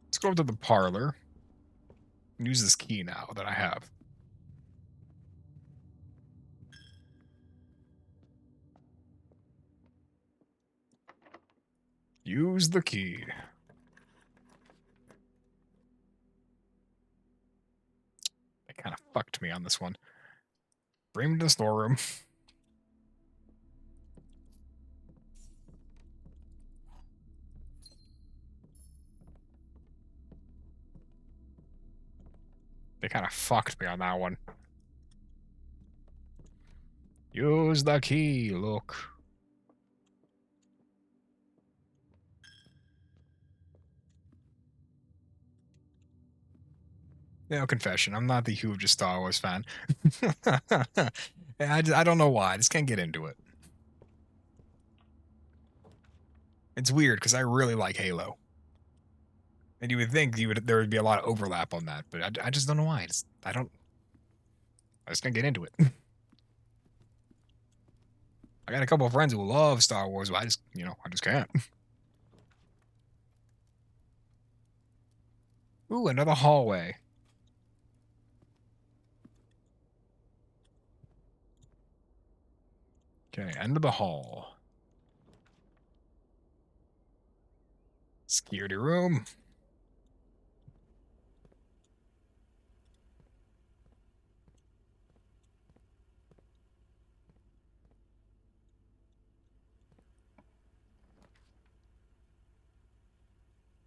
Let's go up to the parlor and use this key now that I have. Use the key. They kind of fucked me on this one. Bring me to the storeroom. They kind of fucked me on that one. Use the key, look. No confession, I'm not the hugest Star Wars fan. I don't know why, I just can't get into it. It's weird, because I really like Halo. And you would think there would be a lot of overlap on that, but I just don't know why. I just can't get into it. I got a couple of friends who love Star Wars, but I just can't. Ooh, another hallway. Okay, end of the hall. Security room.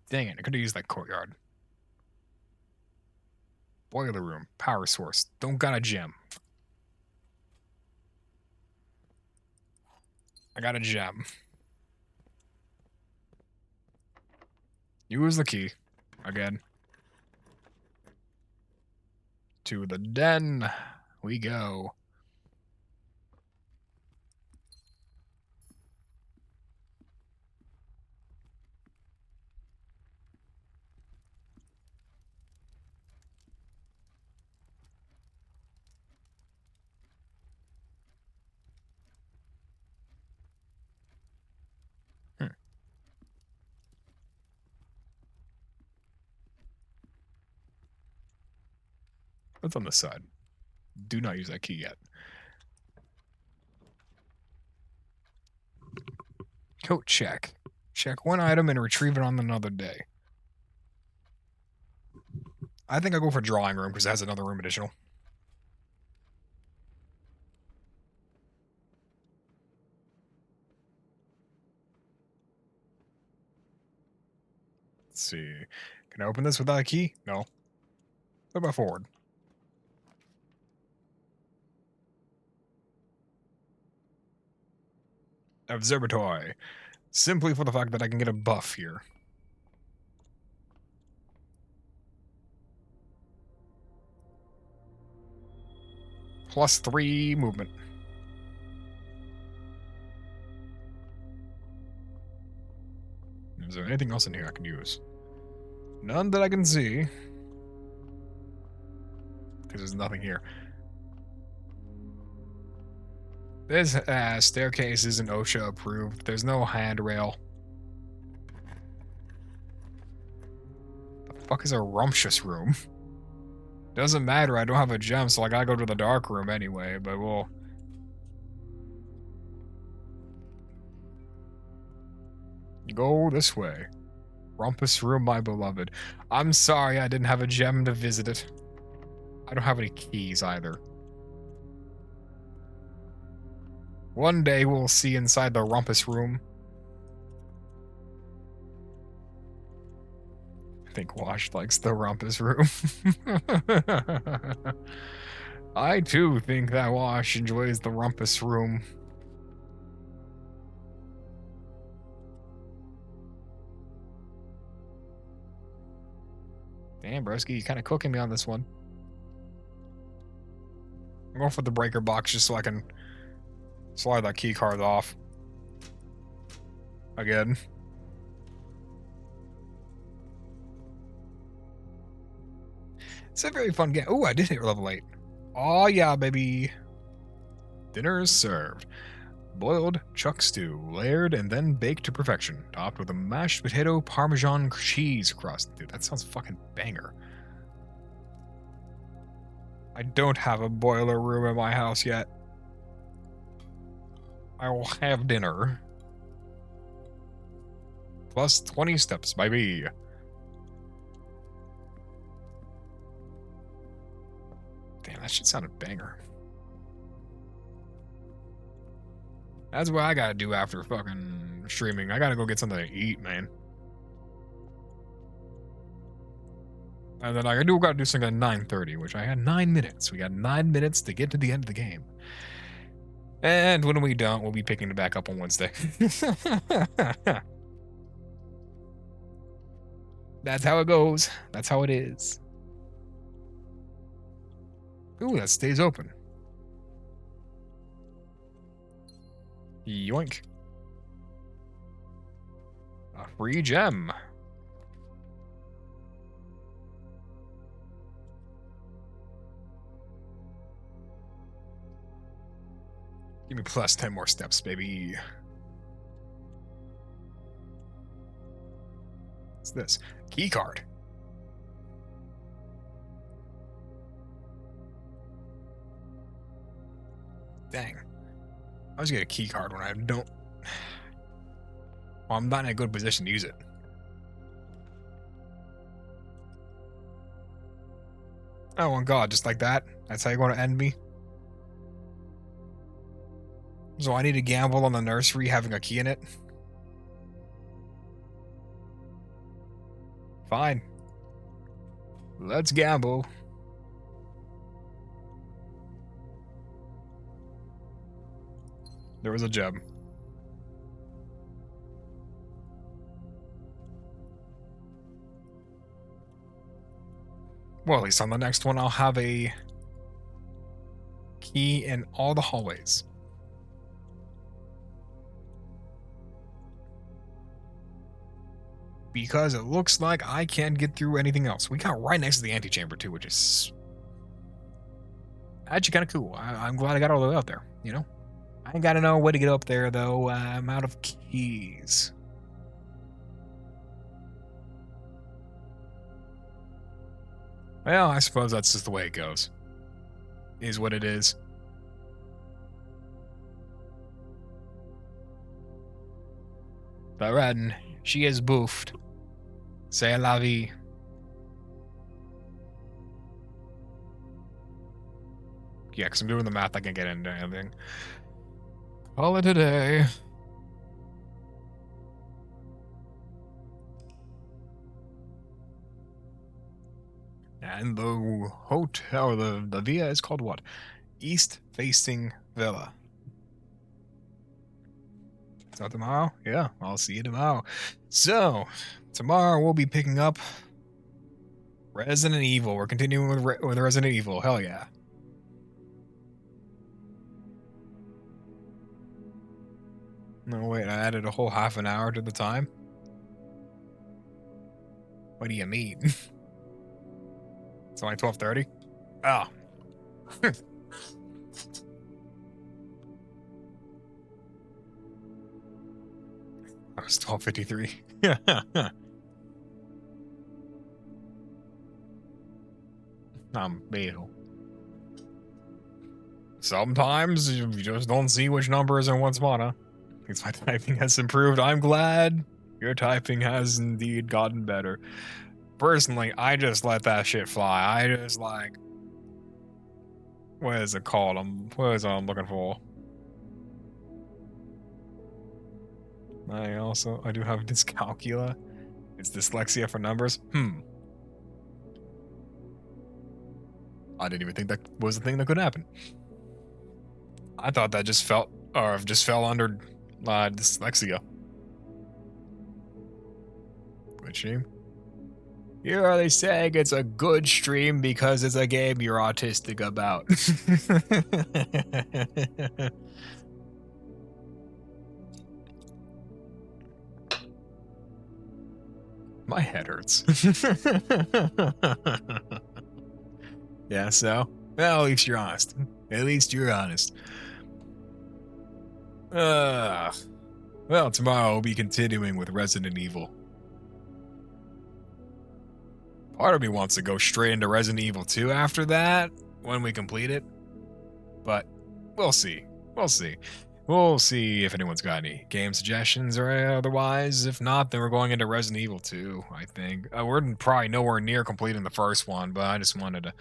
Dang it, I could have used that courtyard. Boiler room, power source. Don't got a gem. I got a gem. Use the key. Again. To the den we go. What's on this side? Do not use that key yet. Coat check. Check one item and retrieve it on another day. I think I'll go for drawing room because it has another room additional. Let's see. Can I open this without a key? No. What about forward? Observatory. Simply for the fact that I can get a buff here. +3 movement. Is there anything else in here I can use? None that I can see. Because there's nothing here. This staircase isn't OSHA approved. There's no handrail. The fuck is a rumptious room? Doesn't matter, I don't have a gem, so I gotta go to the dark room anyway, but we'll... Go this way. Rumpus room, my beloved. I'm sorry I didn't have a gem to visit it. I don't have any keys either. One day we'll see inside the rumpus room. I think Wash likes the rumpus room. I too think that Wash enjoys the rumpus room. Damn, broski, you kind of cooking me on this one. I'm going for the breaker box just so I can slide that key card off. Again. It's a very fun game. Oh, I did hit level 8. Oh yeah, baby. Dinner is served. Boiled chuck stew, layered and then baked to perfection, topped with a mashed potato Parmesan cheese crust. Dude, that sounds fucking banger. I don't have a boiler room in my house yet. I will have dinner. Plus 20 steps, baby. Damn, that shit sounded banger. That's what I gotta do after fucking streaming. I gotta go get something to eat, man. And then I gotta do something at 9:30, which I had 9 minutes. We got 9 minutes to get to the end of the game. And when we don't, we'll be picking it back up on Wednesday. That's how it goes. That's how it is. Ooh, that stays open. Yoink. A free gem. Give me plus 10 more steps, baby. What's this? Key card. Dang. I always get a key card when I don't. Well, I'm not in a good position to use it. Oh my god, just like that? That's how you're going to end me? So I need to gamble on the nursery having a key in it? Fine. Let's gamble. There was a gem. Well, at least on the next one, I'll have a key in all the hallways. Because it looks like I can't get through anything else. We got right next to the antechamber too, which is actually kind of cool. I'm glad I got all the way out there, you know? I ain't gotta know a way to get up there, though. I'm out of keys. Well, I suppose that's just the way it goes. Is what it is. But Redden, she is boofed. C'est la vie. Yeah, because I'm doing the math, I can get into anything. Call it a day. And the hotel, the villa is called what? East Facing Villa. So tomorrow? Yeah, I'll see you tomorrow. So, tomorrow we'll be picking up Resident Evil. We're continuing with Resident Evil. Hell yeah. No, wait, I added a whole half an hour to the time? What do you mean? It's only 12:30? Oh. Oh, it's 12:53. I'm Bill. Sometimes you just don't see which number is in what spot, huh? Because my typing has improved. I'm glad your typing has indeed gotten better. Personally, I just let that shit fly. I just like, what is it called? What is it I'm looking for? I do have dyscalculia. It's dyslexia for numbers. I didn't even think that was a thing that could happen. I thought that just fell under dyslexia. Good stream. You're really saying it's a good stream because it's a game you're autistic about. My head hurts. Yeah, so? Well, at least you're honest. At least you're honest. Well, tomorrow we'll be continuing with Resident Evil. Part of me wants to go straight into Resident Evil 2 after that, when we complete it. But we'll see. We'll see. We'll see if anyone's got any game suggestions or otherwise. If not, then we're going into Resident Evil 2, I think. We're probably nowhere near completing the first one, but I just wanted to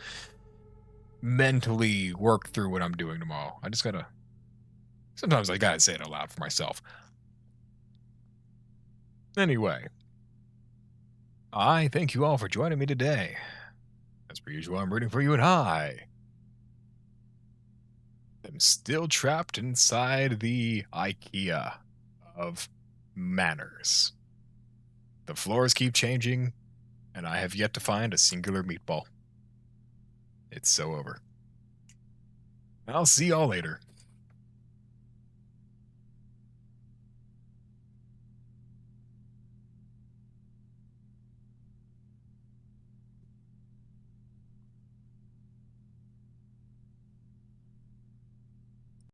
mentally work through what I'm doing tomorrow. Sometimes I gotta say it out loud for myself. Anyway, I thank you all for joining me today. As per usual, I'm rooting for you, and I am still trapped inside the IKEA of manners. The floors keep changing, and I have yet to find a singular meatball. It's so over. I'll see y'all later.